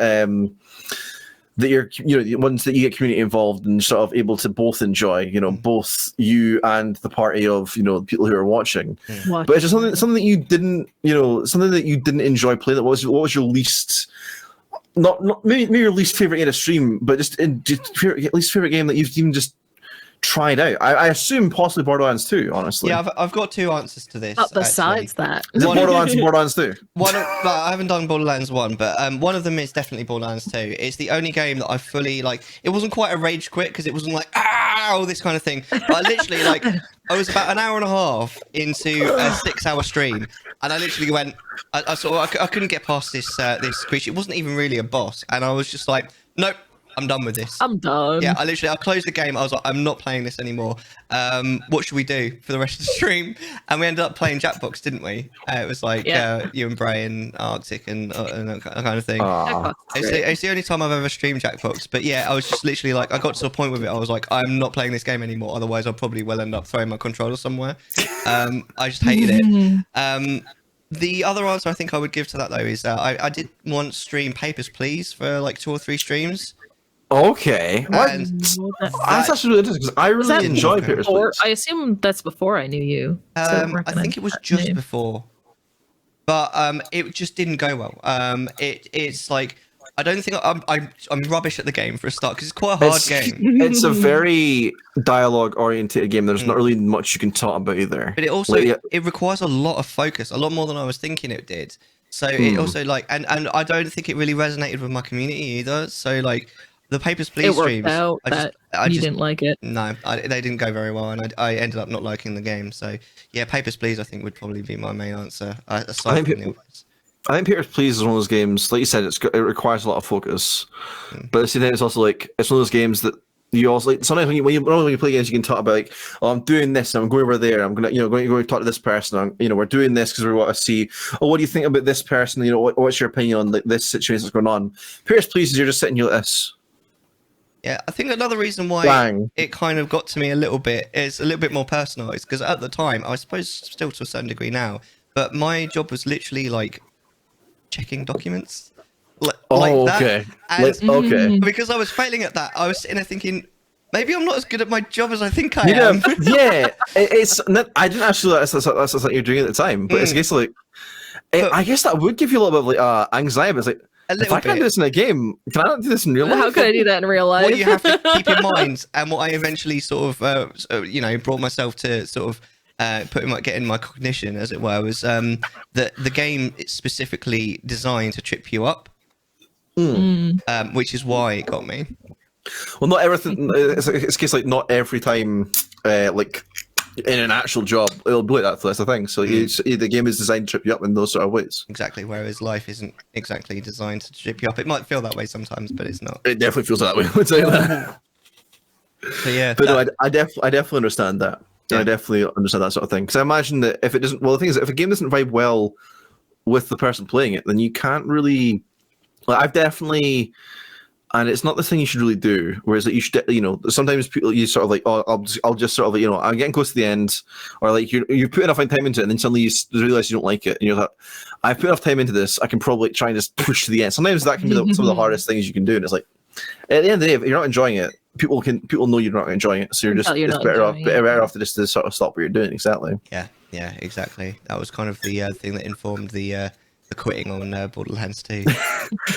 the ones that you get community involved and sort of able to both enjoy, both you and the party of, the people who are watching. But it's just something that you didn't, something that you didn't enjoy playing. What was your least, not maybe your least favorite game to stream, but just least favorite game that you've even just tried out? I assume possibly Borderlands 2, honestly. Yeah, I've got 2 answers to this. But besides that, is it Borderlands and Borderlands 2? I haven't done Borderlands 1, but one of them is definitely Borderlands 2. It's the only game that I fully it wasn't quite a rage quit because it wasn't like all this kind of thing. But I literally I was about an hour and a half into a 6-hour stream, and I literally went. I couldn't get past this creature. It wasn't even really a boss, and I was just like, nope. I'm done with this. I'm done. Yeah, I closed the game. I was like, I'm not playing this anymore. What should we do for the rest of the stream? And we ended up playing Jackbox, didn't we? It was like you and Bray and Arctic and that kind of thing. It's the only time I've ever streamed Jackbox. But yeah, I was just literally like, I got to a point with it. I was like, I'm not playing this game anymore. Otherwise, I probably will end up throwing my controller somewhere. I just hated it. The other answer I think I would give to that though is I did once stream Papers, Please for like 2 or 3 streams. Okay. That's actually really interesting because I really enjoy Papers, Please. I assume that's before I knew you. I think it was just before, but it just didn't go well. It's like I don't think I'm rubbish at the game for a start because it's quite a hard game. It's a very dialogue oriented game. There's not really much you can talk about either. But it also it requires a lot of focus, a lot more than I was thinking it did. So it also and I don't think it really resonated with my community either. So the Papers, Please streams. I just didn't like it. No, they didn't go very well, and I ended up not liking the game. So yeah, Papers, Please, I think would probably be my main answer. Aside from the others. I think Papers, Please is one of those games, like you said, it requires a lot of focus. But at the same time, it's also it's one of those games that you also sometimes when you play games, you can talk about I'm doing this, and I'm going over there, I'm gonna going to talk to this person, we're doing this because we want to see. What do you think about this person? What's your opinion on this situation that's going on? Papers, Please is you're just sitting here like this. Yeah, I think another reason why it kind of got to me a little bit is a little bit more personalised because at the time, I suppose still to a certain degree now, but my job was literally checking documents. Okay. Okay. Because I was failing at that, I was sitting there thinking, maybe I'm not as good at my job as I think I am. Yeah, I didn't actually realize that's what you're doing at the time, but it's basically, I guess that would give you a little bit of like anxiety. It's if I can't do this in a game, can I not do this in real life? How could I do that in real life? What you have to keep in mind, and what I eventually sort of, brought myself to sort of getting my cognition, as it were, was that the game is specifically designed to trip you up. which is why it got me. Well, not everything. It's a case like not every time, like in an actual job, it'll do it. That's the thing. So the game is designed to trip you up in those sort of ways. Exactly. Whereas life isn't exactly designed to trip you up. It might feel that way sometimes, but it's not. It definitely feels that way. I'd say that. So yeah. But no, I definitely understand that. Yeah. I definitely understand that sort of thing. Because I imagine that if it doesn't, well, the thing is, if a game doesn't vibe well with the person playing it, then you can't really. Like, I've definitely. And it's not the thing you should really do. Whereas that you should, sometimes people you sort of like, oh, I'll just sort of, I'm getting close to the end, or like you put enough time into it, and then suddenly you realize you don't like it, and you're like, I've put enough time into this, I can probably try and just push to the end. Sometimes that can be some of the hardest things you can do, and it's like, at the end of the day, if you're not enjoying it, people know you're not enjoying it, so you're just it's better off to just to sort of stop what you're doing. Exactly. Yeah, exactly. That was kind of the thing that informed the quitting on Borderlands 2.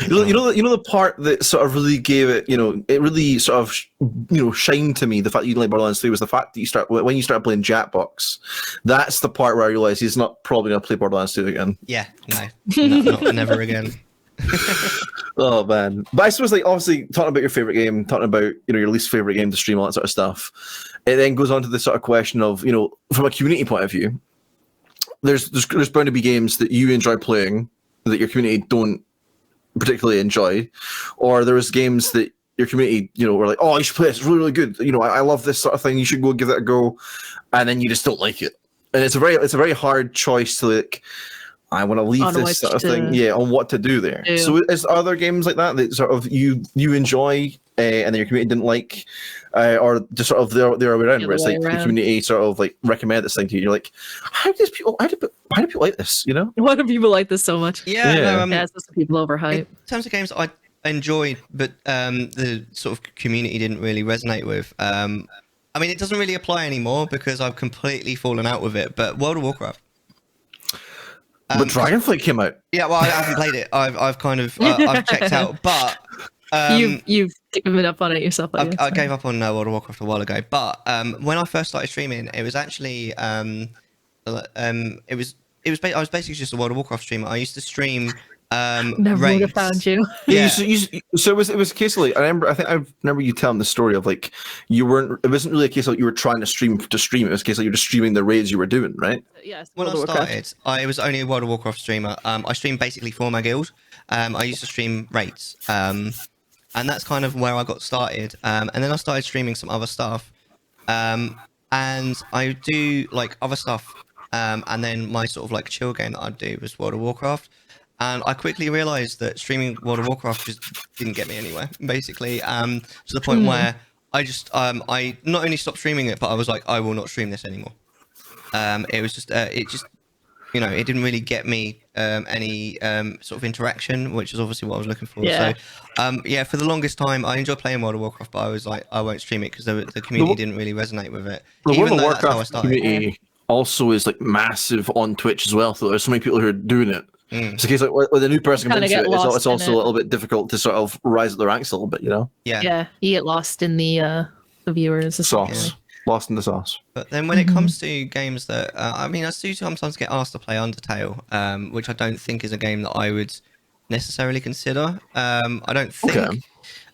you know the part that sort of really gave it, it really sort of shined to me. The fact that you didn't like Borderlands 3 was the fact that when you started playing Jackbox. That's the part where I realized he's not probably going to play Borderlands 2 again. Yeah, no, never again. Oh man! But I suppose, like, obviously talking about your favorite game, talking about your least favorite game to stream, all that sort of stuff, it then goes on to the sort of question of from a community point of view. There's bound to be games that you enjoy playing that your community don't particularly enjoy, or there's games that your community, were like, oh, you should play this, it's really, really good. I love this sort of thing. You should go give it a go, and then you just don't like it. And it's a very hard choice to like. I want to leave this sort of thing, on what to do there. Yeah. So, are there games like that sort of you enjoy and then your community didn't like, or just sort of the other way around, where it's like the community sort of like recommend this thing to you? You're like, why do people like this? Why do people like this so much? Yeah, it's just people overhype. In terms of games I enjoyed, but the sort of community didn't really resonate with. I mean, it doesn't really apply anymore because I've completely fallen out with it. But World of Warcraft. But Dragonflight came out. Yeah, well, I haven't played it. I've kind of I've checked out, but you've given up on it yourself. I gave up on World of Warcraft a while ago. But when I first started streaming, it was actually I was basically just a World of Warcraft streamer. I used to stream. Never would have found you. Yeah. So it was a case of like, I remember you telling the story of like it wasn't really a case of you were trying to stream. It was a case of you were just streaming the raids you were doing, right? Yes. When I started, I was only a World of Warcraft streamer. I streamed basically for my guild. I used to stream raids, and that's kind of where I got started. And then I started streaming some other stuff, and I do like other stuff. And then my sort of like chill game that I'd do was World of Warcraft. And I quickly realised that streaming World of Warcraft just didn't get me anywhere, basically, to the point where I just, I not only stopped streaming it, but I was like, I will not stream this anymore. It was just, it didn't really get me any sort of interaction, which is obviously what I was looking for. Yeah. So, for the longest time, I enjoyed playing World of Warcraft, but I was like, I won't stream it because the community didn't really resonate with it. The Even World of though that's how I Warcraft started. community also is like massive on Twitch as well. So there's so many people who are doing it. It's a case like when the new person comes into it, it's also a little bit difficult to sort of rise up the ranks a little bit, Yeah, you get lost in the viewers. Sauce. Lost in the sauce. But then when it comes to games that, I do sometimes get asked to play Undertale, which I don't think is a game that I would necessarily consider. I don't think. Okay.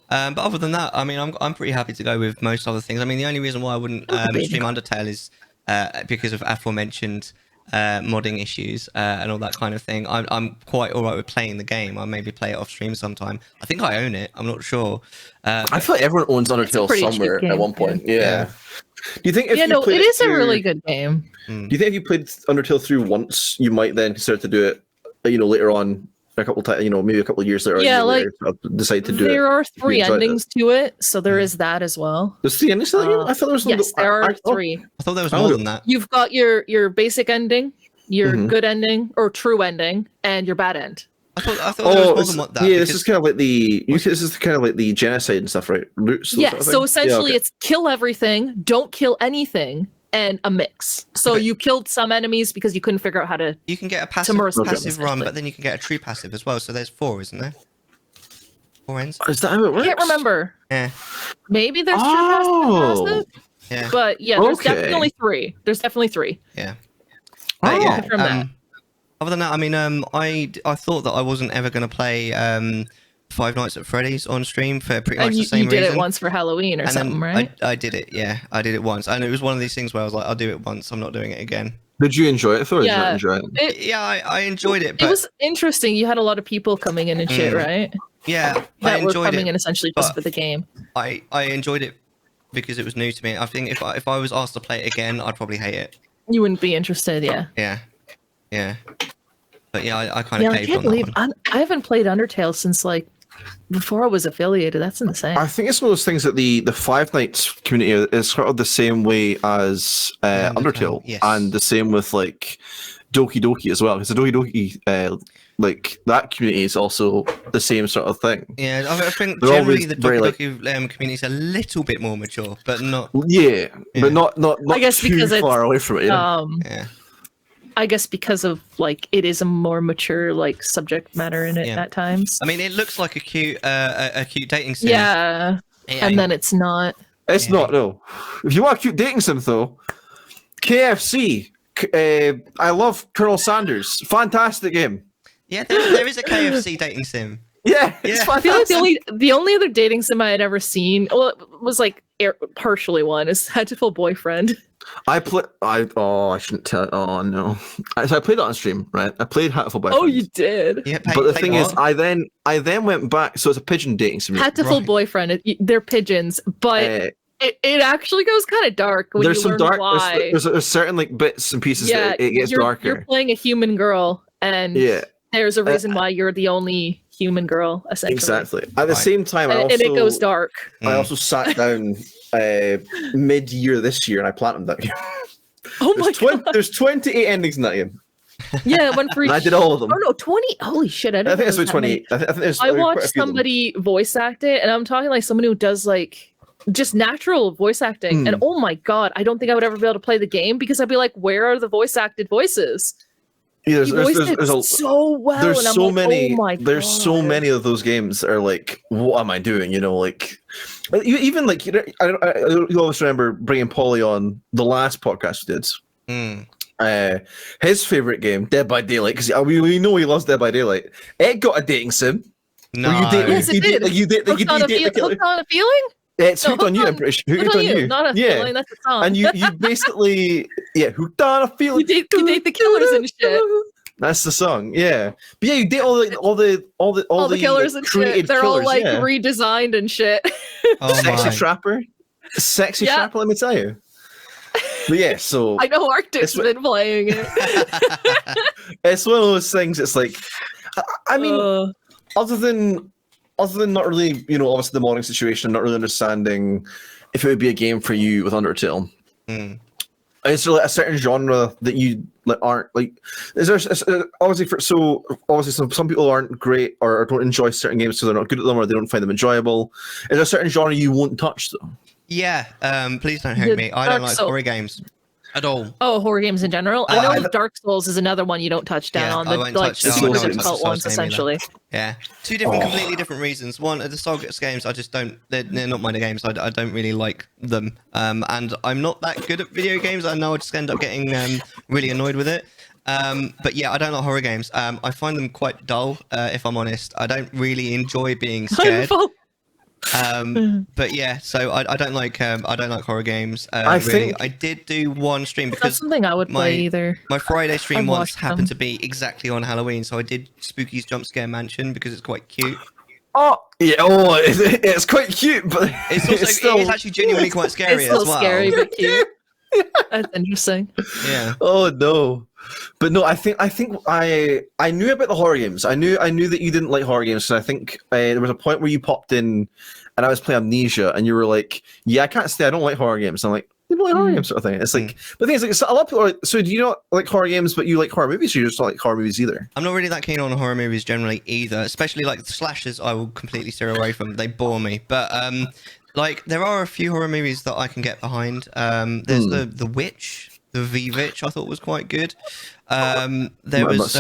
But other than that, I mean, I'm pretty happy to go with most other things. I mean, the only reason why I wouldn't stream Undertale is because of aforementioned modding issues and all that kind of thing. I'm quite alright with playing the game. I maybe play it off stream sometime. I think I own it. I'm not sure. I feel like everyone owns Undertale somewhere at one point. Yeah. Do you think? If it is a really good game. Do you think if you played Undertale through once, you might then consider to do it? Later on, a couple times. Maybe a couple of years later. Yeah, later, decide to do it. There are 3 endings to it, so there is that as well. There's 3 endings to the game? I thought there was. Yes, there are 3. I thought there was more than that. You've got your basic ending, your good ending or true ending, and your bad end. I thought there was more than that. Yeah, this is kind of like the genocide and stuff, right? Roots. Yeah, so essentially it's kill everything, don't kill anything, and a mix. So you killed some enemies because you couldn't figure out how to. You can get a passive run, but then you can get a true passive as well. So there's 4, isn't there? 4 ends. Is that how it works? I can't remember. Yeah. Maybe there's true passive. Yeah. But yeah, there's definitely 3. There's definitely 3. Yeah. That. Other than that, I mean, I thought that I wasn't ever going to play Five Nights at Freddy's on stream for pretty much and the same you did reason. it once for Halloween or And something, then right? I did it, yeah. I did it once. And it was one of these things where I was like, I'll do it once, I'm not doing it again. Did you enjoy it, Thor? Or did you not enjoy it? Yeah, I enjoyed it. But it was interesting. You had a lot of people coming in and shit, right? Yeah, that I enjoyed were coming it, in essentially just for the game. I enjoyed it because it was new to me. I think if I was asked to play it again, I'd probably hate it. You wouldn't be interested, yeah. Yeah. But yeah, I kind of caved on that one. I haven't played Undertale since like before I was affiliated. That's insane. I think it's one of those things that the Five Nights community is sort of the same way as Undertale, yes. and the same with like Doki Doki as well. Because the Doki Doki, like that community is also the same sort of thing. Yeah, I think generally the Doki Doki community is a little bit more mature, but not. Yeah, but not I guess too because far away from it. Yeah. I guess because of like it is a more mature like subject matter in it at times. I mean, it looks like a cute dating sim. Yeah, and then it's not. It's not though. If you want a cute dating sim though, KFC. I love Colonel Sanders. Fantastic game. Yeah, there is a KFC dating sim. Yeah, it's fantastic. I feel like the only other dating sim I had ever seen, well, it was like partially one, is Hatful Boyfriend. I shouldn't tell. Oh no! So I played it on stream, right? I played Hatful Boyfriend. Oh, you did. Yeah, but the thing is, I then went back. So it's a pigeon dating sim. Hatful Boyfriend. They're pigeons, but it actually goes kind of dark when there's you some learn dark. why. There's certain like bits and pieces that it gets darker. You're playing a human girl, and there's a reason why you're the only human girl, essentially. Exactly. At the same time, and it goes dark. I also sat down mid-year this year and I platinumed that game. Oh my god! There's 28 endings in that game. Yeah, one for each. I did all of them. Oh no, 20! Holy shit! I think it's 28. I watched somebody voice act it, and I'm talking like someone who does like just natural voice acting. And oh my god, I don't think I would ever be able to play the game because I'd be like, where are the voice acted voices? Yeah, there's so well. There's and I'm so like, many. Oh my there's god. so many of those games that are like, what am I doing? You know, like even like you always remember bringing Polly on the last podcast we did. His favorite game, Dead by Daylight, because we know he loves Dead by Daylight. It got a dating sim. No, yes, it did. Hooked on a feeling. It's Hooked on You. I'm pretty sure. Hooked on You. Not a feeling. That's a song. And you basically Hooked on a Feeling. You date the killers and shit. That's the song, yeah. But yeah, you date all the killers and shit. They're all like redesigned and shit. Sexy Trapper, Trapper. Let me tell you. But yeah, so I know Arctic's been playing it. It's one of those things. It's like, I mean, other than not really, obviously the modding situation, not really understanding if it would be a game for you with Undertale. Is there like a certain genre that you aren't like? Is there obviously some people aren't great or don't enjoy certain games, so they're not good at them or they don't find them enjoyable? Is there a certain genre you won't touch though? Yeah, please don't hate me. I don't like horror games at all. Oh, horror games in general. I know Dark Souls is another one you don't touch down on. The like super difficult ones, essentially. Yeah, two completely different reasons. One, the Souls games, I just don't. They're not my games. I don't really like them. And I'm not that good at video games. I know I just end up getting really annoyed with it. But yeah, I don't like horror games. I find them quite dull, if I'm honest. I don't really enjoy being scared. But yeah, so I don't like horror games. I did do one stream because that's something I would play either. My Friday stream once happened to be exactly on Halloween, so I did Spooky's Jump Scare Mansion because it's quite cute. Oh yeah, it's quite cute, but it's also it's actually genuinely quite scary as well. It's scary but cute. That's interesting. Yeah. Oh no. But no, I think I knew about the horror games. I knew that you didn't like horror games, so I think there was a point where you popped in, and I was playing Amnesia, and you were like, "Yeah, I can't stay. I don't like horror games." And I'm like, "You don't like horror games," sort of thing. It's like, but the thing is, like, so a lot of people are like, "So do you not like horror games, but you like horror movies? Or you just don't like horror movies either?" I'm not really that keen on horror movies generally either, especially like the slashers. I will completely steer away from. They bore me, but like there are a few horror movies that I can get behind. There's the Witch. The V-Witch I thought was quite good. There was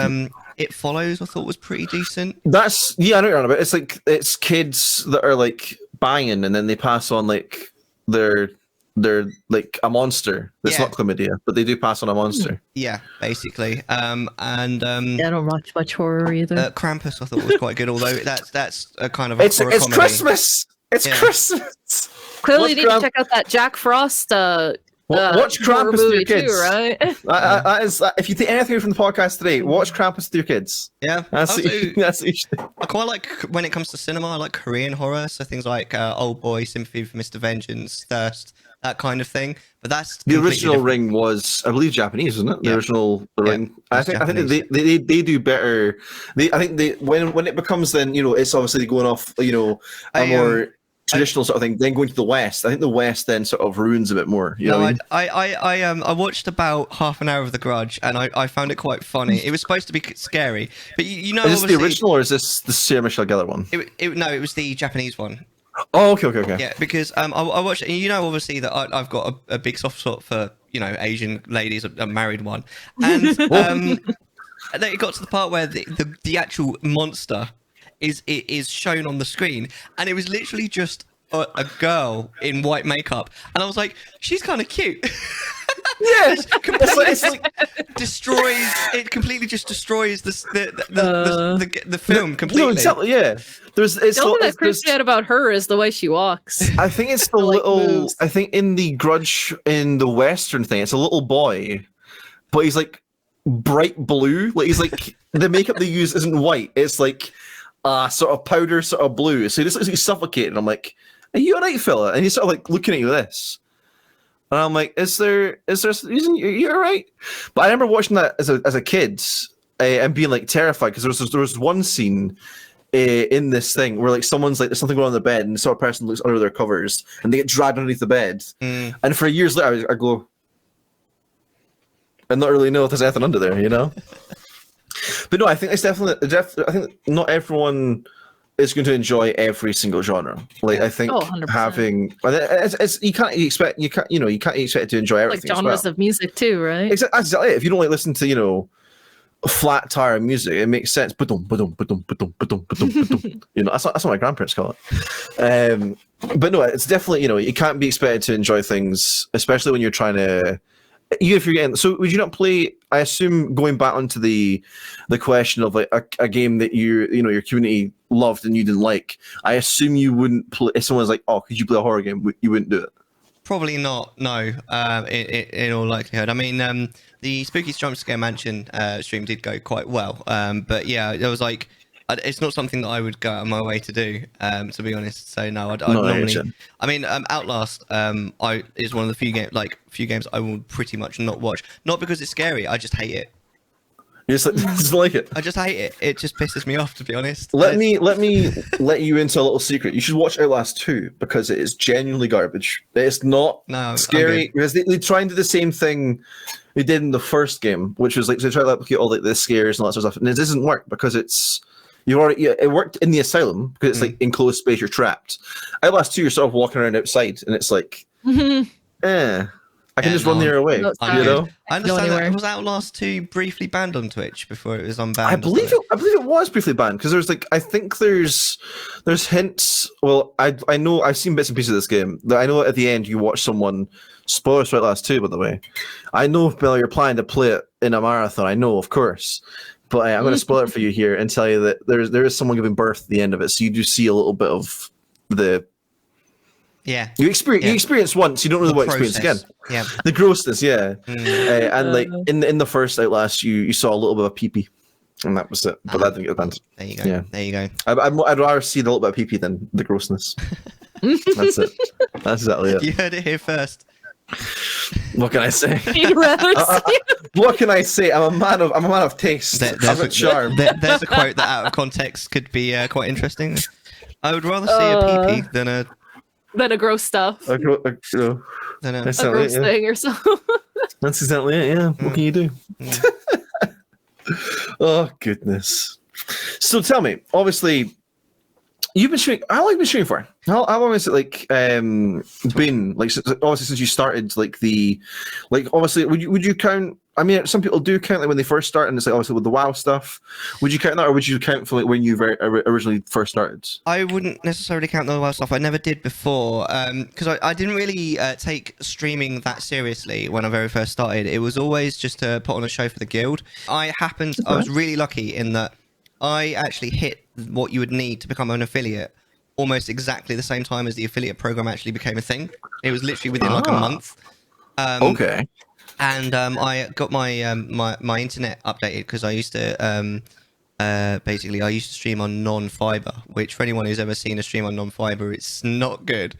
It Follows I thought was pretty decent. I know what you're on about. It's like it's kids that are like banging and then they pass on like their they're like a monster. It's not chlamydia, but they do pass on a monster. Yeah, basically. I don't watch much horror either. Krampus I thought was quite good, although that's a kind of it's comedy. Christmas. It's Christmas. Clearly, you need to check out that Jack Frost. Watch Krampus with your kids, too, right? That is, if you take anything from the podcast today, watch Krampus with your kids. Yeah, that's I quite like when it comes to cinema. I like Korean horror, so things like Old Boy, Sympathy for Mr. Vengeance, Thirst, that kind of thing. But that's the original different. Ring was, I believe, Japanese, wasn't it? The original Ring. I think they do better. I think when it becomes then it's obviously going off a more traditional sort of thing, then going to the West. I think the West then sort of ruins a bit more. You know what I mean? I watched about half an hour of The Grudge, and I found it quite funny. It was supposed to be scary, but is this the original or is this the Sarah Michelle Gellar one? No, it was the Japanese one. Oh, okay. Yeah, because I watched. Obviously that I've got a big soft spot for Asian ladies, a married one, and then it got to the part where the actual monster is shown on the screen, and it was literally just a girl in white makeup, and I was like, she's kind of cute. Yeah, it's like destroys. It completely just destroys the film completely. No, exactly. Yeah, the only thing that creeps me out about her is the way she walks. I think it's the little. Moves. I think in the Grudge in the Western thing, it's a little boy, but he's like bright blue. Like he's like the makeup they use isn't white. It's like sort of powder, sort of blue. So he just looks like he's suffocating. I'm like, are you alright, fella? And he's sort of like looking at you with this. And I'm like, is there a reason you're alright? But I remember watching that as a kid and being like terrified because there was one scene in this thing where like someone's like there's something going on in the bed and the sort of person looks under their covers and they get dragged underneath the bed. And for years later I go, I not really know if there's anything under there, But no, I think it's definitely. I think not everyone is going to enjoy every single genre. Like I think having, you can't expect it to enjoy everything. Like genres of music too, right? Exactly. If you don't like listen to flat tire music, it makes sense. That's what my grandparents call it. But no, it's definitely you can't be expected to enjoy things, especially when you're trying to. Even if you're getting, so would you not play? I assume going back onto the question of like a game that your community loved and you didn't like. I assume you wouldn't play if someone's like, "Oh, could you play a horror game?" You wouldn't do it. Probably not. No. In all likelihood, I mean, the Spooky Jump Scare Mansion stream did go quite well. But yeah, it was like. It's not something that I would go out of my way to do, to be honest. So no, I'd normally. I mean, Outlast is one of the few games I will pretty much not watch. Not because it's scary. I just hate it. You just like it. I just hate it. It just pisses me off, to be honest. Let me let you into a little secret. You should watch Outlast 2 because it is genuinely garbage. It's not scary because they try and do the same thing they did in the first game, which was like they try to replicate all like the scares and all that sort of stuff, and it doesn't work because it's. It worked in the asylum because it's like enclosed space, you're trapped. Outlast 2, you're sort of walking around outside, and it's like, I can just run there away. I understand that. Was Outlast 2 briefly banned on Twitch before it was unbanned? I believe it was briefly banned because there's like I think there's hints. Well, I know I've seen bits and pieces of this game. I know at the end you watch someone. Spoilers for Outlast 2, by the way. I know, Bill, you're planning to play it in a marathon. I know, of course. But I'm going to spoil it for you here and tell you that there is someone giving birth at the end of it, so you do see a little bit of the. Yeah. You experience once, you don't really want to experience again. Yeah. The grossness, yeah. And like in the first Outlast, you saw a little bit of pee-pee, and that was it. But that didn't get banned. There you go. Yeah. There you go. I'd rather see a little bit of pee-pee than the grossness. That's it. That's exactly it. You heard it here first. What can I say? What can I say? I'm a man of taste. I've got charm. There's a quote that out of context could be quite interesting. I would rather see a pee-pee than a gross stuff. Than a gross thing or something. That's exactly it. Yeah. What can you do? Oh goodness. So tell me, obviously. You've been shooting. How long have you been shooting for? How long has it been? Like obviously since you started obviously would you count I mean, some people do count like when they first start, and it's like obviously with the WoW stuff. Would you count that, or would you count for like when you originally first started? I wouldn't necessarily count the WoW stuff. I never did before, because I didn't really take streaming that seriously when I very first started. It was always just to put on a show for the guild. I was really lucky in that I actually hit what you would need to become an affiliate almost exactly the same time as the affiliate program actually became a thing. It was literally within like a month. Okay. And I got my my internet updated because I used to basically I used to stream on non-fiber, which for anyone who's ever seen a stream on non-fiber, it's not good.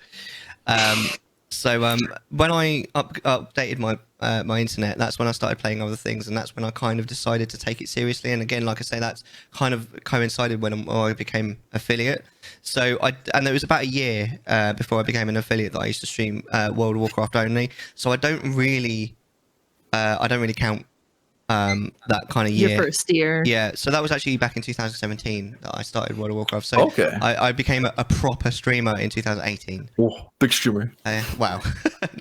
So when I updated my my internet, that's when I started playing other things, and that's when I kind of decided to take it seriously. And again, like I say, that's kind of coincided when I became affiliate. So and it was about a year before I became an affiliate that I used to stream World of Warcraft only. So I don't really count that kind of year. Your first year. Yeah, so that was actually back in 2017 that I started World of Warcraft. So I became a proper streamer in 2018. Oh, big streamer. Wow,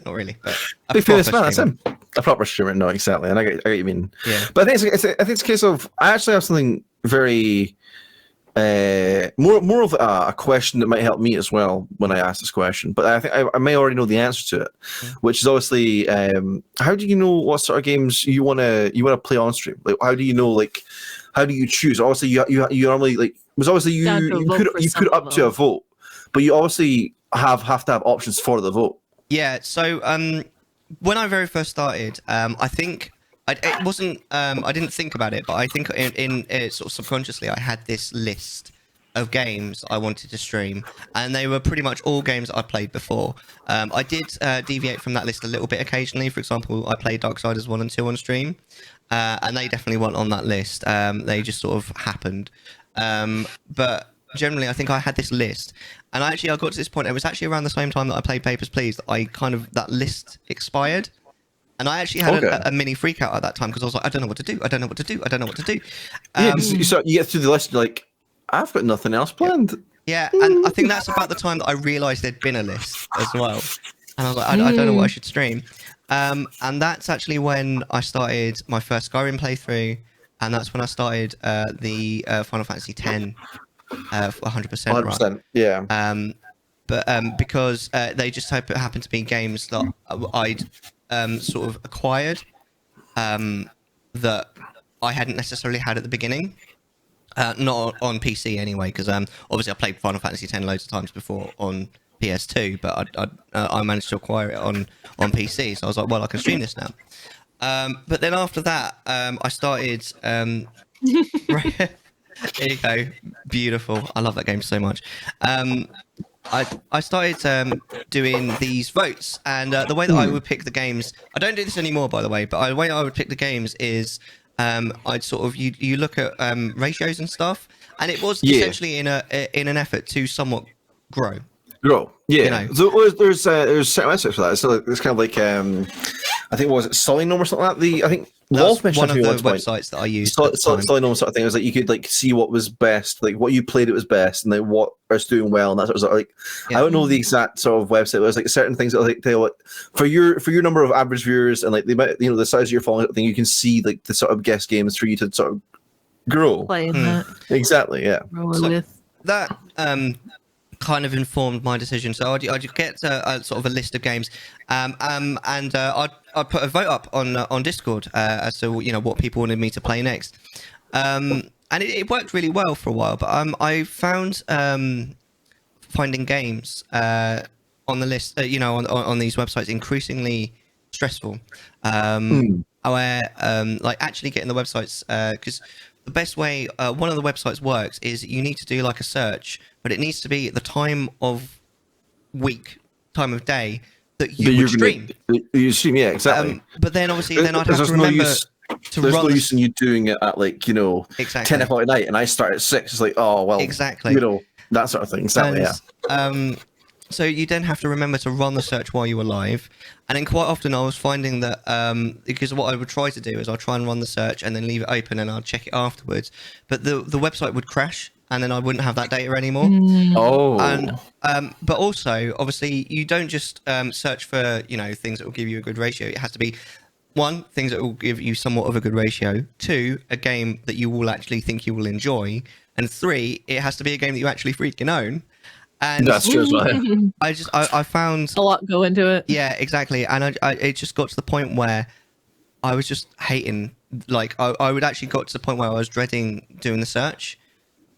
not really, but a big famous man. streamer. That's him. A proper streamer. No, exactly. And I get what you mean. Yeah. But I think it's a case of I actually have something very more of a question that might help me as well when I ask this question, but I think I may already know the answer to it, which is obviously how do you know what sort of games you want to play on stream? Like, how do you know? Like, how do you choose? Obviously, you normally like was obviously you put it up to a vote, but you obviously have to have options for the vote. Yeah. So when I very first started, I think. It wasn't. I didn't think about it, but I think in sort of subconsciously, I had this list of games I wanted to stream, and they were pretty much all games that I played before. I did deviate from that list a little bit occasionally. For example, I played Darksiders 1 and 2 on stream, and they definitely weren't on that list. They just sort of happened. But generally, I think I had this list, and I got to this point. It was actually around the same time that I played Papers, Please that that list expired. And I actually had a mini freak out at that time because I was like, I don't know what to do. I don't know what to do. I don't know what to do. Yeah, so you get through the list, you're like, I've got nothing else planned. Yeah, and I think that's about the time that I realised there'd been a list as well. And I was like, I don't know what I should stream. And that's actually when I started my first Skyrim playthrough, and that's when I started the Final Fantasy X 100% run. Yeah. But because they just happened to be games that I'd sort of acquired that I hadn't necessarily had at the beginning, not on PC anyway, because obviously I played Final Fantasy X loads of times before on PS2, but I managed to acquire it on PC, so I was like, well, I can stream this now. But then after that, I started. There you go, beautiful. I love that game so much. I started doing these votes, and the way that I would pick the games, I don't do this anymore, by the way, but the way I would pick the games is I'd sort of you look at ratios and stuff, and it was essentially in an effort to somewhat grow. Yeah. You know? So there's certain aspects for that. So it's kind of like I think was it Solynome or something like that. I think That's one of the websites that I used. Solynome sort of thing. It was like you could like see what was best, like what you played it was best, and then what is doing well, and that sort of like. Yeah. I don't know the exact sort of website. It was like certain things that like they like for your number of average viewers and like the size of your following thing, you can see like the sort of guest games for you to sort of grow. Playing that. Exactly. Yeah. So that kind of informed my decision. So I'd get a sort of a list of games, and I'd put a vote up on Discord as to what people wanted me to play next, and it worked really well for a while. But I found finding games on the list, on these websites increasingly stressful. Where like actually getting the websites, because the best way one of the websites works is you need to do like a search, but it needs to be at the time of week, time of day that you would stream. You stream, yeah, exactly. But then obviously I'd have to remember to there's run no use in you doing it at like 10 o'clock at night, and I start at 6. It's like, oh well, exactly, that sort of thing. Exactly, yeah. So you then have to remember to run the search while you were live. And then quite often I was finding that, because what I would try to do is I'll try and run the search and then leave it open and I'll check it afterwards. But the website would crash and then I wouldn't have that data anymore. Oh. And, but also, obviously, you don't just search for, things that will give you a good ratio. It has to be one, things that will give you somewhat of a good ratio. Two, a game that you will actually think you will enjoy. And three, it has to be a game that you actually freaking own. And that's true as well. I found a lot go into it. Yeah, exactly. And it just got to the point where I was just hating. Like, I would actually got to the point where I was dreading doing the search.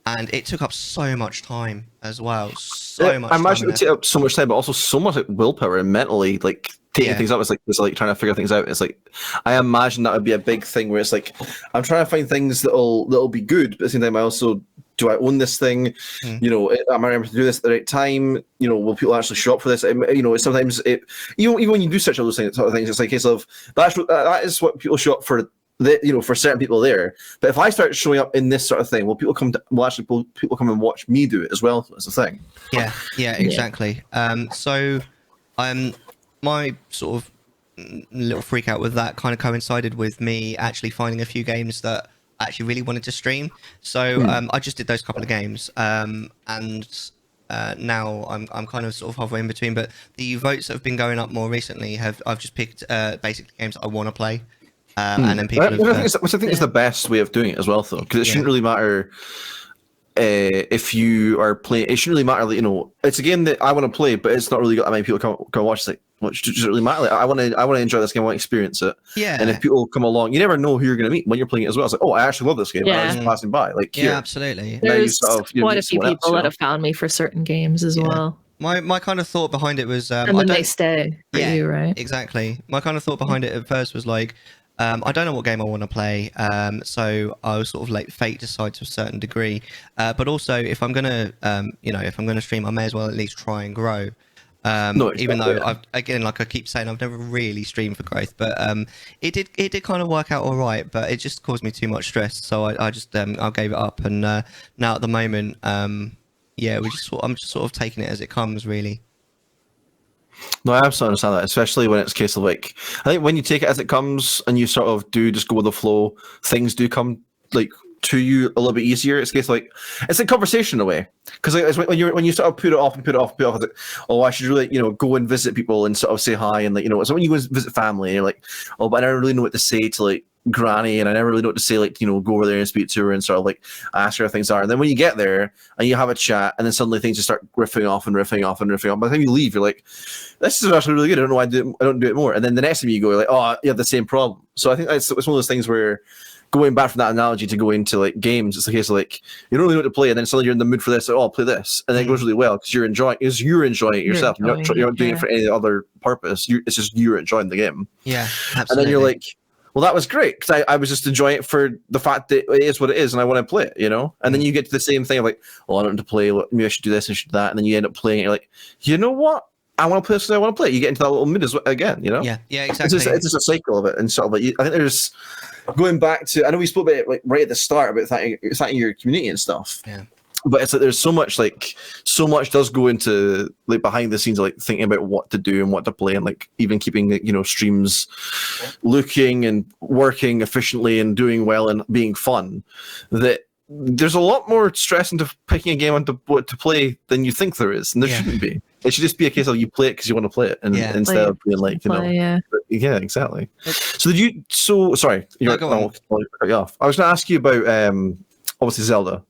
And it took up so much time as well. So much I imagine time. it would take up so much time, but also so much like willpower and mentally, like taking things up. It's like trying to figure things out. It's like, I imagine that would be a big thing where it's like, I'm trying to find things that'll be good, but at the same time, I also, do I own this thing? You know, am I able to do this at the right time? You know, will people actually show up for this? You know, sometimes even when you do such all those things, it's like a case of that is what people show up for. You know, for certain people there, but if I start showing up in this sort of thing, will people come and watch me do it as well? That's the thing. Yeah, exactly. So, my sort of little freak out with that kind of coincided with me actually finding a few games that I actually really wanted to stream. So I just did those couple of games, and now I'm kind of sort of halfway in between. But the votes that have been going up more recently I've just picked basically games that I want to play. And then people which I think is the best way of doing it as well, though, because it shouldn't really matter if you are playing. It shouldn't really matter, you know, it's a game that I want to play, but it's not really got that many people come watch. It's like, does it really matter? Like, I want to enjoy this game, I want to experience it. Yeah. And if people come along, you never know who you're going to meet when you're playing it as well. It's like, oh, I actually love this game. I was just passing by. Like, yeah, absolutely. There's quite a few people that have found me for certain games as well. My kind of thought behind it was, and then they stay for you, right? Exactly. My kind of thought behind it at first was like, I don't know what game I want to play, so I was sort of like fate decide to a certain degree. But also, if I'm gonna, if I'm gonna stream, I may as well at least try and grow. Even though like I keep saying, I've never really streamed for growth, but it did kind of work out all right. But it just caused me too much stress, so I just I gave it up. And now at the moment, I'm just sort of taking it as it comes, really. No, I absolutely understand that, especially when it's a case of like, I think when you take it as it comes and you sort of do just go with the flow, things do come like to you a little bit easier. It's a case of like, it's a conversation in a way, because like, when you sort of put it off, it's like, oh, I should really, you know, go and visit people and sort of say hi, and like, you know, so when you go and visit family, you're like, oh, but I never really know what to say to like Granny, and I never really know what to say, like, you know, go over there and speak to her and sort of like ask her how things are. And then when you get there and you have a chat, and then suddenly things just start riffing off. By the time you leave, you're like, this is actually really good. I don't know why I don't do it more. And then the next time you go, you're like, oh, you have the same problem. So I think it's one of those things where, going back from that analogy to go into like games, it's a case of like, you don't really know what to play, and then suddenly you're in the mood for this, like, oh, I'll play this, and then it goes really well because you're enjoying it yourself. You're not doing it for any other purpose. It's just you're enjoying the game. Yeah, absolutely. And then you're like, well, that was great, because I was just enjoying it for the fact that it is what it is, and I want to play it, you know? And then you get to the same thing of like, oh, I don't know to play, maybe I should do this and should do that, and then you end up playing it, you're like, you know what? I want to play this because I want to play it. You get into that little mood again, you know? Yeah, exactly. It's just a cycle of it, and sort of like, I think there's, going back to, I know we spoke about it like right at the start about thanking your community and stuff. Yeah. But it's like there's so much does go into like behind the scenes of like thinking about what to do and what to play, and like even keeping, you know, streams looking and working efficiently and doing well and being fun, that there's a lot more stress into picking a game on what to play than you think there is, and there shouldn't be. It should just be a case of you play it because you want to play it, and instead of being like, you know, yeah, exactly. So did you? So sorry, I'll cut you off. I was going to ask you about obviously Zelda.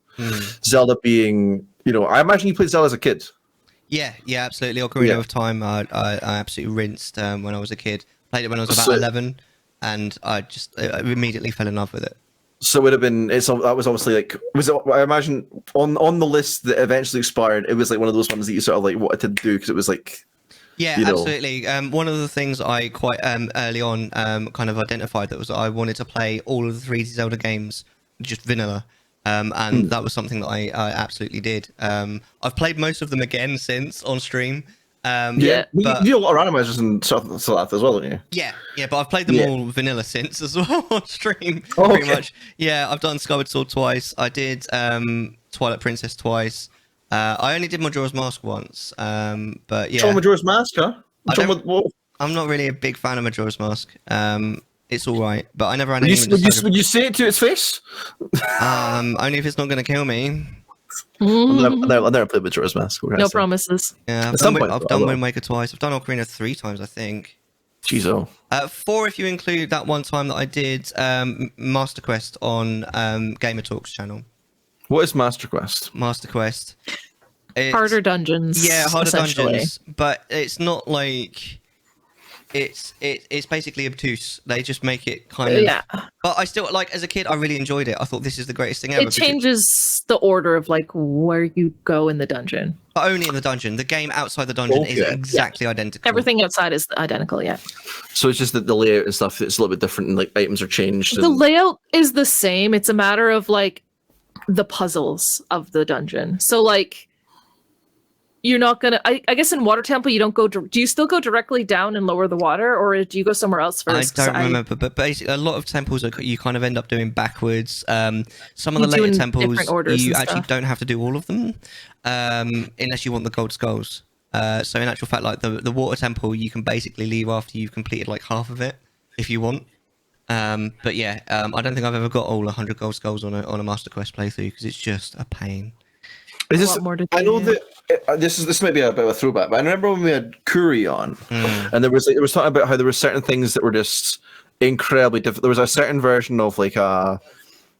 Zelda being, you know, I imagine you played Zelda as a kid. Yeah, absolutely. Ocarina of Time, I absolutely rinsed when I was a kid. Played it when I was about 11, and I immediately fell in love with it. So it would have been. That was obviously like. I imagine on the list that eventually expired, it was like one of those ones that you sort of like wanted to do because it was like. Yeah, absolutely. One of the things I quite early on kind of identified that was that I wanted to play all of the 3D Zelda games just vanilla. And that was something that I absolutely did. I've played most of them again since on stream. But you do a lot of randomizers and stuff like that as well, don't you? Yeah, but I've played them all vanilla since as well on stream, pretty much. Yeah, I've done Skyward Sword twice. I did Twilight Princess twice. I only did Majora's Mask once, but yeah. Majora's Mask, huh? I'm not really a big fan of Majora's Mask. It's all right, but I never had any. Would you say it to its face? Only if it's not going to kill me. I'll never play Majora's Mask. No promises. Yeah, I've done Wind Waker twice. I've done Ocarina 3 times, I think. Jeez, 4 if you include that one time that I did Master Quest on Gamer Talks channel. What is Master Quest? Master Quest. Harder dungeons. Yeah, harder dungeons, but it's not like it's basically obtuse. They just make it kind of. Yeah. But I still like as a kid, I really enjoyed it. I thought this is the greatest thing ever. It changes the order of like where you go in the dungeon. But only in the dungeon. The game outside the dungeon is exactly identical. Everything outside is identical. Yeah. So it's just that the layout and stuff it's a little bit different, and like items are changed. The layout is the same. It's a matter of like the puzzles of the dungeon. So like. You're not gonna. I guess in Water Temple you don't go. Do you still go directly down and lower the water, or do you go somewhere else first? I don't remember, but basically a lot of temples you kind of end up doing backwards. Some of the later temples you actually don't have to do all of them, unless you want the gold skulls. So in actual fact, like the Water Temple, you can basically leave after you've completed like half of it, if you want. But yeah, I don't think I've ever got all 100 gold skulls on a Master Quest playthrough because it's just a pain. Is this, I know that this might be a bit of a throwback, but I remember when we had Curry on, and there was talking about how there were certain things that were just incredibly difficult. There was a certain version of like I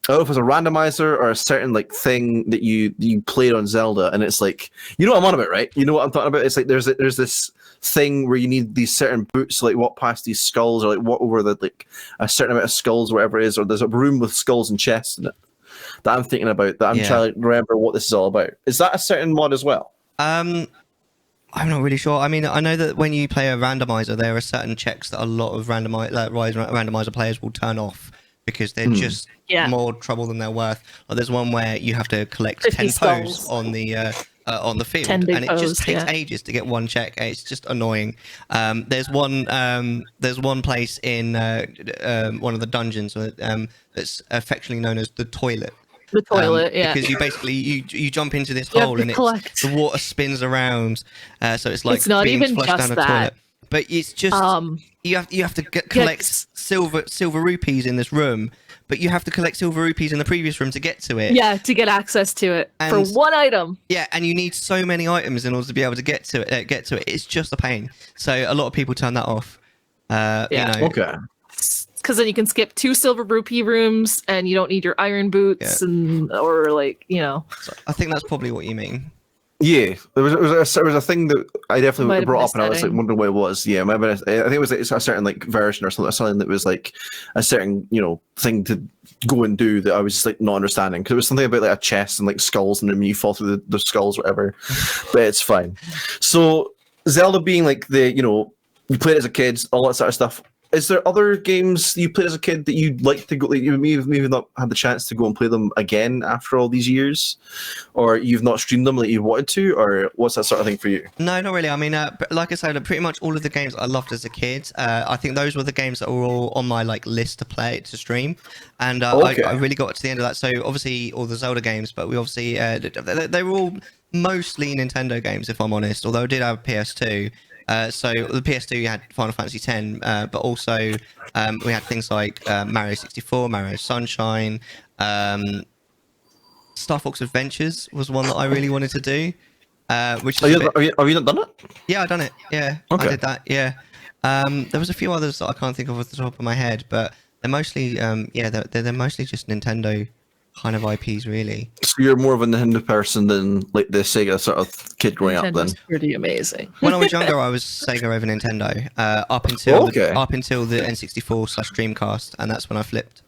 don't know if it was a randomizer or a certain like thing that you played on Zelda, and it's like you know what I'm on about, right? You know what I'm talking about? It's like there's this thing where you need these certain boots to like walk past these skulls or like walk over the like a certain amount of skulls, whatever it is, or there's a room with skulls and chests in it. That I'm thinking about, that I'm trying to remember what this is all about. Is that a certain mod as well? I'm not really sure. I mean, I know that when you play a randomizer, there are certain checks that a lot of randomizer players will turn off because they're just more trouble than they're worth. Like there's one where you have to collect 10 poes on the field, and it just takes ages to get one check. It's just annoying. There's one place in one of the dungeons that's affectionately known as the toilet. The toilet, because you basically you jump into this hole and the water spins around, so it's like it's not being even flushed just down a that. toilet. But it's just you have to collect silver rupees in this room, but you have to collect silver rupees in the previous room to get to it. Yeah, to get access to it for one item. Yeah, and you need so many items in order to be able to get to it. It's just a pain. So a lot of people turn that off. Okay. Because then you can skip 2 silver rupee rooms, and you don't need your iron boots, or like So I think that's probably what you mean. Yeah, there was a thing that I definitely brought up, and I was like wondering what it was. Yeah, maybe I think it was like, a certain like version or something that was like a certain thing to go and do that I was just like not understanding, because it was something about like a chest and like skulls, and then you fall through the skulls, whatever. But it's fine. So Zelda being like you played as a kid, all that sort of stuff. Is there other games you played as a kid that you'd like to go? Like, you maybe not had the chance to go and play them again after all these years, or you've not streamed them like you wanted to, or what's that sort of thing for you? No, not really. I mean, like I said, pretty much all of the games I loved as a kid. I think those were the games that were all on my like list to stream, and I really got to the end of that. So obviously all the Zelda games, but we obviously they were all mostly Nintendo games, if I'm honest. Although I did have a PS2. So the PS2 you had Final Fantasy X, but also we had things like Mario 64, Mario Sunshine, Star Fox Adventures was one that I really wanted to do. Which have you not done it? Yeah, I've done it. Yeah, I did that. Yeah, there was a few others that I can't think of off the top of my head, but they're mostly they're mostly just Nintendo kind of IPs, really. So you're more of a Nintendo person than like the Sega sort of kid growing up. Then pretty amazing. When I was younger, I was Sega over Nintendo up until the N64/Dreamcast, and that's when I flipped.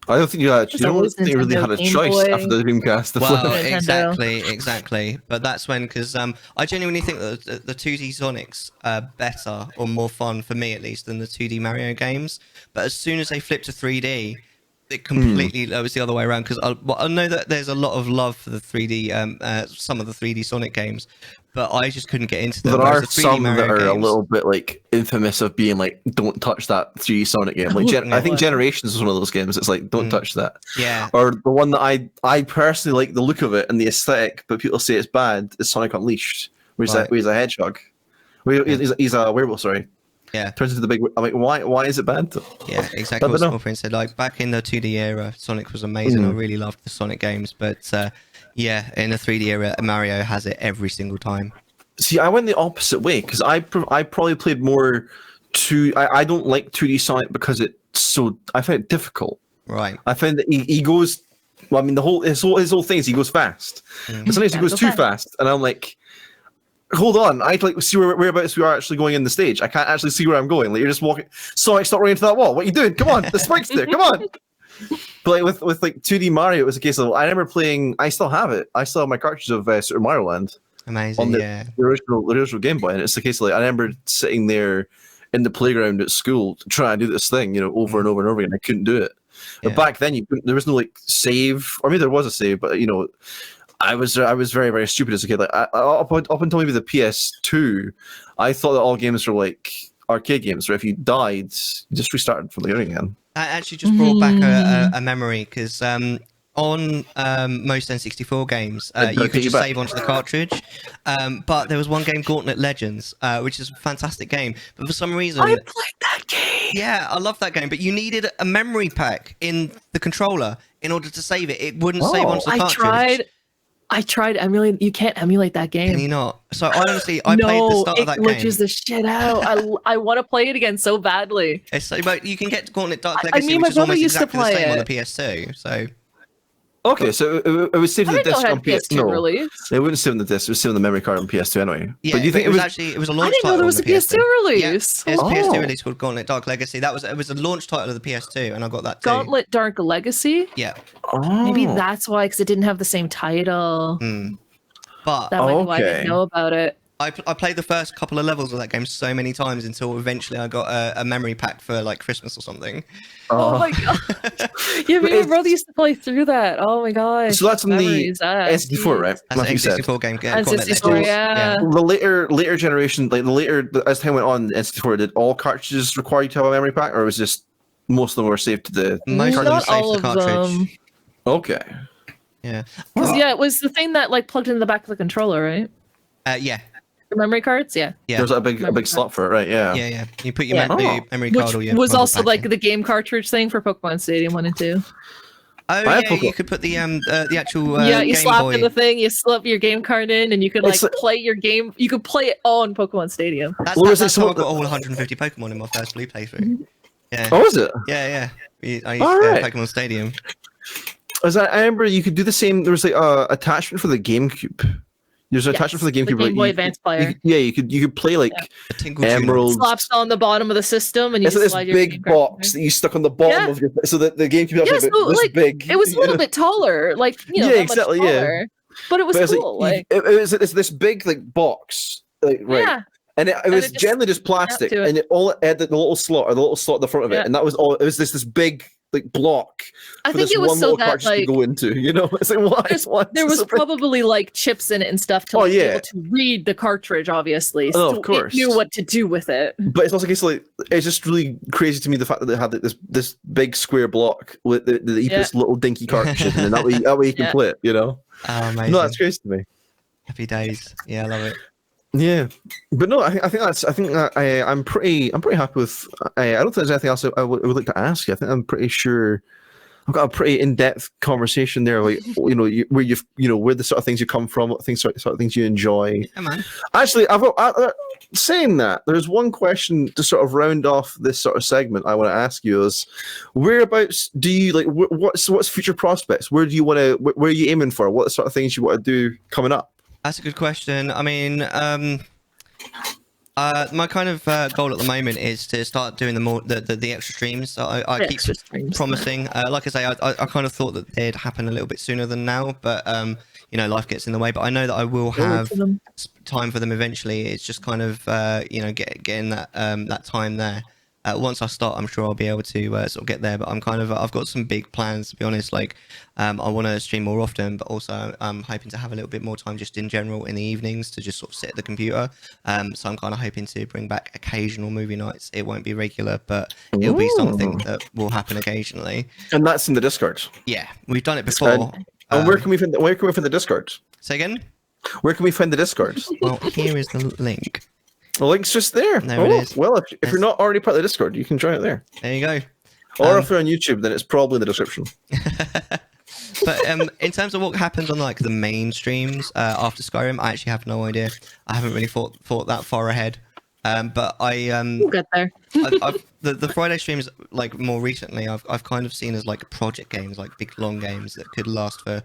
I don't think you really had a choice after the Dreamcast. Well, exactly. But that's when, because I genuinely think that the 2D Sonics are better or more fun for me at least than the 2D Mario games. But as soon as they flipped to 3D. It completely was the other way around, because I know that there's a lot of love for the 3D, some of the 3D Sonic games, but I just couldn't get into them. There are some that are a little bit like infamous of being like, don't touch that 3D Sonic game. Like I think Generations was one of those games. It's like, don't touch that. Yeah. Or the one that I personally like the look of it and the aesthetic, but people say it's bad, is Sonic Unleashed, where he's a hedgehog. He's a werewolf, sorry. Yeah, turns into the big. I'm like, why is it bad? Yeah, exactly what Small Prince said. Like back in the 2D era, Sonic was amazing. I really loved the Sonic games, but in the 3D era, Mario has it every single time. See, I went the opposite way, because I probably played more I don't like 2D Sonic because I find it difficult. Right. I find that he goes. Well, I mean, his whole thing is he goes fast. But sometimes he goes too fast, and I'm like, hold on, I'd like to see whereabouts we are actually going in the stage. I can't actually see where I'm going. Like, you're just walking. Sonic, stop running into that wall. What are you doing? Come on, the spike's there. Come on. But like with like 2D Mario, it was a case of I remember playing. I still have it. I still have my cartridge of Super Mario Land. Amazing. On the original Game Boy, and it's the case of like I remember sitting there in the playground at school trying to do this thing, over and over and over again. I couldn't do it. But back then, there was no like save, or maybe there was a save, but I was very, very stupid as a kid. Like up until maybe the PS2, I thought that all games were like arcade games, where if you died, you just restarted from the beginning again. That actually just brought back a memory, because on most N64 games, you could just save onto the cartridge. But there was one game, Gauntlet Legends, which is a fantastic game. But for some reason, I played that game. Yeah, I love that game. But you needed a memory pack in the controller in order to save it. It wouldn't save onto the cartridge. I tried emulating. You can't emulate that game. Can you not? So I honestly, played the start of that game. It glitches the shit out. I want to play it again so badly. But you can get Gauntlet Dark Legacy, my which is almost used exactly to the play same it on the PS2. So. Okay, so it was saved on the disc on PS2. No, release. it wouldn't save on the disc. It was saved on the memory card on PS2 anyway. Yeah, but do you think it was actually a launch title? I didn't know there was a PS2 release. Yeah, it's a PS2 release called Gauntlet Dark Legacy. It was a launch title of the PS2, and I got that too. Gauntlet Dark Legacy. Yeah. Maybe that's why, because it didn't have the same title. But that might be why I didn't know about it. I played the first couple of levels of that game so many times until eventually I got a memory pack for like Christmas or something. Oh my god! Yeah, me and my brother used to play through that. Oh my god! So that's on the N64, right? That's an N64 game. N64, yeah. The later generation, like as time went on, N64, did all cartridges require you to have a memory pack, or was just most of them were saved to the? Most of them were saved to the cartridge. Okay. Yeah. It was the thing that like plugged into the back of the controller, right? Yeah. The memory cards, yeah. There's a big slot for it, right? Yeah. Yeah. You put your memory card, or your was also like the game cartridge thing for Pokemon Stadium 1 and 2. Oh yeah, you could put the actual you Game slap Boy. in the thing, you slap your game card in, and you could play your game. You could play it on Pokemon Stadium. That's how I got all 150 Pokemon in my first blue playthrough. Yeah. Oh, is it? Yeah. I used Pokemon Stadium. I remember you could do the same. There was like attachment for the GameCube. There's an attachment for the GameCube. Game Boy Advance player. You could play like Emerald. Slaps on the bottom of the system, and you it's like this big box that you stuck on the bottom of your. So that the GameCube was this big. It was a little bit taller, like exactly, much taller, but it was cool. It's this big like box, right? Yeah. And it was generally just plastic, and it had the little slot at the front of it, and that was all. It was this big like block. I think it was so that to go into, it's like why? There was probably like chips in it and stuff to be able to read the cartridge, obviously. So of course, it knew what to do with it. But it's also a case like it's just really crazy to me the fact that they had like, this big square block with this little dinky cartridge, and that way you can play it. Oh, amazing. No, that's crazy to me. Happy days. Yeah, I love it. Yeah, but no, I think I'm pretty happy with. I don't think there's anything else I would like to ask you. I think I'm pretty sure I've got a pretty in-depth conversation there, like where the sort of things you come from, what sort of things you enjoy. Yeah, man. Actually, saying that, there's one question to sort of round off this sort of segment I want to ask you is, whereabouts do you like? What's future prospects? Where are you aiming for? What sort of things you want to do coming up? That's a good question. I mean, my kind of goal at the moment is to start doing the extra streams. So I keep promising. Like I say, I kind of thought that they'd happen a little bit sooner than now, but life gets in the way. But I know that I will have time for them eventually. It's just kind of getting that time there. Once I start, I'm sure I'll be able to sort of get there. But I've got some big plans, to be honest. Like, I want to stream more often, but also I'm hoping to have a little bit more time just in general in the evenings to just sort of sit at the computer. So I'm kind of hoping to bring back occasional movie nights. It won't be regular, but it'll be something that will happen occasionally. And that's in the Discord. Yeah, we've done it before. And where can we find the Discord? Say again? Where can we find the Discord? Well, here is the link. The link's just there. There it is. Well, if you're not already part of the Discord, you can join it there. There you go. Or if you're on YouTube, then it's probably in the description. But in terms of what happens on like the main streams after Skyrim, I actually have no idea. I haven't really thought that far ahead. But we'll get there. The Friday streams, like more recently, I've kind of seen as like project games, like big long games that could last for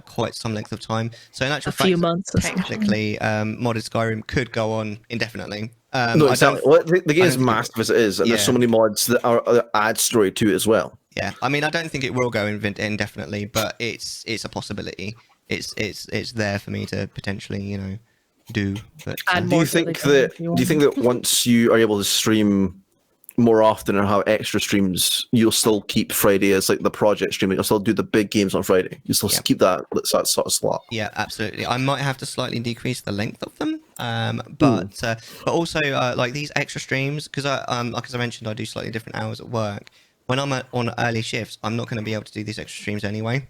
quite some length of time. So in actual fact, few months. Technically, modded Skyrim could go on indefinitely. No, exactly. Well, the game is massive as it is, and there's so many mods that add story to it as well. Yeah, I mean, I don't think it will go indefinitely, but it's a possibility. It's there for me to potentially, you know, do. But do you think that once you are able to stream more often and have extra streams, you'll still keep Friday as like the project stream? You'll still do the big games on Friday. You'll still keep that sort of slot. Yeah, absolutely. I might have to slightly decrease the length of them, but also like these extra streams, because like as I mentioned, I do slightly different hours at work. When I'm on early shifts, I'm not going to be able to do these extra streams anyway,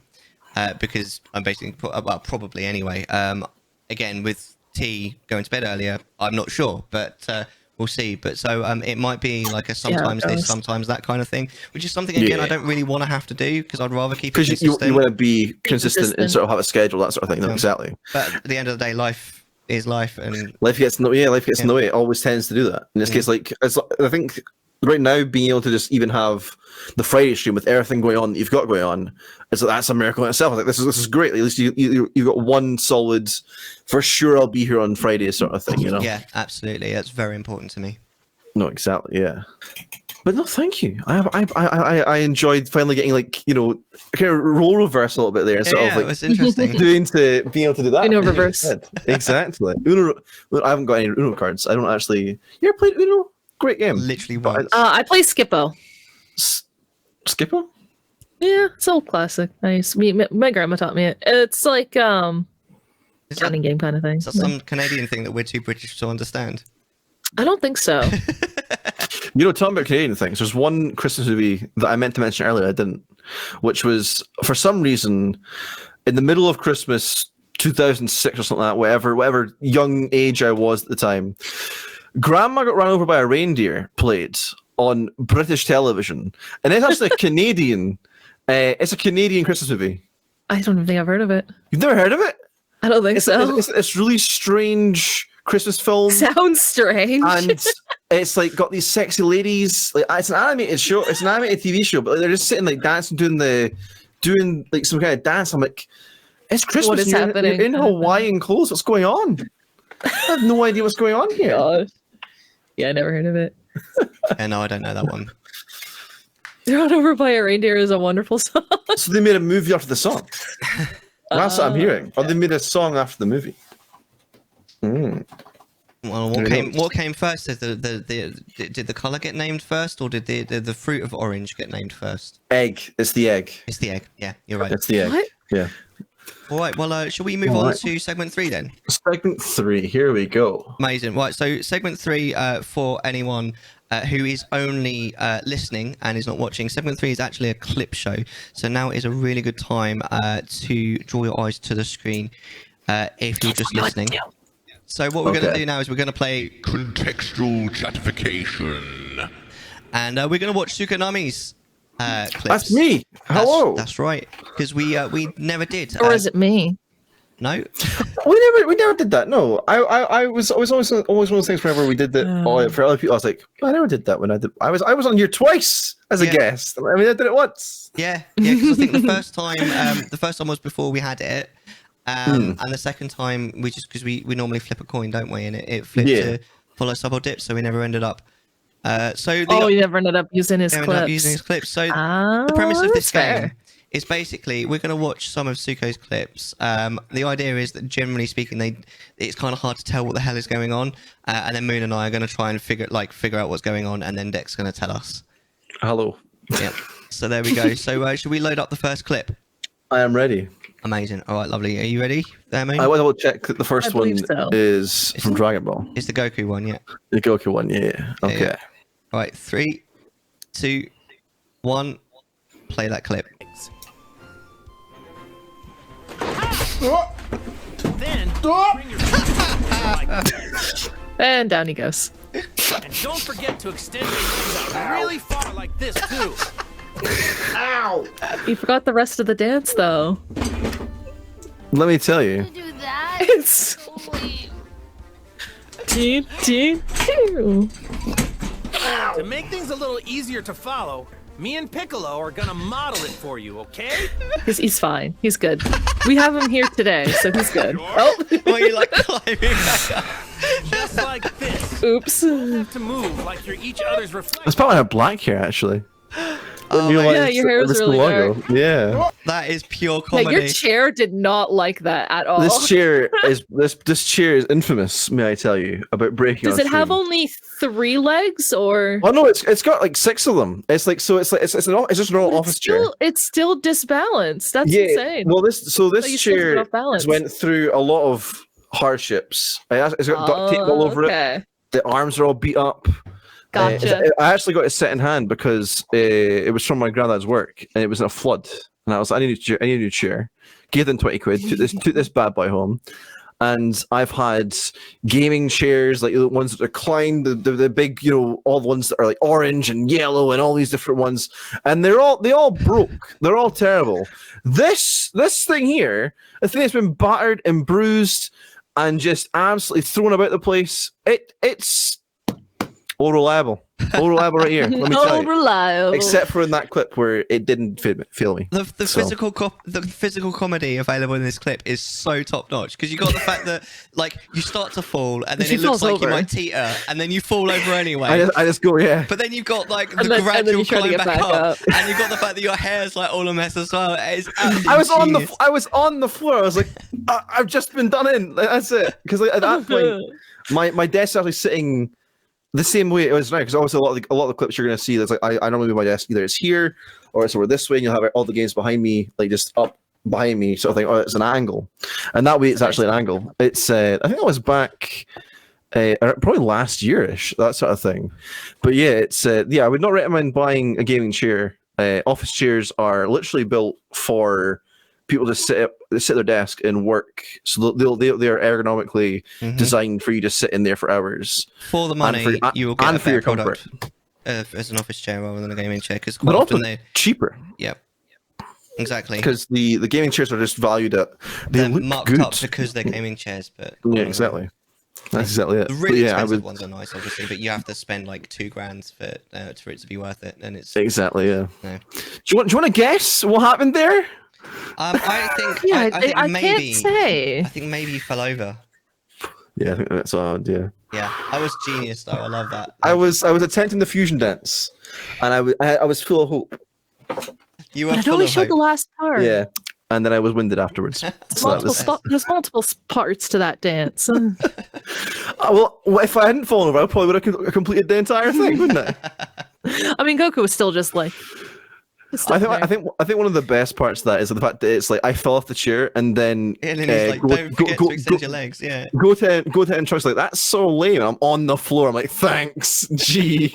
because I'm basically probably anyway. Again, with T going to bed earlier, I'm not sure, but we'll see. But so it might be like a sometimes this, sometimes that kind of thing, which is something again I don't really want to have to do, because I'd rather keep it consistent. You want to be consistent and sort of have a schedule, that sort of thing. No, exactly. But at the end of the day, life is life, and life gets in the way. It always tends to do that. In this case, like I think right now, being able to just even have the Friday stream with everything going on that you've got going on, that's a miracle in itself. Like this is great. At least you've got one solid, for sure I'll be here on Friday sort of thing, you know? Yeah, absolutely. That's very important to me. No, exactly. Yeah. But no, thank you. I enjoyed finally getting, like, you know, kind of role reverse a little bit there, and sort of like it was interesting being able to do that. Uno reverse. Exactly. Uno. I haven't got any Uno cards. I don't actually. You ever played Uno? Great game. Literally once. I play Skippo. Skippo? Yeah, it's old classic. My grandma taught me it. It's like counting game kind of thing. Is that some Canadian thing that we're too British to understand? I don't think so. You know, talking about Canadian things, there's one Christmas movie that I meant to mention earlier, I didn't, which was, for some reason, in the middle of Christmas 2006 or something like that, whatever young age I was at the time, Grandma Got Run Over by a Reindeer played on British television, and it's actually a Canadian. It's a Canadian Christmas movie. I don't think I've heard of it. You've never heard of it? I don't think so. It's really strange Christmas film. Sounds strange. And it's like got these sexy ladies. Like, it's an animated show. It's an animated TV show, but like, they're just sitting like dancing, doing like some kind of dance. I'm like, it's Christmas. What is happening? You're in Hawaiian clothes. What's going on? I have no idea what's going on here. God. Yeah, I never heard of it. Yeah, no, I don't know that one. Run Over by a Reindeer is a wonderful song. So they made a movie after the song. That's what I'm hearing. Or they made a song after the movie. Well, what came first? Did the color get named first, or did the fruit of orange get named first? Egg. It's the egg. It's the egg. Yeah, you're right. It's the egg. What? Yeah. All right. Well, shall we move on to segment 3 then? Segment 3. Here we go. Amazing. Right. So segment 3, for anyone who is only listening and is not watching, segment 3 is actually a clip show. So now is a really good time to draw your eyes to the screen if you're just listening. So what we're going to do now is we're going to play Contextual Chattification. And we're going to watch Sukonami's clips. That's me. Hello. That's right. Because we never did. Or is it me? No. we never did that. No. I was always one of those things whenever we did that for other people. I was like, I never did that when I did. I was on here twice as a guest. I mean, I did it once. Yeah. Because I think the first time was before we had it. And the second time because we normally flip a coin, don't we? And it flipped to follow sub or dip, so we never ended up. You never ended up using his clips. So the premise of this game is basically we're going to watch some of Suko's clips. The idea is that generally speaking, it's kind of hard to tell what the hell is going on, and then Moon and I are going to try and figure out what's going on, and then Deck's going to tell us. Hello. Yeah. So there we go. So should we load up the first clip? I am ready. Amazing. All right, lovely. Are you ready there, Moon? I will check that the first one is from Dragon Ball. It's the Goku one, yeah. The Goku one, yeah. Okay. Yeah. All right, 3, 2, 1. Play that clip. Then bring your And down he goes. and don't forget to extend your legs out really far like this too. Ow! You forgot the rest of the dance, though. Let me tell you. Do that. It's Holy. teen. To make things a little easier to follow, me and Piccolo are gonna model it for you, okay? He's fine. He's good. We have him here today, so he's good. Oh, Why are you like climbing back up? Just like this. oops. You don't have to move like you're each other's reflection. That's probably have black hair actually. Oh, You mate, Yeah, your hair is it's the really logo. dark. Yeah. that is pure Yeah, comedy. your chair did not like that at all. This chair is infamous. May I tell you about breaking? Does on it have stream. only 3 legs, or? Oh no, it's got like 6 of them. It's just an normal office chair. It's still disbalanced. That's Yeah. insane. Well, this you still chair get off balance. has went through a lot of hardships. It's got duct tape all over it. Okay. The arms are all beat up. Gotcha. I actually got it set in hand because it was from my granddad's work and it was in a flood. And I was like, I need a new chair. Gave them 20 quid. Took this bad boy home. And I've had gaming chairs, like the ones that recline, the big, all the ones that are like orange and yellow and all these different ones. And they all broke. They're all terrible. This thing here, the thing that's been battered and bruised and just absolutely thrown about the place. It's all reliable. All reliable right here. Let me tell you. Reliable. Except for in that clip where it didn't feel me. The physical comedy available in this clip is so top notch because you got the fact that like you start to fall and then She it looks falls like you over. might teeter and then you fall over anyway. I just go, yeah. But then you've got like the And then gradual you try to climb get back back up, up. and you've got the fact that your hair's like all a mess as well. It's I was on genius. I was on the floor. I was like, I've just been done in. Like, that's it. Because at that point, my desk's actually sitting the same way it was now. Because obviously a lot of the clips you're gonna see, that's like I normally move my desk either it's here or it's over this way, and you'll have all the games behind me, like just up behind me, sort of thing. Oh, it's an angle, and that way it's actually an angle. It's I think I was back. Probably last year-ish, that sort of thing. But yeah, it's I would not recommend buying a gaming chair. Office chairs are literally built for people to sit at their desk and work, so they're ergonomically designed for you to sit in there for hours. For the money, you will get and a for your better comfort. product as an office chair rather than a gaming chair because But quite also often they cheaper exactly because the gaming chairs are just valued at they're look marked good. up because they're gaming chairs, but Yeah, exactly. That's exactly it. the really But yeah, expensive ones are nice, obviously, but you have to spend like £2,000 for it to be worth it, and it's exactly, yeah. no. Do you want to guess what happened there? I think Yeah, I think maybe can't say. I think maybe you fell over. Yeah, I think that's odd. Yeah, Yeah, that was genius though. I love that. I was attempting the fusion dance, and I was full of hope. You were But it full only of showed hope. the last part. Yeah, and then I was winded afterwards. So that was, There's multiple parts to that dance. well, if I hadn't fallen over, I probably would have completed the entire thing, wouldn't I? I mean, Goku was still just like. I think one of the best parts of that is the fact that it's like I fell off the chair and then And then he's like, don't forget to extend your legs. Yeah. go to and Trunk's like, that's so lame. And I'm on the floor. I'm like, thanks, gee.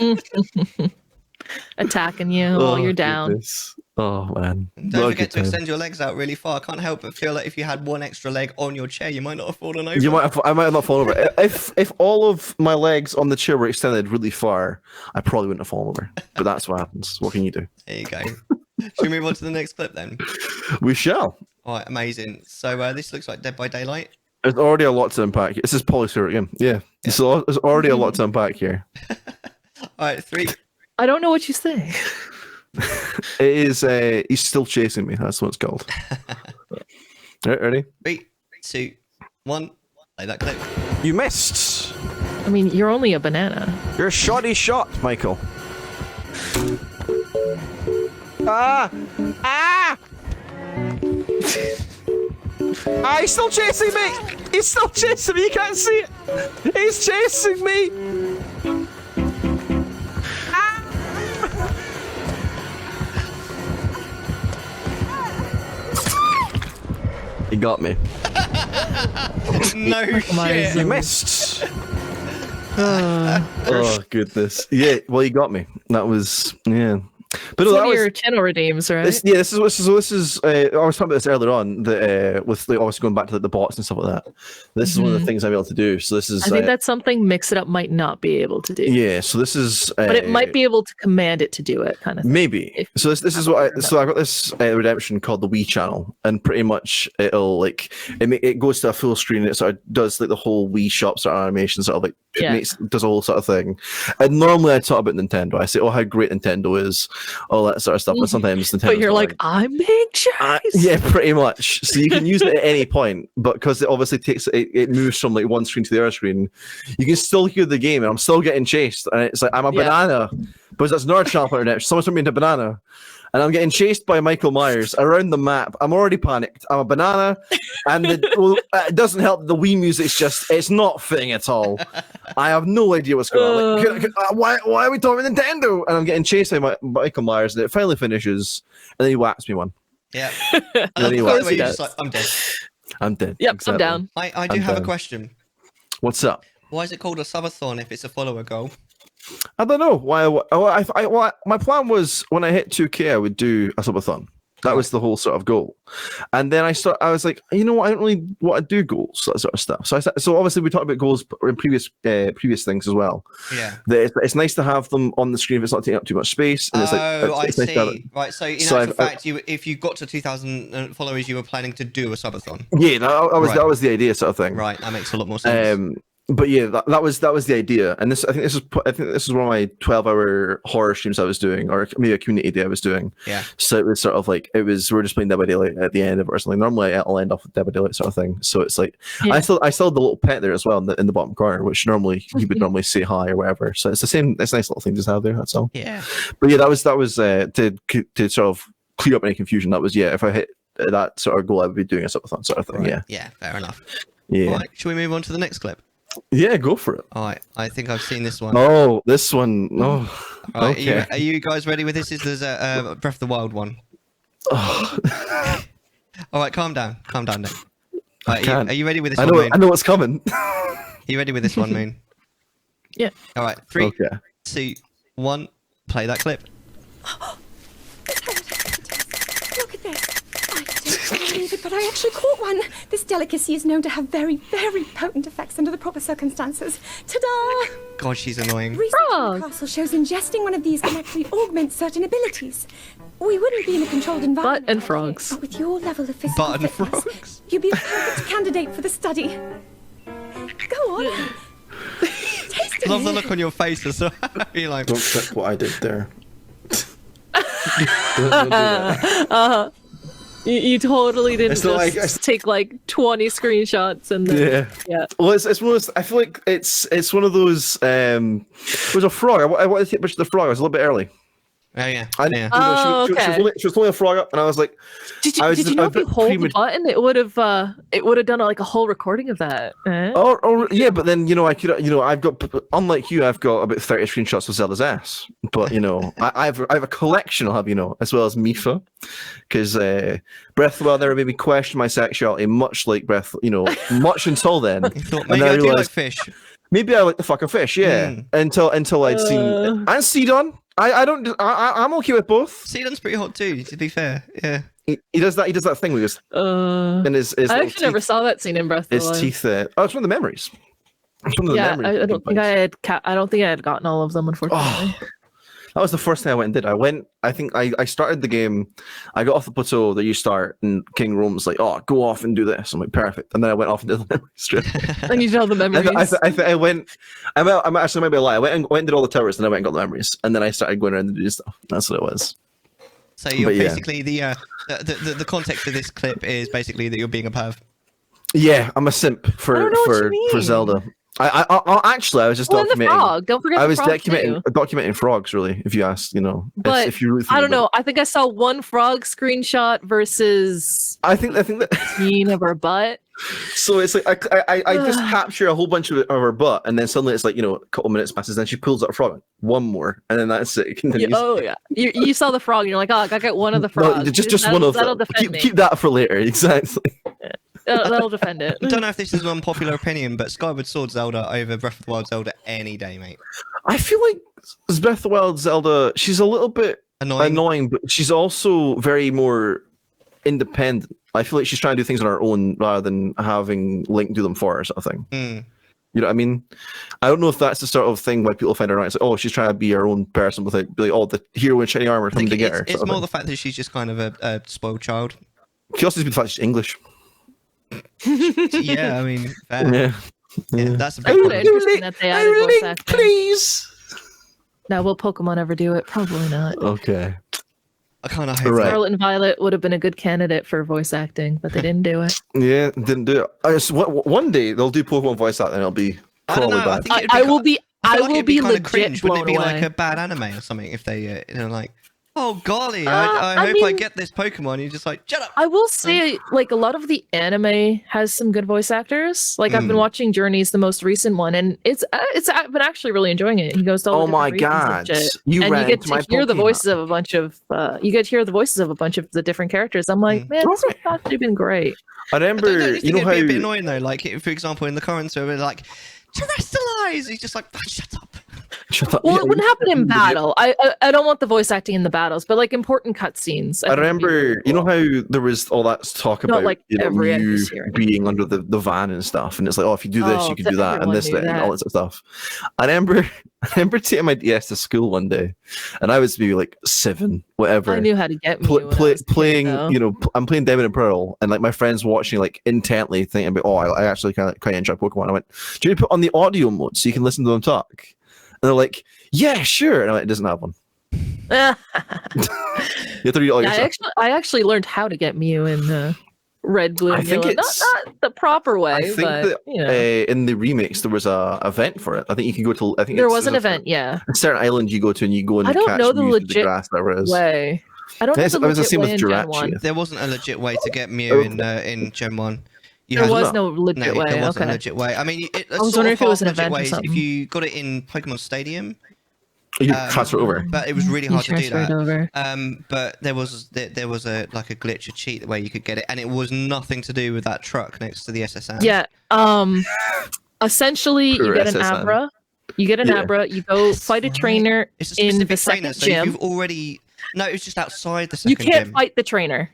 Attacking you while you're down. Goodness. Oh man. Don't forget to extend your legs out really far. I can't help but feel like if you had one extra leg on your chair, you might not have fallen over. I might have not fallen over. If all of my legs on the chair were extended really far, I probably wouldn't have fallen over. But that's what happens. What can you do? There you go. Should we move on to the next clip then? We shall. All right, amazing. So this looks like Dead by Daylight. There's already a lot to unpack. This is Polysphere again. Yeah. So there's already a lot to unpack here. All right, 3. I don't know what you say. It is he's still chasing me. That's what it's called. Ready? 3, 2, 1. Play that clip. You missed. I mean, you're only a banana. You're a shoddy shot, Michael. Ah! He's still chasing me! He's still chasing me! You can't see it! He's chasing me! He got me. No shit. You missed. Oh goodness. Yeah, well, you got me. That was But no, that was your channel redeems, right? This is I was talking about this earlier on. With like, obviously going back to the bots and stuff like that. This is one of the things I'm able to do. So this is. I think that's something Mix It Up might not be able to do. Yeah. So this is. But it might be able to command it to do it, kind of. Maybe. So this is what I got this redemption called the Wii channel, and pretty much it'll like it goes to a full screen. It sort of does like the whole Wii shop sort of animation, sort of like does a whole sort of thing. And normally I talk about Nintendo. I say, oh, how great Nintendo is. All that sort of stuff, but sometimes Nintendo. But you're like, I make choice. Yeah, pretty much. So you can use it at any point, but because it obviously takes it moves from like one screen to the other screen, you can still hear the game, and I'm still getting chased, and it's like I'm a banana, because that's another channel point redemption. Someone's turned me into a banana, and I'm getting chased by Michael Myers around the map. I'm already panicked. I'm a banana, and it doesn't help. The Wii music's it's not fitting at all. I have no idea what's going on. Like, why are we talking about Nintendo? And I'm getting chased by Michael Myers, and it finally finishes, and then he whacks me one. Yeah. And then he whacks me. Like, I'm dead. I'm dead. Yep, exactly. I'm down. I do have a question. What's up? Why is it called a subathon if it's a follower goal? I don't know why. My plan was when I hit 2K, I would do a subathon. That was the whole sort of goal. And then I was like, you know what? I don't really want to do goals, that sort of stuff. So obviously we talked about goals in previous things as well. Yeah. It's nice to have them on the screen if it's not taking up too much space. And it's I nice see. Right. So in actual fact, if you got to 2,000 followers, you were planning to do a subathon. Yeah, that was the idea, sort of thing. Right. That makes a lot more sense. But yeah, that was the idea, and I think this is one of my 12-hour horror streams I was doing, or maybe a community day I was doing. Yeah. So it was sort of like we're just playing Dead by Daylight at the end of it or something. Normally I'll end off with Dead by Daylight sort of thing. So it's like I still have the little pet there as well in the bottom corner, which normally you would normally say hi or whatever. So it's the same. It's a nice little thing to have there. That's all. Yeah. But yeah, that was to sort of clear up any confusion. That was if I hit that sort of goal, I would be doing a subathon sort of thing. Right. Yeah. Yeah. Fair enough. Yeah. All right. Should we move on to the next clip? Yeah, go for it. All right, I think I've seen this one. Oh, this one. Oh, right, okay. Are you guys ready with this? There's a Breath of the Wild one. Oh. All right, calm down, Nick. Right, are you ready with this one, Moon? I know what's coming. Are you ready with this one, Moon? Yeah. All right, 3, 2, 1, play that clip. Look at this. I don't believe it, but I actually caught one. This delicacy is known to have very, very potent effects under the proper circumstances. Ta-da! God, she's annoying. Research in the castle shows ingesting one of these can actually augment certain abilities. We wouldn't be in a controlled environment. Butt and frogs. But with your level of physical Butt and fitness, frogs. you'd be a perfect candidate for the study. Go on. Taste Love it. the look on your face as well. You're like, don't click what I did there. don't do that. You totally didn't take like 20 screenshots and then, yeah. Well, it's one of those. I feel like it's one of those. It was a frog. I wanted to take a picture of the frog. I was a little bit early. Oh yeah. She was holding a frog up, and I was like, Did you know if you hold the button, it would have done like a whole recording of that? Oh yeah, but then I could I've got, unlike you, I've got about 30 screenshots of Zelda's ass, but I have a collection. I'll have as well as Mifa, because Breath of the Wild never made me question my sexuality, much like Breath, much until then. Maybe I do like fish. Maybe I like the fucking fish, until I'd seen and Sidon. I'm okay with both. Sidon's pretty hot too, to be fair. Yeah. He does that thing with his and his I actually never saw that scene in Breath of the Wild. His teeth. It's one of the memories. It's one of the memories. I don't think I had gotten all of them, unfortunately. That was the first thing I went and did. I think I started the game. I got off the plateau that you start, and King Rome's like, "Oh, go off and do this." I'm like, "Perfect." And then I went off and did the memory strip. And you did all the memories. I went. I'm actually might be a lie. I went and did all the towers, and I went and got the memories, and then I started going around and doing stuff. That's what it was. So you're basically the context of this clip is basically that you're being a perv. Yeah, I'm a simp for Zelda. I was just documenting. Frog. Don't forget the frog documenting frogs, really. If you ask, But if you really I don't know. I think I saw one frog screenshot versus. I think that scene of her butt. So it's like I just capture a whole bunch of her butt, and then suddenly it's like a couple minutes passes, and she pulls out a frog, one more, and then that's it. You saw the frog, and you're like, oh, I got one of the frogs. No, just one of them. Keep that for later. Exactly. That'll defend it. I don't know if this is an unpopular opinion, but Skyward Sword Zelda over Breath of the Wild Zelda any day, mate. I feel like Breath of the Wild Zelda, she's a little bit annoying, but she's also very more independent. I feel like she's trying to do things on her own rather than having Link do them for her, sort of thing. You know what I mean? I don't know if that's the sort of thing why people find her annoying. It's like, oh, she's trying to be her own person without be like, oh, the hero in shiny armor coming to get her. It's more the fact that she's just kind of a spoiled child. She also just the fact she's English. Yeah, I mean, fair. Yeah, that's a big It's one. interesting that they added voice acting. Please. Now, will Pokemon ever do it? Probably not. Okay. I kind of hope Right. Scarlet and Violet would have been a good candidate for voice acting, but they didn't do it. Yeah, didn't do it. One day they'll do Pokemon voice acting and it'll be I don't probably know. bad. I will be. I I feel like will it'd be kind of legit cringe. Wouldn't it be blown like away. a bad anime or something if they, like, oh golly, I I hope I mean- get this Pokemon. You're just like, shut up. I will say, like, a lot of the anime has some good voice actors. Like, I've been watching Journeys, the most recent one, and I've been actually really enjoying it. He goes to all Oh the my different regions God. and shit. You And ran you get into my to hear the Pokemon. voices of a bunch of the different characters. I'm like, man, this has actually been great. I Don't remember, you you think know it'd be a bit how annoying though? Like, for example, in the current server, like, terrestrialize. He's just like, oh, shut up. shut up. Well, Yeah, it wouldn't happen in battle. I don't want the voice acting in the battles, but like important cutscenes. I remember, you know how there was all that talk Not about like every you NPC or anything. being under the van and stuff, and it's like, oh, if you do this, Oh, you can do that, and everyone this, knew that, and that. all that sort of stuff. I remember taking my DS to school one day, and I was maybe like 7, whatever. I knew how to get me playing, I'm playing Diamond and Pearl, and like my friends watching like intently, thinking about, oh, I actually kind of enjoy Pokemon. I went, do you put on the audio mode so you can listen to them talk? And they're like, yeah, sure. And I went, it doesn't have one. You have to read it all yourself. I actually learned how to get Mew in Red, Blue, I and think Yellow. Not the proper way, I think but that you know. in the remix there was a event for it. I think you can go to. I think There it's- was an there's event, yeah. A certain island you go to and you go and I don't catch know the Mew through legit grass, whatever it is. way. I don't know Yes, the it was the legit same way with in Gen Jirachi. 1. There wasn't a legit way to get Mew in Gen 1. There was no legit way. There wasn't Okay. a legit way. I mean, I was wondering if it was an event or ways. something. If you got it in Pokemon Stadium, You transfer it over. but it was really You hard to do transferred that. over. But there was a like a glitch, a cheat where you could get it, and it was nothing to do with that truck next to the SSN. Yeah. Essentially, Poor you get an SSN. Abra. You get an Yeah. Abra. You go fight a trainer It's a in specific the trainer, second so if gym. you've already no, it was just outside the You second can't gym. fight the trainer.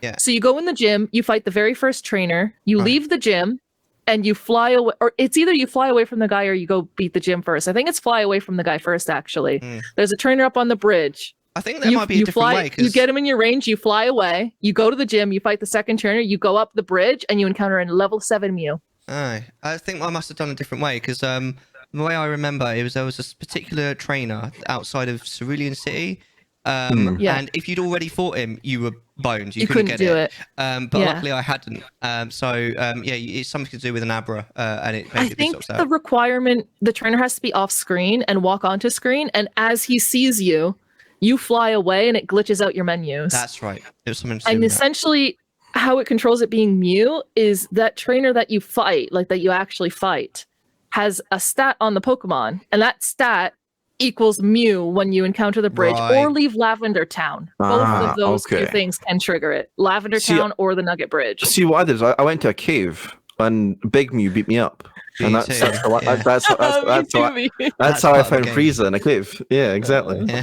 Yeah. So you go in the gym, you fight the very first trainer, you Right. leave the gym, and you fly away. Or it's either you fly away from the guy or you go beat the gym first. I think it's fly away from the guy first, actually. There's a trainer up on the bridge. I think there might be a different fly, way. You 'Cause get him in your range, you fly away, you go to the gym, you fight the second trainer, you go up the bridge, and you encounter a level 7 Mew. I think I must have done a different way because the way I remember it was there was this particular trainer outside of Cerulean City, Yeah. and if you'd already fought him, you were boned. You, You couldn't couldn't get do it. But Yeah. luckily I hadn't. It's something to do with an Abra, and it I basically think sorts the out. requirement, the trainer has to be off screen and walk onto screen, and as he sees you, you fly away and it glitches out your menus. That's right. It was something to do And with that. essentially, how it controls it being Mew is that trainer that you fight, like that you actually fight, has a stat on the Pokemon, and that stat equals Mew when you encounter the bridge Right. or leave Lavender Town. Both of those two okay. things can trigger it. Lavender See, Town or the Nugget Bridge. See what I did is I went to a cave and Big Mew beat me up. Me And that's too, that's how I- yeah. that's how Me too, I me. that's how part I of the found game. Frieza in a cave. Yeah, exactly. Yeah.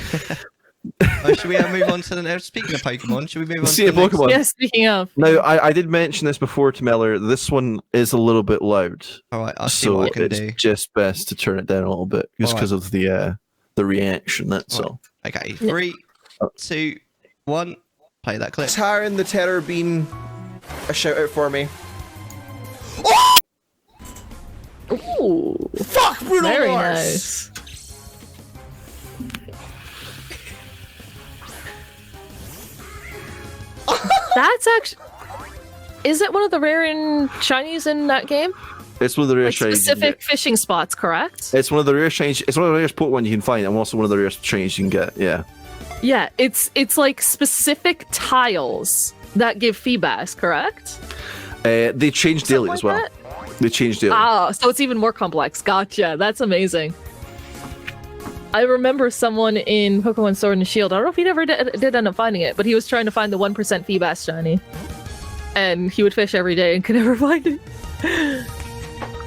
Oh, should we move on to the next? Speaking of Pokemon, should we move on See to a the next? Pokemon. Yeah, speaking of. Now I did mention this before to Mellar. This one is a little bit loud, All right, I'll see so what I can it's do. just best to turn it down a little bit just All right. because of the reaction. That's all. Okay, 3, 2, 1. Play that clip. Taran the Terror Bean, a shout out for me. Ooh, Fuck Bruno very Mars! nice. That's actually. Is it one of the rare and shinies in that game? It's one of the rare Like shinies. you can specific get. fishing spots, correct? It's one of the rare shinies. It's one of the rarest Pokemon you can find, and also one of the rarest shinies you can get. Yeah. Yeah, it's like specific tiles that give feedbacks, correct? They change daily as Something well. like They change daily. Oh, so it's even more complex. Gotcha. That's amazing. I remember someone in Pokemon Sword and Shield. I don't know if he ever did end up finding it, but he was trying to find the 1% Feebas shiny. And he would fish every day and could never find it.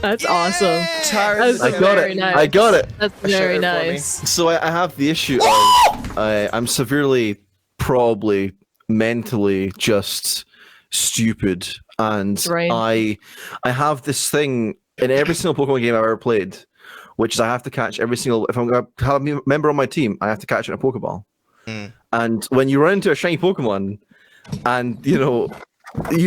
That's awesome. That's I got very it. nice. I got it. That's A shout very out for me. nice. So I have the issue of I'm severely, probably mentally just stupid, and I have this thing in every single Pokemon game I've ever played, which is I have to catch every single. If I'm going to have a member on my team, I have to catch it in a Pokeball. And when you run into a shiny Pokemon, and you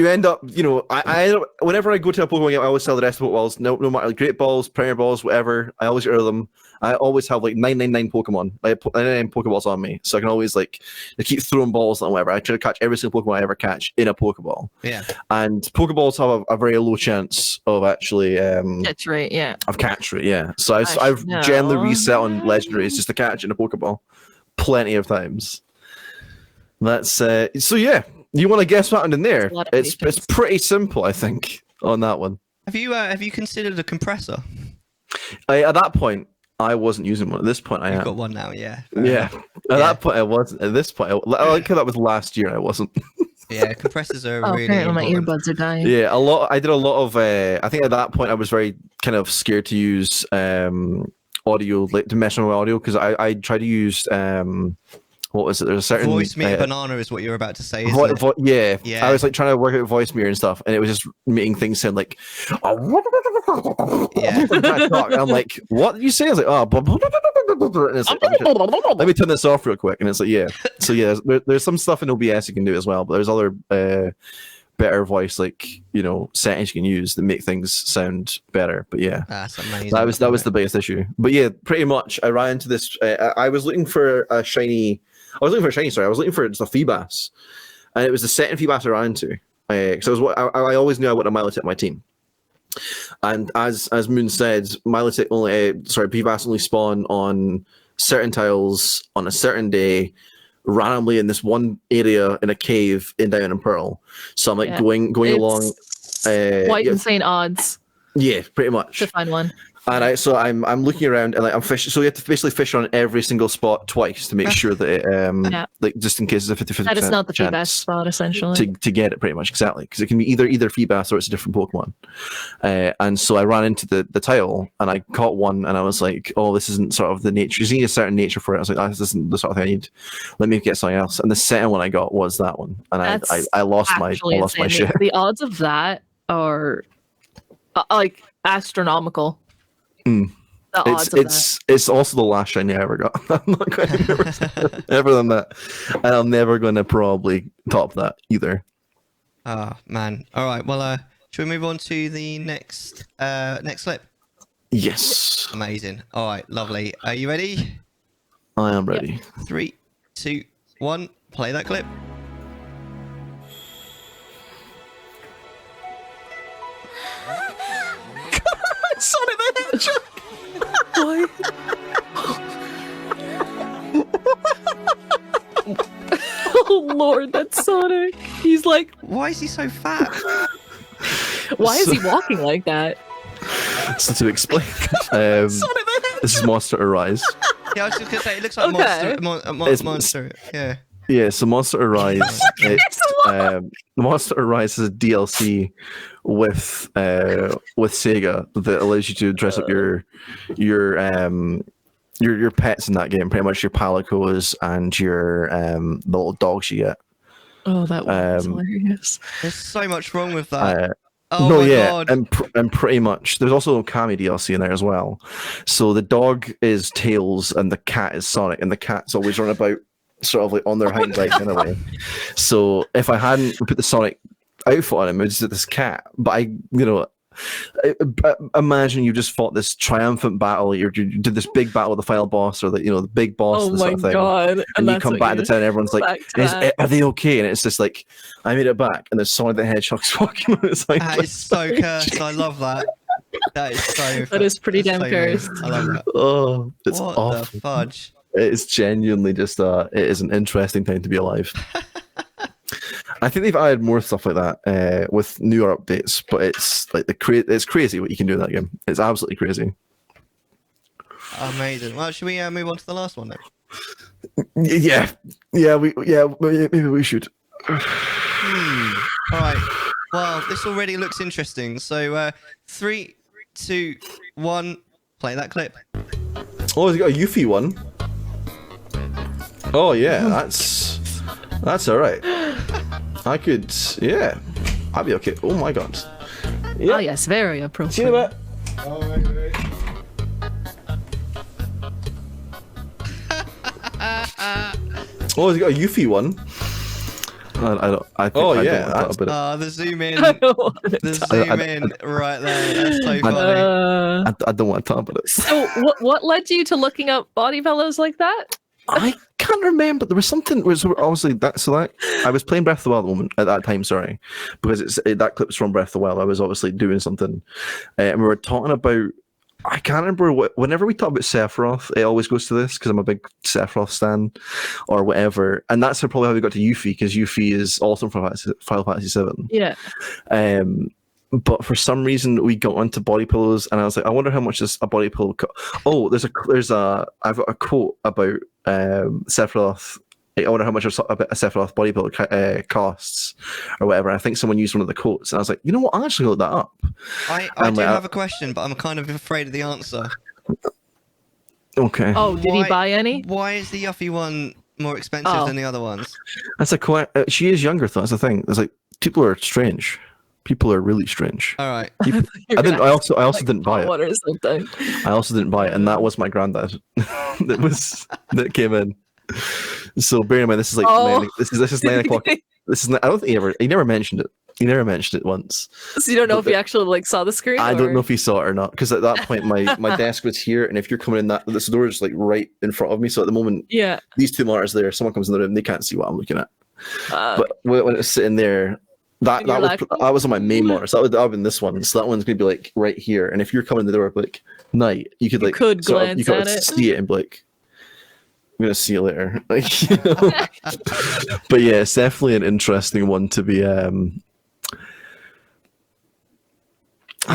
end up, I whenever I go to a Pokemon game, I always sell the rest of the Pokeballs. No matter Great Balls, Premier Balls, whatever. I always order them. I always have like 999 Pokemon, like 999 Pokeballs on me, so I can always I keep throwing balls and whatever. I try to catch every single Pokemon I ever catch in a Pokeball. Yeah. And Pokeballs have a very low chance of actually catch rate. Yeah. Of catch rate. Yeah. So I've generally reset on legendaries just to catch in a Pokeball, plenty of times. That's so yeah. You want to guess what happened in there? It's pretty simple, I think, on that one. Have you considered a compressor? At that point, I wasn't using one. At this point, I am. You've got one now, yeah. Yeah. At that point, I wasn't. At this point, I like how that was last year. I wasn't. Yeah, compressors are really. Apparently, my earbuds are dying. Yeah, I did a lot of. I think at that point, I was very kind of scared to use audio, to mess with my audio, because I tried to use what was it? There's a certain voice mirror banana is what you're about to say. Isn't it? Yeah. I was trying to work out voice mirror and stuff, and it was just making things sound like. Yeah. I'm like, what did you say? I was like, and it's like, let me turn this off real quick, and it's like, yeah. So yeah, there's some stuff in OBS you can do as well, but there's other better voice settings you can use that make things sound better. But yeah, that's amazing. That was the biggest issue. But yeah, pretty much I ran into this. I was looking for a shiny. I was looking for just a Feebas, and it was the second Feebas I ran into. So I always knew I wanted a Milotic on my team. And as Moon said, Milotic Feebas only spawn on certain tiles on a certain day, randomly in this one area in a cave in Diamond and Pearl. So I'm going along. Quite insane odds. Yeah, pretty much to find one. And I'm looking around and I'm fishing. So you have to basically fish on every single spot twice to make sure that it just in case it's a 50-50% that is not the Feebas spot essentially to get it pretty much exactly, because it can be either Feebas or it's a different Pokemon. And so I ran into the tile and I caught one and I was like, oh, this isn't sort of the nature. You need a certain nature for it. I was like, this isn't the sort of thing I need. Let me get something else. And the second one I got was that one, and I lost my shit. The odds of that are like astronomical. It's also the last shiny I ever got. I'm not going to ever done that, and I'm never going to probably top that either. Oh man! All right, well, should we move on to the next clip? Yes. Amazing. All right, lovely. Are you ready? I am ready. 3, 2, 1. Play that clip. Sonic the Hedgehog! What? Oh Lord, that's Sonic. He's like, why is he so fat? Why is he walking like that? So to explain, this is Monster Arise. Yeah, I was just gonna say it looks like Monster. Yeah. Yeah, so Monster Arise. Monster Arise is a DLC with Sega that allows you to dress up your pets in that game. Pretty much your Palicos and your the little dogs you get. Oh, that was hilarious. There's so much wrong with that. God. And pretty much there's also Kami DLC in there as well. So the dog is Tails and the cat is Sonic, and the cat's always run about sort of like on their hind legs anyway. So if I hadn't put the Sonic outfit on him, it was just this cat. But imagine you just fought this triumphant battle. You did this big battle with the final boss, or the big boss. Oh my god! And you come back to town, and everyone's like, "Are they okay?" And it's just like, I made it back, and there's Sonic the Hedgehog's walking. It's like, that is so cursed. I love that. That is so. That is pretty damn cursed. I love that. Oh, it's what awful. The fudge. It's genuinely just it is an interesting time to be alive. I think they've added more stuff like that with newer updates, but it's like it's crazy what you can do in that game. It's absolutely crazy. Amazing. Well, should we move on to the last one then? Yeah, maybe we should. All right. Well, this already looks interesting. So 3, 2, 1, play that clip. Oh, has he got a Yuffie one? Oh yeah, that's all right. I could, yeah, I'd be okay. Oh my god. Yep. Oh yes, very appropriate. See you in a bit. Oh, has he got a Yuffie one? I think Oh I yeah, don't about the zoom in, the zoom in right there. That's so funny. I don't want to talk about it. So what led you to looking up body pillows like that? I can't remember. There was something. Was obviously that. So that I was playing Breath of the Wild at the moment at that time. Sorry, because that clip's from Breath of the Wild. I was obviously doing something, and we were talking about. I can't remember what. Whenever we talk about Sephiroth, it always goes to this because I'm a big Sephiroth stan, or whatever. And that's probably how we got to Yuffie, because Yuffie is also from Final Fantasy VII. Yeah. But for some reason we got onto body pillows, and I was like, I wonder how much a body pillow. Oh, I've got a quote about Sephiroth. I wonder how much a Sephiroth body pillow costs, or whatever. I think someone used one of the quotes, and I was like, you know what? I'll actually look that up. I do have a question, but I'm kind of afraid of the answer. Okay. Oh, did he buy any? Why is the Yuffie one more expensive than the other ones? That's she is younger, though. That's the thing. It's like people are strange. People are really strange. All right. I also didn't buy it. Or something. I also didn't buy it, and that was my granddad that came in. So bear in mind, this is like this is 9 o'clock. I don't think he never mentioned it. He never mentioned it once. So you don't know if he actually saw the screen? I don't know if he saw it or not, because at that point my desk was here, and if you're coming in this door is like right in front of me. So at the moment, these two monitors there, someone comes in the room, they can't see what I'm looking at. But when it's sitting there, that was on my main monitor. So that would have been this one. So that one's gonna be like right here. And if you're coming in the door like night, you could glance at it, see it and be like, I'm gonna see you later. Like, you know? But yeah, it's definitely an interesting one to be. I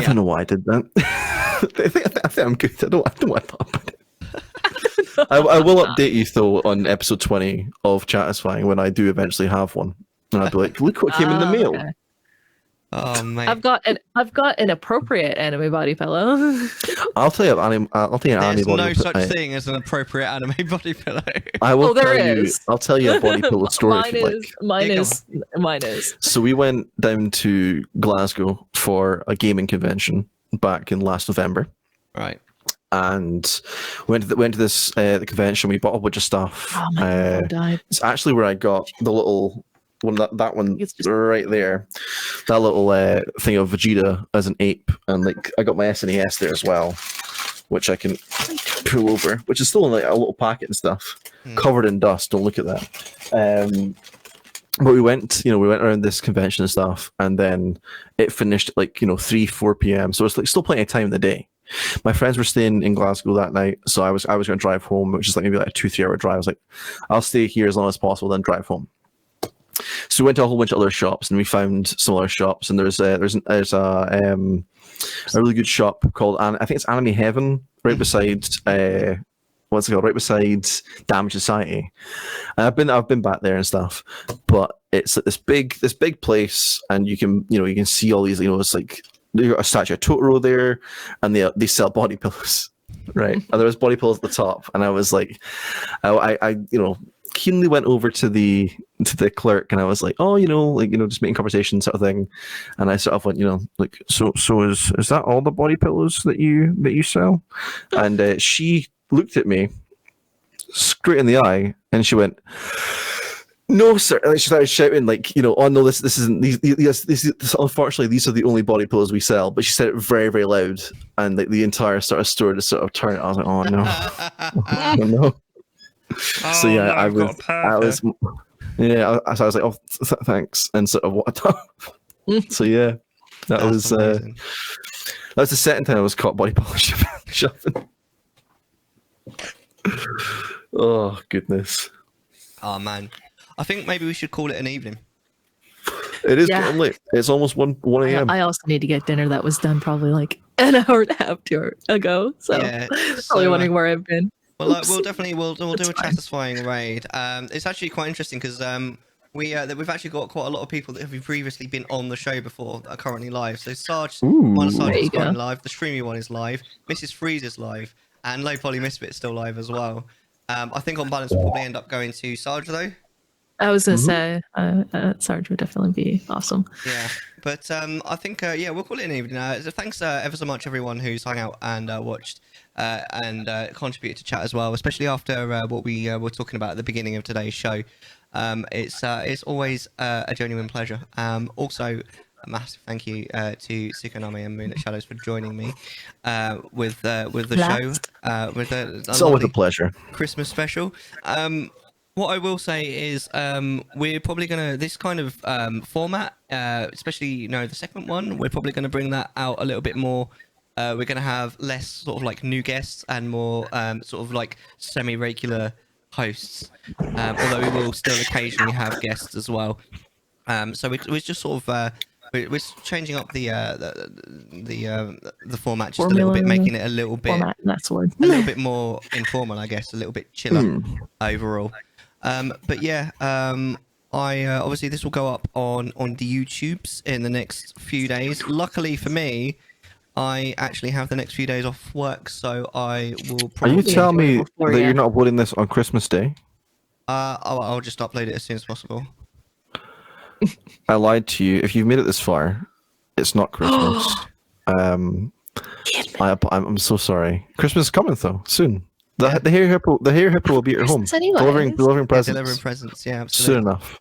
don't know why I did that. I think I'm good. I don't want to talk about it. I will update you though on episode 20 of Chattisfying when I do eventually have one, and I'll be like, look what came in the mail. Okay. Oh man, I've got an appropriate anime body pillow. I'll tell you an anime body pillow. There's no such thing as an appropriate anime body pillow. I will there tell is. you. I'll tell you a body pillow story. Mine is. So we went down to Glasgow for a gaming convention back in last November. Right. And went to the convention. We bought a bunch of stuff. Oh my God, died. It's actually where I got the little one, that one right there, that little thing of Vegeta as an ape, and like I got my SNES there as well, which I can pull over, which is still in like a little packet and stuff, covered in dust. Don't look at that. But we went around this convention and stuff, and then it finished at like 3-4 p.m. So it's like still plenty of time in the day. My friends were staying in Glasgow that night, so I was going to drive home, which is like maybe like a 2-3 hour drive. I was like, I'll stay here as long as possible, then drive home. So we went to a whole bunch of other shops, and we found some other shops. And there's a really good shop called I think it's Anime Heaven, right beside what's it called? Right beside Damage Society. And I've been back there and stuff, but it's like this big place, and you can see all these. It's like they got a statue of Totoro there, and they sell body pillows, right? And there was body pillows at the top, and I was like, I keenly went over to the clerk, and I was like, just making conversation sort of thing, and I sort of went, like, so is that all the body pillows that you sell? And she looked at me straight in the eye, and she went, no, sir. And she started shouting, like, oh no, this isn't these unfortunately these are the only body pillows we sell. But she said it very, very loud, and like the entire sort of store just sort of turned. I was like, oh no, oh no. So yeah, I was like, oh, thanks, and sort of walked off. So yeah, that was the second time I was caught body pillow shopping. Oh goodness. Oh man, I think maybe we should call it an evening. It is getting late. It's almost 1 a.m. I also need to get dinner that was done probably like an hour and a half ago. So probably wondering where I've been. Well, we'll do a Chattisfying raid. It's actually quite interesting because we've actually got quite a lot of people that have previously been on the show before that are currently live. So Sarge is currently live. The Streamy one is live. Mrs. Freeze is live, and Low Poly Misfit is still live as well. I think on balance we'll probably end up going to Sarge though. I was gonna say Sarge would definitely be awesome. Yeah, but I think we'll call it an evening. So thanks ever so much everyone who's hung out and watched and contributed to chat as well, especially after what we were talking about at the beginning of today's show. It's always a genuine pleasure. Also, a massive thank you to Sukonami and Moonlitxshadows for joining me with the show with it's always a pleasure. Christmas special. What I will say is we're probably gonna this kind of format, especially the segment one. We're probably gonna bring that out a little bit more. We're gonna have less sort of like new guests and more sort of like semi-regular hosts. Although we will still occasionally have guests as well. So we're just sort of we're changing up the format just a little bit, making it a little bit a little bit more informal, I guess, a little bit chiller overall. But yeah, I obviously this will go up on the YouTubes in the next few days. Luckily for me, I actually have the next few days off work, so I will probably... Are you telling me that you're not uploading this on Christmas Day? I'll just upload it as soon as possible. I lied to you. If you've made it this far, it's not Christmas. I'm so sorry. Christmas is coming though, soon. The hair hippo will be at your home, delivering presents. Delivering presents, yeah, absolutely. Soon enough.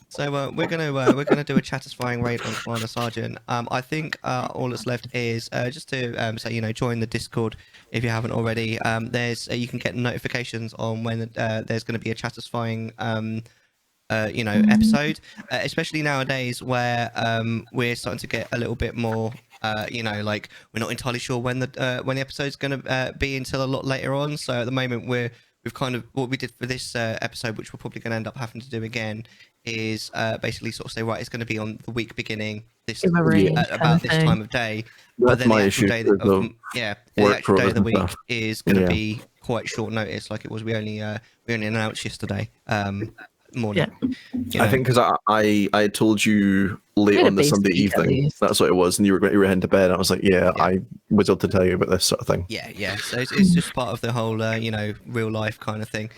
So we're gonna do a Chattisfying raid on Commander Sergeant. I think all that's left is just to say join the Discord if you haven't already. There's you can get notifications on when there's going to be a Chattisfying episode, especially nowadays where we're starting to get a little bit more. Like we're not entirely sure when the episode's going to be until a lot later on. So at the moment we've kind of what we did for this episode, which we're probably going to end up having to do again, is basically sort of say right, it's going to be on the week beginning this about this time of day. But then the actual day the actual day of the week is going to be quite short notice, like it was. We only announced yesterday morning. I think because I told you late on the Sunday evening, that's what it was, and you were heading to bed, and I was like, I was able to tell you about this sort of thing. So it's just part of the whole real life kind of thing.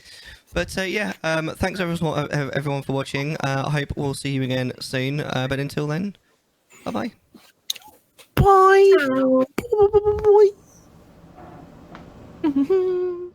But thanks everyone for watching. I hope we'll see you again soon. But until then, bye. Bye. Bye.